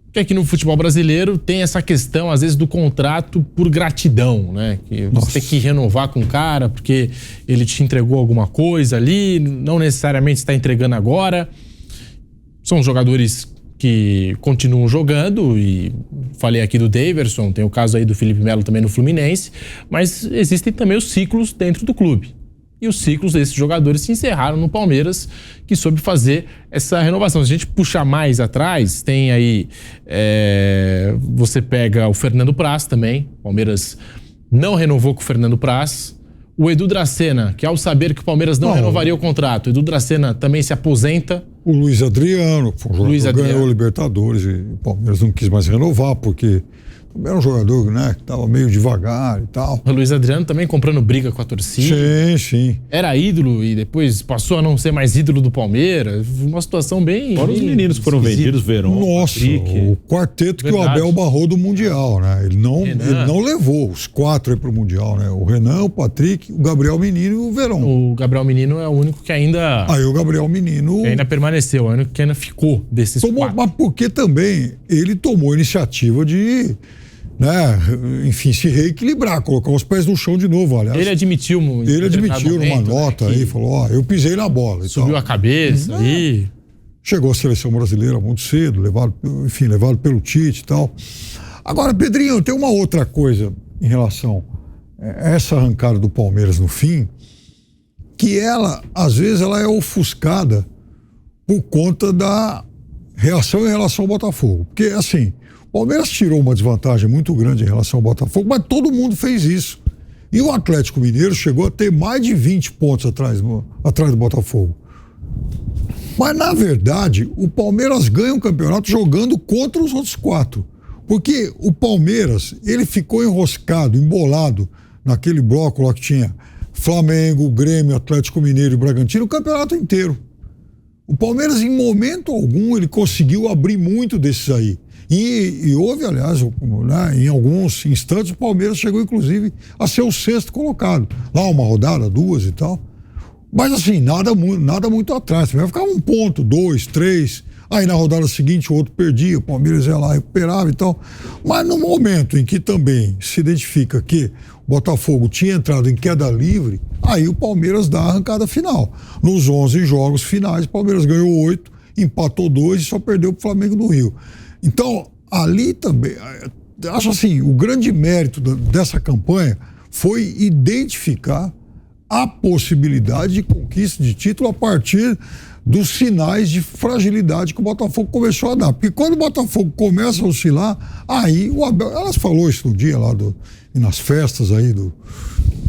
porque aqui no futebol brasileiro tem essa questão, às vezes, do contrato por gratidão, né? Que você tem que renovar com o cara porque ele te entregou alguma coisa ali, não necessariamente está entregando agora. São jogadores que continuam jogando, e falei aqui do Daverson, tem o caso aí do Felipe Melo também no Fluminense, mas existem também os ciclos dentro do clube. E os ciclos desses jogadores se encerraram no Palmeiras, que soube fazer essa renovação. Se a gente puxar mais atrás, tem aí, você pega o Fernando Praz também, o Palmeiras não renovou com o Fernando Praz. O Edu Dracena, que ao saber que o Palmeiras não renovaria o contrato, o Edu Dracena também se aposenta. O Luiz Adriano, que foi um jogador que ganhou o Libertadores, e o Palmeiras não quis mais renovar, porque também era um jogador, né, que estava meio devagar e tal. O Luiz Adriano também comprando briga com a torcida. Sim, sim. Era ídolo e depois passou a não ser mais ídolo do Palmeiras. Uma situação bem... Fora os meninos que foram vendidos, Verón, Nossa, Patrick. o quarteto que o Abel barrou do Mundial, né? Ele não levou os 4 aí pro Mundial, né? O Renan, o Patrick, o Gabriel Menino e o Verón. O Gabriel Menino é o único que ainda... Aí o Gabriel Menino... Que ainda permaneceu, é o único que ainda ficou desses 4. Mas porque também ele tomou a iniciativa de... né, enfim, se reequilibrar, colocar os pés no chão de novo, aliás. Ele admitiu numa nota, né, aí, falou, eu pisei na bola. Subiu a cabeça aí. Chegou à seleção brasileira muito cedo, levado pelo Tite e tal. Agora, Pedrinho, tem uma outra coisa em relação a essa arrancada do Palmeiras no fim, que às vezes, ela é ofuscada por conta da reação em relação ao Botafogo. Porque, assim, o Palmeiras tirou uma desvantagem muito grande em relação ao Botafogo, mas todo mundo fez isso. E o Atlético Mineiro chegou a ter mais de 20 pontos atrás do Botafogo. Mas, na verdade, o Palmeiras ganha um campeonato jogando contra os outros 4. Porque o Palmeiras, ele ficou enroscado, embolado naquele bloco lá que tinha Flamengo, Grêmio, Atlético Mineiro e Bragantino o campeonato inteiro. O Palmeiras, em momento algum, ele conseguiu abrir muito desses aí. E houve, aliás, né, em alguns instantes, o Palmeiras chegou, inclusive, a ser o 6º colocado. Lá uma rodada, 2 e tal. Mas, assim, nada muito atrás. Vai ficar 1 ponto, 2, 3. Aí, na rodada seguinte, o outro perdia, o Palmeiras ia lá, recuperava e tal. Mas no momento em que também se identifica que o Botafogo tinha entrado em queda livre, aí o Palmeiras dá a arrancada final. Nos 11 jogos finais, o Palmeiras ganhou 8, empatou 2 e só perdeu para o Flamengo do Rio. Então, ali também, acho assim, o grande mérito dessa campanha foi identificar a possibilidade de conquista de título a partir dos sinais de fragilidade que o Botafogo começou a dar. Porque quando o Botafogo começa a oscilar, aí o Abel, elas falou isso no dia lá nas festas aí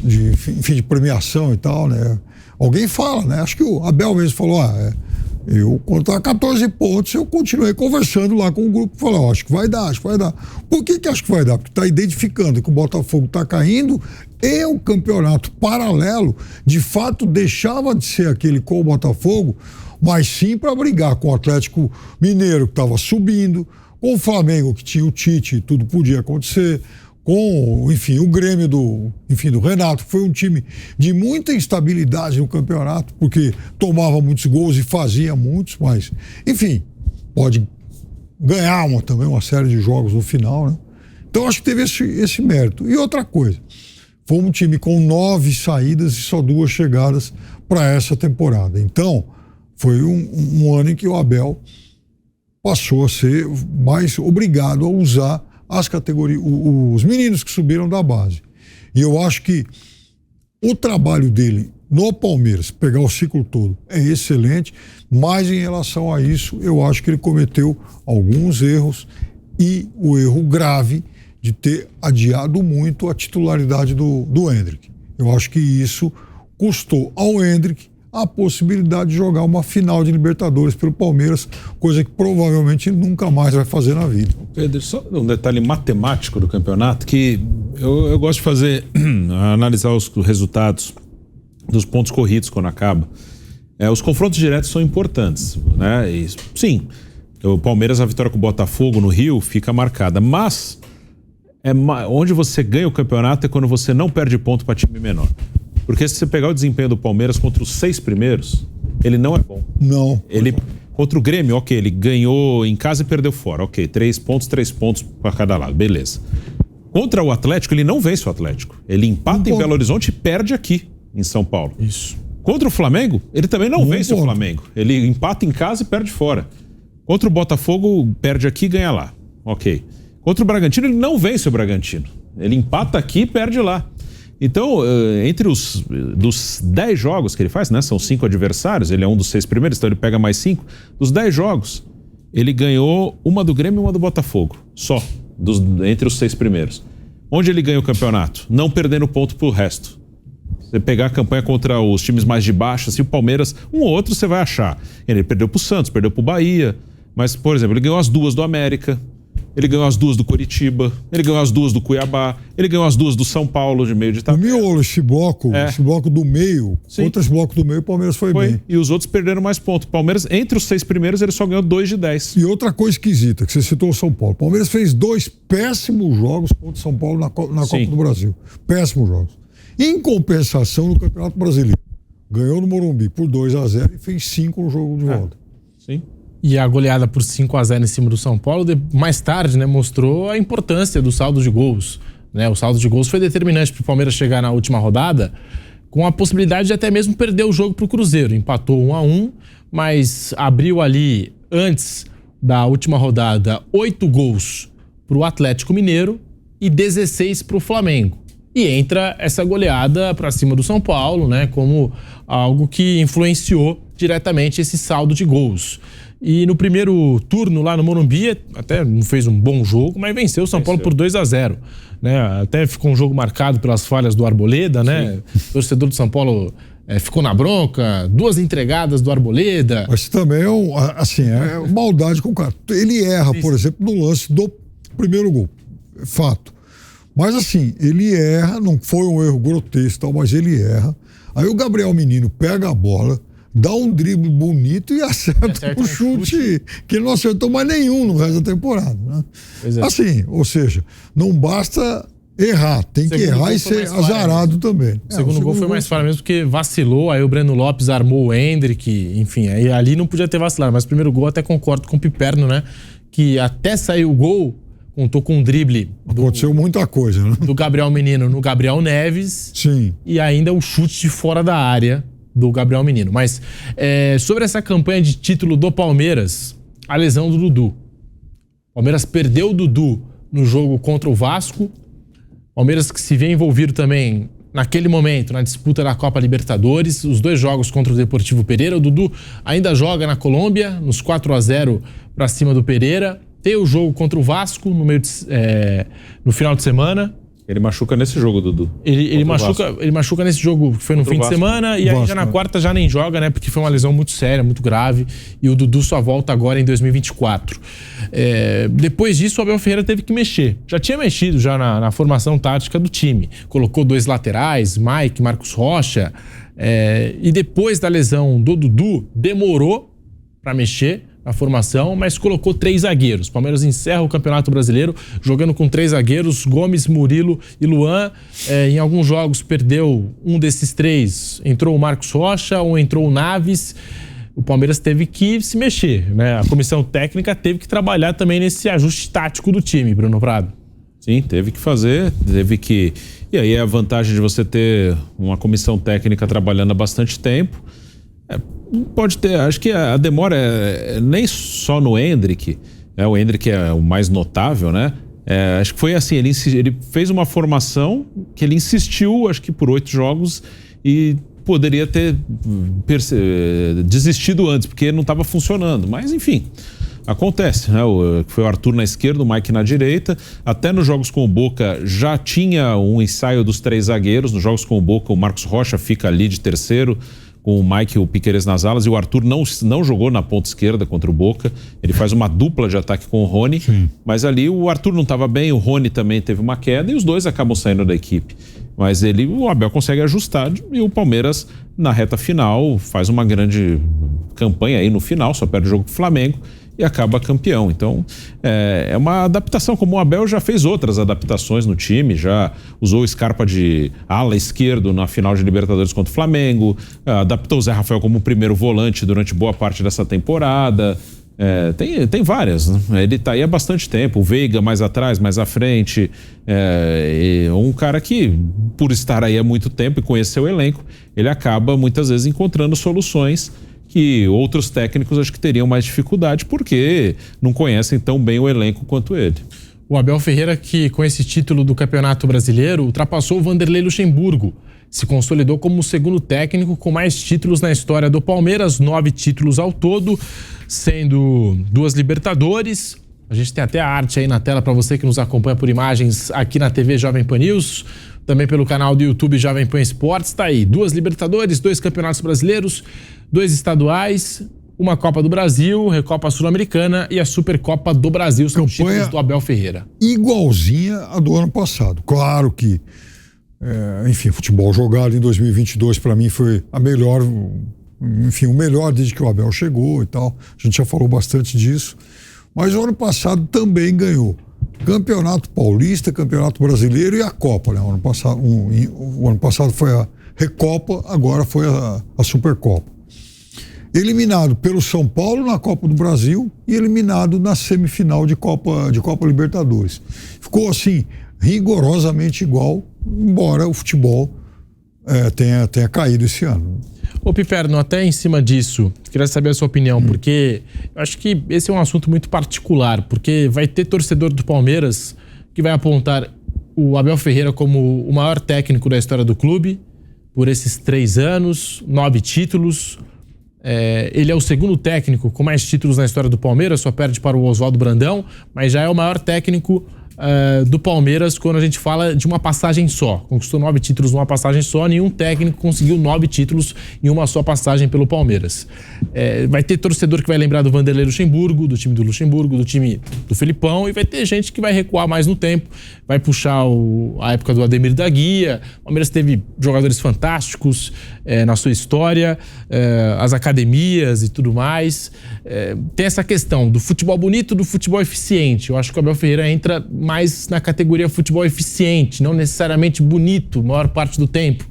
de premiação e tal, né? Alguém fala, né? Acho que o Abel mesmo falou, Quando estava 14 pontos, eu continuei conversando lá com o grupo, falando, acho que vai dar. Por que acho que vai dar? Porque está identificando que o Botafogo está caindo e o campeonato paralelo, de fato, deixava de ser aquele com o Botafogo, mas sim para brigar com o Atlético Mineiro, que estava subindo, com o Flamengo, que tinha o Tite, tudo podia acontecer, com, enfim, o Grêmio do Renato, que foi um time de muita instabilidade no campeonato, porque tomava muitos gols e fazia muitos, mas, enfim, pode ganhar também uma série de jogos no final, né? Então, acho que teve esse mérito. E outra coisa, foi um time com 9 saídas e só 2 chegadas para essa temporada. Então, foi um ano em que o Abel passou a ser mais obrigado a usar as categorias, os meninos que subiram da base. E eu acho que o trabalho dele no Palmeiras, pegar o ciclo todo, é excelente, mas em relação a isso, eu acho que ele cometeu alguns erros e o erro grave de ter adiado muito a titularidade do Endrick. Eu acho que isso custou ao Endrick a possibilidade de jogar uma final de Libertadores pelo Palmeiras, coisa que provavelmente ele nunca mais vai fazer na vida. Pedro, só um detalhe matemático do campeonato que eu gosto de fazer, analisar os resultados dos pontos corridos quando acaba. Os confrontos diretos são importantes, né? E, sim, o Palmeiras, a vitória com o Botafogo no Rio fica marcada, mas onde você ganha o campeonato é quando você não perde ponto para time menor. Porque se você pegar o desempenho do Palmeiras contra os 6 primeiros, ele não é bom. Não. Ele, contra o Grêmio, ok, ele ganhou em casa e perdeu fora. Ok, 3 pontos para cada lado, beleza. Contra o Atlético, ele não vence o Atlético. Ele empata em Belo Horizonte e perde aqui, em São Paulo. Isso. Contra o Flamengo, ele também não vence o Flamengo. Ele empata em casa e perde fora. Contra o Botafogo, perde aqui e ganha lá. Ok. Contra o Bragantino, ele não vence o Bragantino. Ele empata aqui e perde lá. Então, entre dos 10 jogos que ele faz, né? São 5 adversários, ele é um dos 6 primeiros, então ele pega mais 5. Dos 10 jogos, ele ganhou uma do Grêmio e uma do Botafogo. Só, entre os 6 primeiros. Onde ele ganha o campeonato? Não perdendo ponto pro resto. Você pegar a campanha contra os times mais de baixo, assim, o Palmeiras, um ou outro você vai achar. Ele perdeu pro Santos, perdeu pro Bahia, mas, por exemplo, ele ganhou as 2 do América, ele ganhou as 2 do Coritiba, ele ganhou as 2 do Cuiabá, ele ganhou as 2 do São Paulo, de meio de tabela. O miolo, esse bloco do meio, sim. Contra esse bloco do meio, o Palmeiras foi bem. E os outros perderam mais pontos. O Palmeiras, entre os 6 primeiros, ele só ganhou 2 de 10. E outra coisa esquisita, que você citou o São Paulo. O Palmeiras fez 2 péssimos jogos contra o São Paulo na Copa do Brasil. Péssimos jogos. Em compensação, no Campeonato Brasileiro, ganhou no Morumbi por 2-0 e fez 5 no jogo de volta. Sim. E a goleada por 5-0 em cima do São Paulo, mais tarde, né, mostrou a importância do saldo de gols. Né? O saldo de gols foi determinante para o Palmeiras chegar na última rodada, com a possibilidade de até mesmo perder o jogo para o Cruzeiro. Empatou 1-1, mas abriu ali, antes da última rodada, 8 gols para o Atlético Mineiro e 16 para o Flamengo. E entra essa goleada para cima do São Paulo, né, como algo que influenciou diretamente esse saldo de gols. E no primeiro turno lá no Morumbi, até não fez um bom jogo, mas venceu o São Paulo por 2-0. Né? Até ficou um jogo marcado pelas falhas do Arboleda, né? O torcedor do São Paulo ficou na bronca, 2 entregadas do Arboleda. Mas também é maldade com o cara. Ele erra, por exemplo, no lance do primeiro gol. Fato. Mas assim, ele erra, não foi um erro grotesco, mas ele erra. Aí o Gabriel Menino pega a bola, dá um drible bonito e acerta o chute que ele não acertou mais nenhum no resto da temporada. Né? Assim, ou seja, não basta errar, tem que errar e ser azarado também. O segundo gol foi mais falha mesmo, porque vacilou, aí o Breno Lopes armou o Endrick, enfim, aí ali não podia ter vacilado, mas o primeiro gol até concordo com o Piperno, né? Que até sair o gol, contou com um drible. Aconteceu muita coisa, né? Do Gabriel Menino no Gabriel Neves. Sim. E ainda o chute de fora da área do Gabriel Menino. Mas sobre essa campanha de título do Palmeiras, a lesão do Dudu. O Palmeiras perdeu o Dudu no jogo contra o Vasco. Palmeiras que se vê envolvido também, naquele momento, na disputa da Copa Libertadores. Os 2 jogos contra o Deportivo Pereira. O Dudu ainda joga na Colômbia, nos 4-0 para cima do Pereira. Tem o jogo contra o Vasco no final de semana. Ele machuca nesse jogo, Dudu. Ele machuca nesse jogo que foi no fim de semana e aí já na quarta já nem joga, né? Porque foi uma lesão muito séria, muito grave. E o Dudu só volta agora em 2024. Depois disso, o Abel Ferreira teve que mexer. Já tinha mexido já na formação tática do time. Colocou 2 laterais, Mike, Marcos Rocha. E depois da lesão do Dudu, demorou para mexer na formação, mas colocou 3 zagueiros. O Palmeiras encerra o Campeonato Brasileiro jogando com 3 zagueiros, Gomes, Murilo e Luan. Em alguns jogos perdeu um desses 3, entrou o Marcos Rocha ou entrou o Naves. O Palmeiras teve que se mexer, né? A comissão técnica teve que trabalhar também nesse ajuste tático do time, Bruno Prado. Sim, teve que fazer, E aí é a vantagem de você ter uma comissão técnica trabalhando há bastante tempo. Pode ter, acho que a demora é nem só no Endrick, o Endrick é o mais notável, né? Acho que foi assim, ele fez uma formação que ele insistiu, acho que por 8 jogos, e poderia ter desistido antes, porque não estava funcionando, mas enfim, acontece, né? Foi o Arthur na esquerda, o Mike na direita. Até nos jogos com o Boca já tinha um ensaio dos 3 zagueiros. Nos jogos com o Boca, o Marcos Rocha fica ali de terceiro, com o Mike e o Piquerez nas alas, e o Arthur não jogou na ponta esquerda contra o Boca. Ele faz uma dupla de ataque com o Rony. Sim. Mas ali o Arthur não estava bem, o Rony também teve uma queda e os dois acabam saindo da equipe. Mas o Abel consegue ajustar e o Palmeiras, na reta final, faz uma grande campanha aí no final, só perde o jogo pro Flamengo e acaba campeão. Então, é uma adaptação, como o Abel já fez outras adaptações no time, já usou o Scarpa de ala esquerdo na final de Libertadores contra o Flamengo, adaptou o Zé Rafael como primeiro volante durante boa parte dessa temporada. Tem várias, né? Ele tá aí há bastante tempo, o Veiga mais atrás, mais à frente, um cara que, por estar aí há muito tempo e conhecer o elenco, ele acaba muitas vezes encontrando soluções que outros técnicos acho que teriam mais dificuldade porque não conhecem tão bem o elenco quanto ele. O Abel Ferreira, que com esse título do Campeonato Brasileiro ultrapassou o Vanderlei Luxemburgo, se consolidou como o segundo técnico com mais títulos na história do Palmeiras, 9 títulos ao todo, sendo 2 Libertadores. A gente tem até a arte aí na tela para você que nos acompanha por imagens aqui na TV Jovem Pan News, também pelo canal do YouTube Jovem Pan Esportes. Está aí, 2 Libertadores, 2 Campeonatos Brasileiros, 2 estaduais, uma Copa do Brasil, Recopa Sul-Americana e a Supercopa do Brasil. São títulos do Abel Ferreira. Igualzinha a do ano passado. Claro que, enfim, futebol jogado em 2022 para mim foi a melhor, enfim, o melhor desde que o Abel chegou e tal. A gente já falou bastante disso. Mas o ano passado também ganhou Campeonato Paulista, Campeonato Brasileiro e a Copa, né? O ano passado foi a Recopa, agora foi a Supercopa. Eliminado pelo São Paulo na Copa do Brasil e eliminado na semifinal de Copa Libertadores. Ficou assim, rigorosamente igual, embora o futebol tenha caído esse ano. Ô Piperno, até em cima disso, queria saber a sua opinião, porque eu acho que esse é um assunto muito particular, porque vai ter torcedor do Palmeiras que vai apontar o Abel Ferreira como o maior técnico da história do clube, por esses 3 anos, 9 títulos. Ele é o segundo técnico com mais títulos na história do Palmeiras, só perde para o Oswaldo Brandão, mas já é o maior técnico do Palmeiras quando a gente fala de uma passagem só. Conquistou 9 títulos numa passagem só, nenhum técnico conseguiu 9 títulos em uma só passagem pelo Palmeiras. Vai ter torcedor que vai lembrar do Vanderlei Luxemburgo, do time do Luxemburgo, do time do Felipão, e vai ter gente que vai recuar mais no tempo, vai puxar a época do Ademir da Guia. O Palmeiras teve jogadores fantásticos na sua história, as academias e tudo mais. Tem essa questão do futebol bonito, do futebol eficiente. Eu acho que o Abel Ferreira entra mais na categoria futebol eficiente, não necessariamente bonito, maior parte do tempo.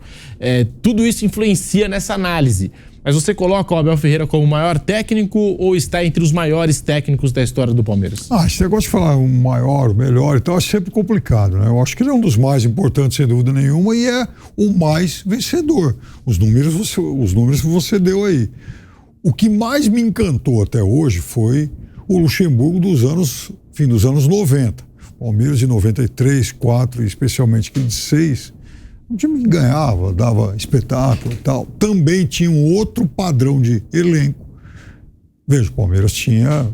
Tudo isso influencia nessa análise. Mas você coloca o Abel Ferreira como o maior técnico ou está entre os maiores técnicos da história do Palmeiras? Esse negócio de falar o maior, o melhor e tal é sempre complicado, né? Eu acho que ele é um dos mais importantes, sem dúvida nenhuma, e é o mais vencedor. Os números que você deu aí. O que mais me encantou até hoje foi o Luxemburgo dos anos 90. Palmeiras de 93, 4 e especialmente aquele de 6, um time que ganhava, dava espetáculo e tal. Também tinha um outro padrão de elenco Veja, o Palmeiras tinha,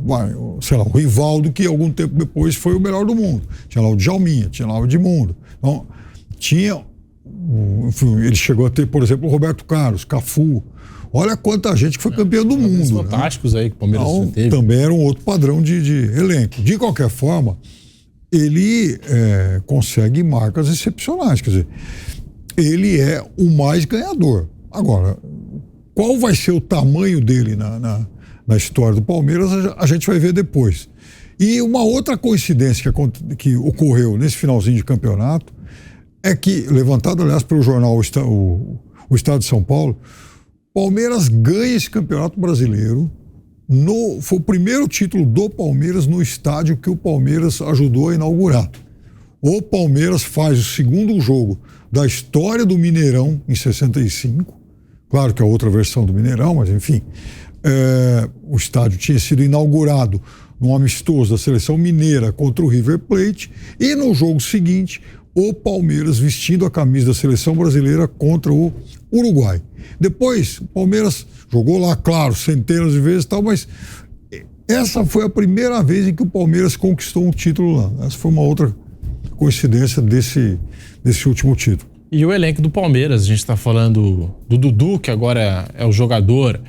sei lá, o Rivaldo, que algum tempo depois foi o melhor do mundo. Tinha lá o Djalminha, tinha lá o Edmundo. Então, tinha... Ele chegou a ter, por exemplo, o Roberto Carlos, Cafu. Olha quanta gente que foi campeão do mundo. Fantásticos, né? Aí que o Palmeiras então, teve. Também era um outro padrão de elenco. De qualquer forma, ele consegue marcas excepcionais. Quer dizer, ele é o mais ganhador. Agora, qual vai ser o tamanho dele na história do Palmeiras, a gente vai ver depois. E uma outra coincidência que ocorreu nesse finalzinho de campeonato é que, levantado, aliás, pelo jornal o Estado de São Paulo, Palmeiras ganha esse campeonato brasileiro. Foi o primeiro título do Palmeiras no estádio que o Palmeiras ajudou a inaugurar. O Palmeiras faz o segundo jogo da história do Mineirão em 65. Claro que é outra versão do Mineirão, mas enfim. O estádio tinha sido inaugurado num amistoso da seleção mineira contra o River Plate. E no jogo seguinte, o Palmeiras vestindo a camisa da seleção brasileira contra o Uruguai. Depois, o Palmeiras jogou lá, claro, centenas de vezes e tal, mas essa foi a primeira vez em que o Palmeiras conquistou um título lá. Essa foi uma outra coincidência desse último título. E o elenco do Palmeiras, a gente está falando do Dudu, que agora é o jogador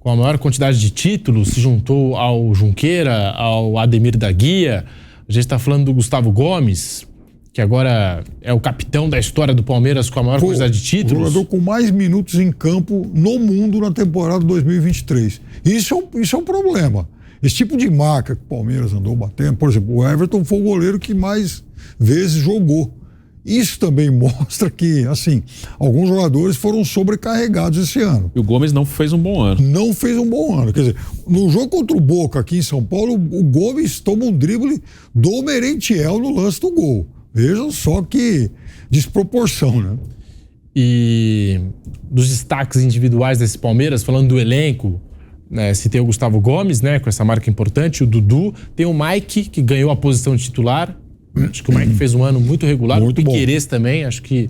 com a maior quantidade de títulos, se juntou ao Junqueira, ao Ademir da Guia. A gente está falando do Gustavo Gomes, que agora é o capitão da história do Palmeiras com a maior quantidade de títulos. O jogador com mais minutos em campo no mundo na temporada 2023. Isso é um problema. Esse tipo de marca que o Palmeiras andou batendo, por exemplo, o Everton foi o goleiro que mais vezes jogou. Isso também mostra que, assim, alguns jogadores foram sobrecarregados esse ano. E o Gomes não fez um bom ano. Não fez um bom ano. Quer dizer, no jogo contra o Boca aqui em São Paulo, o Gomes toma um drible do Merentiel no lance do gol. Vejam só que desproporção, né? E dos destaques individuais desse Palmeiras, falando do elenco, né, citei o Gustavo Gomes, né, com essa marca importante, o Dudu, tem o Mike, que ganhou a posição de titular. Acho que o Mike fez um ano muito regular. Muito o Piquerez também, acho que...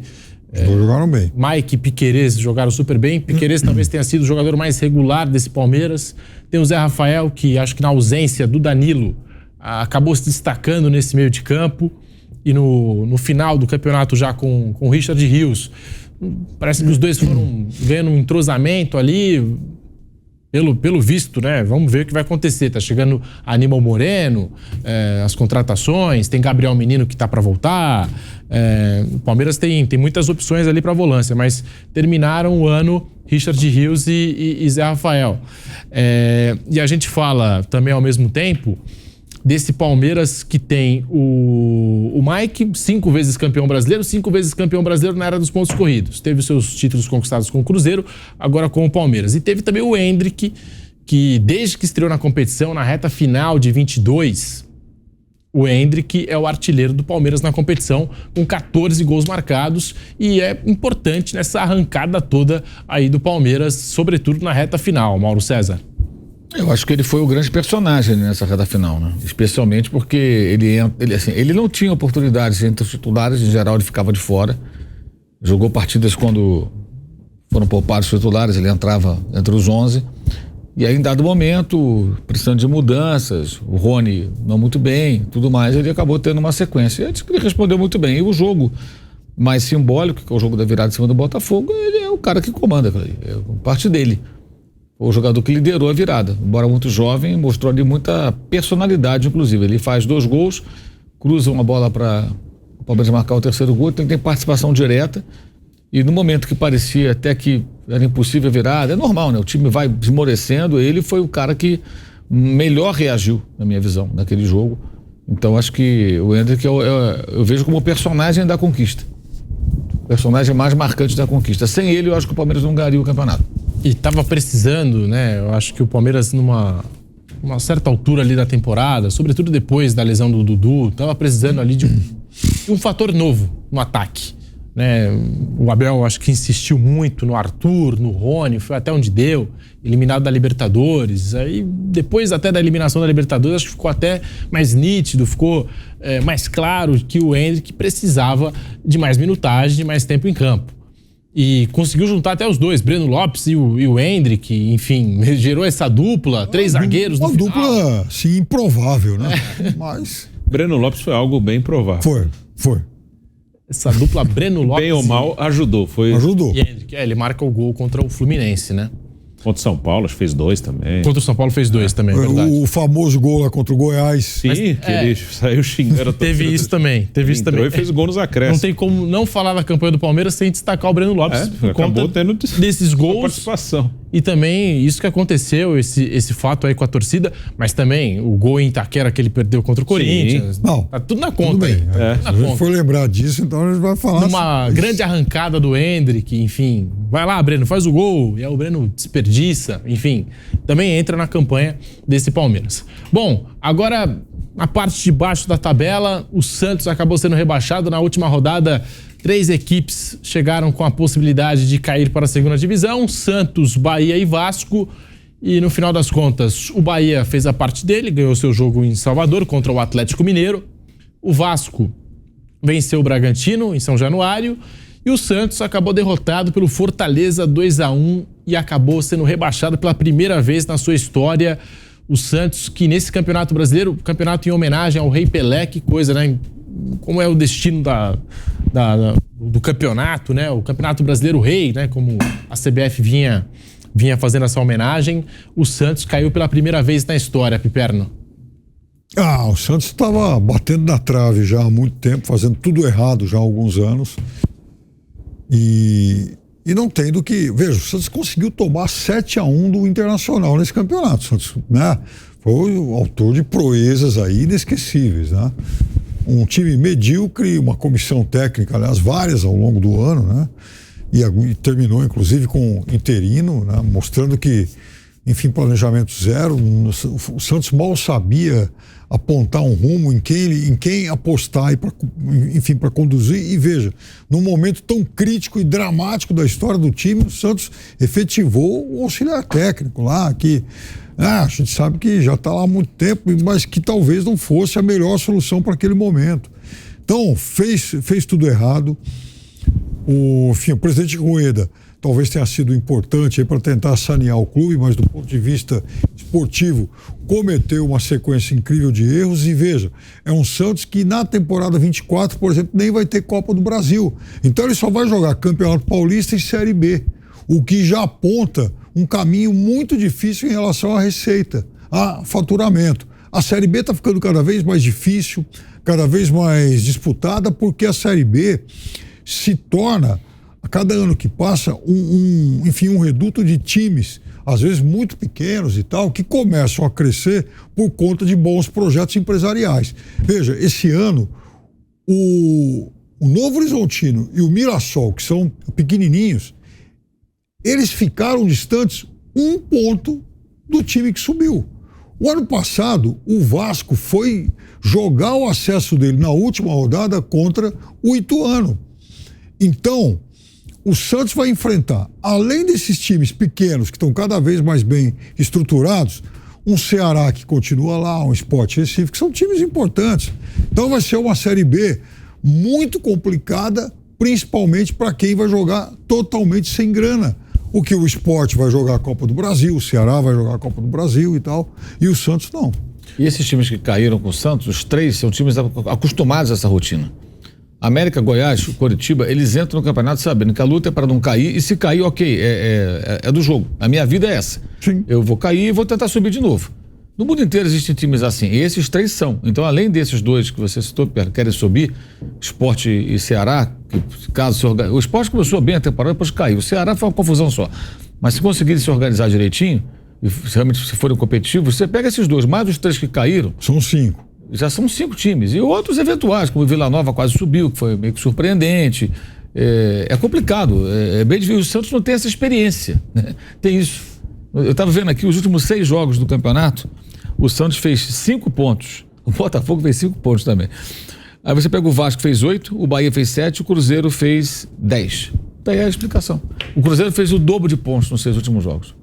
jogaram bem. Mike e Piquerez jogaram super bem. Piquerez talvez tenha sido o jogador mais regular desse Palmeiras. Tem o Zé Rafael, que acho que na ausência do Danilo, acabou se destacando nesse meio de campo. E no final do campeonato já com o Richard Rios, parece que os dois foram vendo um entrosamento ali, pelo visto, né? Vamos ver o que vai acontecer. Tá chegando Aníbal Moreno, as contratações, tem Gabriel Menino que tá para voltar. O Palmeiras tem muitas opções ali para volância, mas terminaram o ano Richard Rios e Zé Rafael. E a gente fala também ao mesmo tempo desse Palmeiras que tem o Mike, 5 vezes campeão brasileiro na era dos pontos corridos. Teve seus títulos conquistados com o Cruzeiro, agora com o Palmeiras. E teve também o Endrick, que desde que estreou na competição, na reta final de 22, o Endrick é o artilheiro do Palmeiras na competição, com 14 gols marcados, e é importante nessa arrancada toda aí do Palmeiras, sobretudo na reta final, Mauro César. Eu acho que ele foi o grande personagem nessa reta final, né? Especialmente porque ele não tinha oportunidades entre os titulares, em geral ele ficava de fora. Jogou partidas quando foram poupados os titulares, ele entrava entre os 11. E aí, em dado momento, precisando de mudanças, o Rony não muito bem, tudo mais, ele acabou tendo uma sequência. E ele respondeu muito bem. E o jogo mais simbólico, que é o jogo da virada em cima do Botafogo, ele é o cara que comanda, é parte dele. O jogador que liderou a virada, embora muito jovem, mostrou ali muita personalidade, inclusive. Ele faz 2 gols, cruza uma bola para o Palmeiras marcar o 3º gol, tem participação direta. E no momento que parecia até que era impossível a virada, é normal, né? O time vai esmorecendo, ele foi o cara que melhor reagiu, na minha visão, naquele jogo. Então acho que o Endrick eu vejo como o personagem da conquista. O personagem mais marcante da conquista. Sem ele, eu acho que o Palmeiras não ganharia o campeonato. E estava precisando, né? Eu acho que o Palmeiras, numa certa altura ali da temporada, sobretudo depois da lesão do Dudu, estava precisando ali de um fator novo no ataque, né? O Abel, acho que insistiu muito no Arthur, no Rony, foi até onde deu, eliminado da Libertadores. Aí, depois até da eliminação da Libertadores, acho que ficou até mais nítido, ficou mais claro que o Endrick precisava de mais minutagem, de mais tempo em campo. E conseguiu juntar até os dois, Breno Lopes e o Hendrick, enfim, gerou essa dupla, 3 zagueiros no final. Uma dupla, sim, improvável, né? Mas... Breno Lopes foi algo bem provável. Foi. Essa dupla Breno Lopes... Bem ou mal, ajudou. Ajudou. E Hendrick, ele marca o gol contra o Fluminense, né? Contra o São Paulo, acho que fez 2 também. Contra o São Paulo fez 2 também, é verdade. O famoso gol lá contra o Goiás. Sim, ele saiu xingando. Teve isso também, E fez gol nos acréscimos. Não tem como não falar da campanha do Palmeiras sem destacar o Breno Lopes. Por acabou conta tendo desses gols. participação. E também isso que aconteceu, esse fato aí com a torcida, mas também o gol em Itaquera que ele perdeu contra o Corinthians. Não, tá tudo na conta aí. Se a gente for lembrar disso, então a gente vai falar. Uma grande arrancada do Hendrick, enfim. Vai lá, Breno, faz o gol. E aí o Breno desperdiça, enfim. Também entra na campanha desse Palmeiras. Bom, agora na parte de baixo da tabela, o Santos acabou sendo rebaixado na última rodada. 3 equipes chegaram com a possibilidade de cair para a segunda divisão: Santos, Bahia e Vasco. E no final das contas, o Bahia fez a parte dele, ganhou seu jogo em Salvador contra o Atlético Mineiro. O Vasco venceu o Bragantino em São Januário. E o Santos acabou derrotado pelo Fortaleza 2-1 e acabou sendo rebaixado pela primeira vez na sua história. O Santos, que nesse Campeonato Brasileiro, campeonato em homenagem ao Rei Pelé, que coisa, né? Como é o destino do campeonato, né? O Campeonato Brasileiro Rei, né? Como a CBF vinha fazendo essa homenagem. O Santos caiu pela primeira vez na história, Piperno. O Santos estava batendo na trave já há muito tempo, fazendo tudo errado já há alguns anos. E não tem do que... Veja, o Santos conseguiu tomar 7-1 do Internacional nesse campeonato. O Santos, né, foi o autor de proezas aí inesquecíveis, né? Um time medíocre, uma comissão técnica, aliás, várias ao longo do ano, né? E terminou, inclusive, com interino, né? Mostrando que, enfim, planejamento zero. O Santos mal sabia apontar um rumo em quem apostar e para conduzir. E veja, num momento tão crítico e dramático da história do time, o Santos efetivou o auxiliar técnico lá, que a gente sabe que já está lá há muito tempo, mas que talvez não fosse a melhor solução para aquele momento. Então, fez tudo errado. O presidente Rueda talvez tenha sido importante para tentar sanear o clube, mas do ponto de vista esportivo cometeu uma sequência incrível de erros. E veja, é um Santos que na temporada 24, por exemplo, nem vai ter Copa do Brasil. Então ele só vai jogar Campeonato Paulista e Série B, o que já aponta um caminho muito difícil em relação à receita, a faturamento. A Série B está ficando cada vez mais difícil, cada vez mais disputada, porque a Série B se torna, a cada ano que passa, um reduto de times, às vezes muito pequenos e tal, que começam a crescer por conta de bons projetos empresariais. Veja, esse ano, o Novo Horizontino e o Mirassol, que são pequenininhos, eles ficaram distantes 1 ponto do time que subiu. O ano passado, o Vasco foi jogar o acesso dele na última rodada contra o Ituano. Então, o Santos vai enfrentar, além desses times pequenos que estão cada vez mais bem estruturados, um Ceará que continua lá, um Sport Recife, que são times importantes. Então vai ser uma Série B muito complicada, principalmente para quem vai jogar totalmente sem grana. O que o Sport vai jogar a Copa do Brasil, o Ceará vai jogar a Copa do Brasil e tal, e o Santos não. E esses times que caíram com o Santos, os 3 são times acostumados a essa rotina. América, Goiás, Coritiba, eles entram no campeonato sabendo que a luta é para não cair, e se cair, ok, é do jogo. A minha vida é essa. Sim. Eu vou cair e vou tentar subir de novo. No mundo inteiro existem times assim, e esses 3 são. Então, além desses 2 que você citou, querem subir, Sport e Ceará, que caso se organize... O Sport começou bem a temporada, depois caiu. O Ceará foi uma confusão só. Mas se conseguirem se organizar direitinho, e realmente se forem competitivos, você pega esses 2, mais os 3 que caíram... São 5. Já são 5 times. E outros eventuais, como o Vila Nova quase subiu, que foi meio que surpreendente. É complicado. É bem difícil. O Santos não tem essa experiência, né? Tem isso. Eu estava vendo aqui os últimos 6 jogos do campeonato. O Santos fez 5 pontos. O Botafogo fez 5 pontos também. Aí você pega o Vasco, fez 8, o Bahia fez 7, o Cruzeiro fez 10. Daí é a explicação. O Cruzeiro fez o dobro de pontos nos 6 últimos jogos.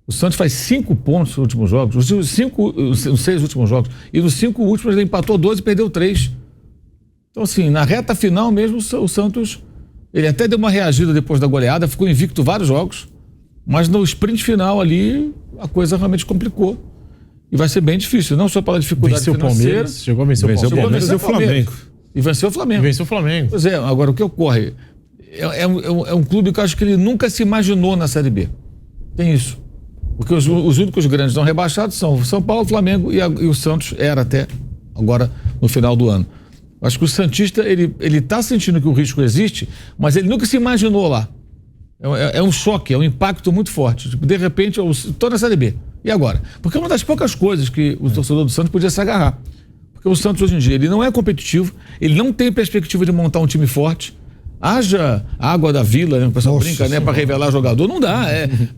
O Santos faz 5 pontos nos últimos jogos, os 6 últimos jogos, e nos 5 últimos ele empatou 12 e perdeu 3. Então, assim, na reta final mesmo, o Santos Ele até deu uma reagida depois da goleada, ficou invicto vários jogos, mas no sprint final ali a coisa realmente complicou. E vai ser bem difícil, não só pela dificuldade financeira. Venceu o Palmeiras, chegou a vencer o Palmeiras e o Flamengo. E venceu o Flamengo. Venceu o Flamengo. Pois é, agora o que ocorre? É um clube que eu acho que ele nunca se imaginou na Série B. Tem isso. Porque os únicos grandes não rebaixados são São Paulo, Flamengo e o Santos era até agora no final do ano. Acho que o santista, ele tá sentindo que o risco existe, mas ele nunca se imaginou lá. É um choque, é um impacto muito forte. Tipo, de repente, eu estou na Série B. E agora? Porque é uma das poucas coisas que o torcedor do Santos podia se agarrar. Porque o Santos hoje em dia, ele não é competitivo, ele não tem perspectiva de montar um time forte. Haja água da vila, né? O pessoal brinca, né? Para revelar jogador, não dá.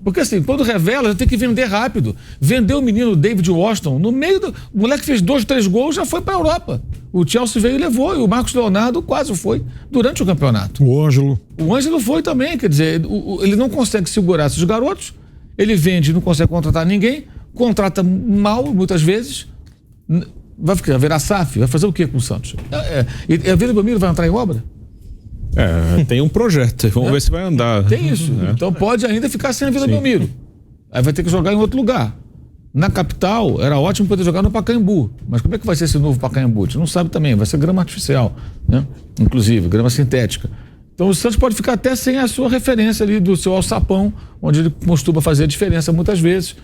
Porque assim, quando revela, já tem que vender rápido. Vendeu o menino David Washington, no meio do... O moleque fez 2, 3 gols, já foi para a Europa. O Chelsea veio e levou, e o Marcos Leonardo quase foi durante o campeonato. O Ângelo foi também, quer dizer, ele não consegue segurar esses garotos, ele vende, não consegue contratar ninguém, contrata mal, muitas vezes, vai virar SAF, vai fazer o quê com o Santos? E a Vila Belmiro vai entrar em obra? Tem um projeto, vamos ver se vai andar. Tem isso, então pode ainda ficar sem a Vila Belmiro. Aí vai ter que jogar em outro lugar. Na capital, era ótimo poder jogar no Pacaembu, mas como é que vai ser esse novo Pacaembu? A gente não sabe também, vai ser grama artificial, né? Inclusive, grama sintética. Então o Santos pode ficar até sem a sua referência ali do seu alçapão, onde ele costuma fazer a diferença muitas vezes.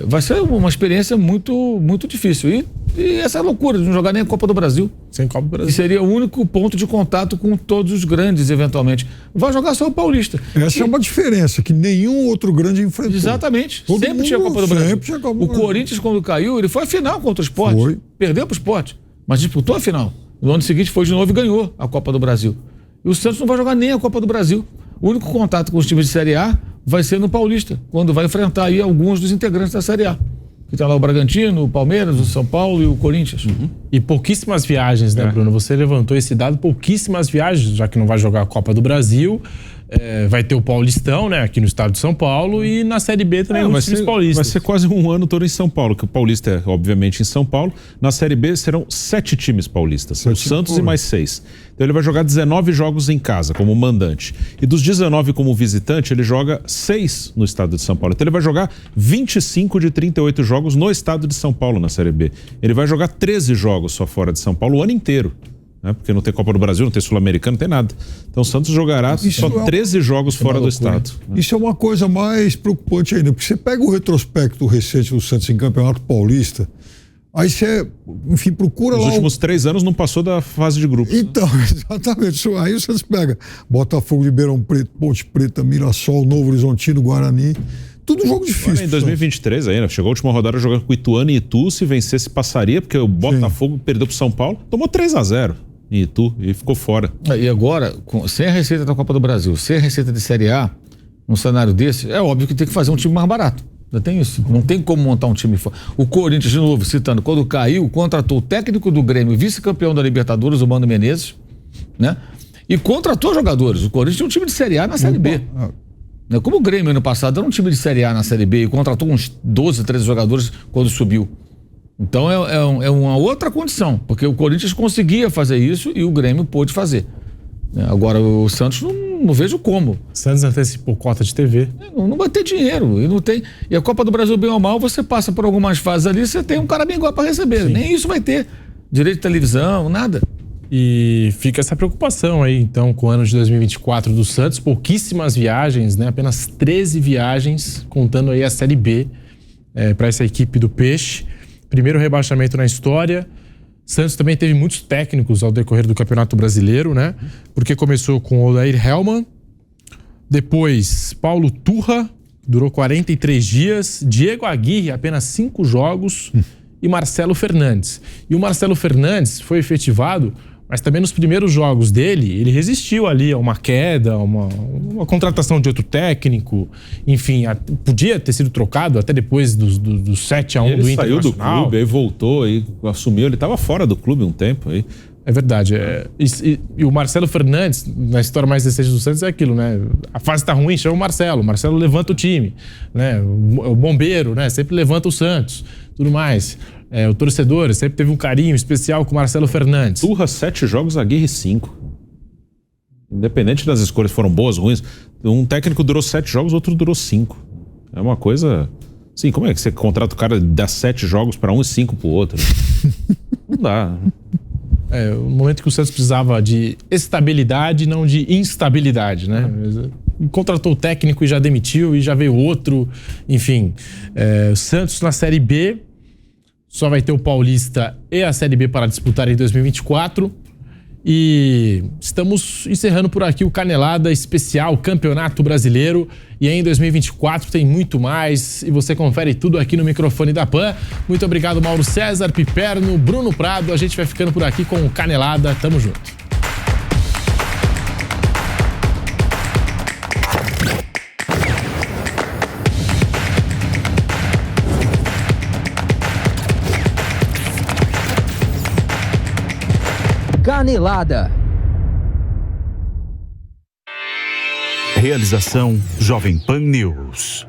Vai ser uma experiência muito, muito difícil. E essa loucura de não jogar nem a Copa do Brasil. Sem Copa do Brasil. E seria o único ponto de contato com todos os grandes, eventualmente. Vai jogar só o Paulista. Essa é uma diferença que nenhum outro grande enfrentou. Exatamente. Sempre tinha a Copa do Brasil. O Corinthians, quando caiu, ele foi à final contra o Sport. Perdeu pro Sport, mas disputou a final. No ano seguinte foi de novo e ganhou a Copa do Brasil. E o Santos não vai jogar nem a Copa do Brasil. O único contato com os times de Série A vai ser no Paulista, quando vai enfrentar aí alguns dos integrantes da Série A. Que tá lá o Bragantino, o Palmeiras, o São Paulo e o Corinthians. E pouquíssimas viagens, né, Bruno? Você levantou esse dado, pouquíssimas viagens, já que não vai jogar a Copa do Brasil. Vai ter o Paulistão, né, aqui no estado de São Paulo, e na Série B também os times paulistas. Vai ser quase um ano todo em São Paulo, que o Paulista é, obviamente, em São Paulo. Na Série B serão 7 times paulistas, o Santos e mais 6. Então ele vai jogar 19 jogos em casa, como mandante. E dos 19 como visitante, ele joga 6 no estado de São Paulo. Então ele vai jogar 25 de 38 jogos no estado de São Paulo na Série B. Ele vai jogar 13 jogos só fora de São Paulo o ano inteiro. Porque não tem Copa do Brasil, não tem Sul-Americano, não tem nada. Então o Santos jogará só 13 jogos fora do estado. Isso é uma coisa mais preocupante ainda, porque você pega o retrospecto recente do Santos em Campeonato Paulista, aí você, enfim, procura lá... Nos últimos 3 anos não passou da fase de grupos. Então, exatamente. Aí o Santos pega Botafogo, Ribeirão Preto, Ponte Preta, Mirassol, Novo Horizontino, Guarani... Tudo jogo difícil. Agora, em 2023 ainda, chegou a última rodada jogando com Ituano e Itu, se vencesse passaria, porque o Botafogo perdeu pro São Paulo, tomou 3-0 em Itu e ficou fora. E agora, sem a receita da Copa do Brasil, sem a receita de Série A, num cenário desse, é óbvio que tem que fazer um time mais barato. Já tem isso. Não tem como montar um time forte. O Corinthians, de novo, citando, quando caiu, contratou o técnico do Grêmio, vice-campeão da Libertadores, o Mano Menezes, né? E contratou jogadores. O Corinthians tinha um time de Série A na Série B. Como o Grêmio ano passado era um time de Série A na Série B e contratou uns 12, 13 jogadores quando subiu. Então é uma outra condição, porque o Corinthians conseguia fazer isso e o Grêmio pôde fazer. Agora o Santos não vejo como. O Santos antecipou cota de TV. Não vai ter dinheiro e não tem. E a Copa do Brasil, bem ou mal, você passa por algumas fases ali, você tem um cara bem igual para receber. Sim. Nem isso vai ter. Direito de televisão, nada. E fica essa preocupação aí, então, com o ano de 2024 do Santos, pouquíssimas viagens, né? Apenas 13 viagens, contando aí a Série B para essa equipe do Peixe. Primeiro rebaixamento na história. Santos também teve muitos técnicos ao decorrer do Campeonato Brasileiro, né? Porque começou com o Odair Hellmann, depois Paulo Turra, durou 43 dias, Diego Aguirre, apenas 5 jogos, e Marcelo Fernandes. E o Marcelo Fernandes foi efetivado, mas também nos primeiros jogos dele, ele resistiu ali a uma queda, uma contratação de outro técnico, enfim, podia ter sido trocado até depois do 7-1 do Internacional. Ele saiu do clube, aí voltou, aí assumiu, ele estava fora do clube um tempo aí. É verdade. E o Marcelo Fernandes, na história mais recente do Santos, é aquilo, né? A fase tá ruim, chama o Marcelo. O Marcelo levanta o time, né? O bombeiro, né? Sempre levanta o Santos, tudo mais. O torcedor sempre teve um carinho especial com o Marcelo Fernandes. Turra 7 jogos, Aguirre 5. Independente das escolhas foram boas, ruins. Um técnico durou 7 jogos, outro durou 5. É uma coisa... Sim, como é que você contrata o cara e dá 7 jogos para um e 5 pro outro? Não dá. O momento que o Santos precisava de estabilidade, não de instabilidade, né? Contratou o técnico e já demitiu, e já veio outro. Enfim, o Santos na Série B só vai ter o Paulista e a Série B para disputar em 2024. E estamos encerrando por aqui o Canelada Especial Campeonato Brasileiro. E aí em 2024 tem muito mais. E você confere tudo aqui no microfone da PAN. Muito obrigado, Mauro César, Piperno, Bruno Prado. A gente vai ficando por aqui com o Canelada. Tamo junto. Canelada. Realização Jovem Pan News.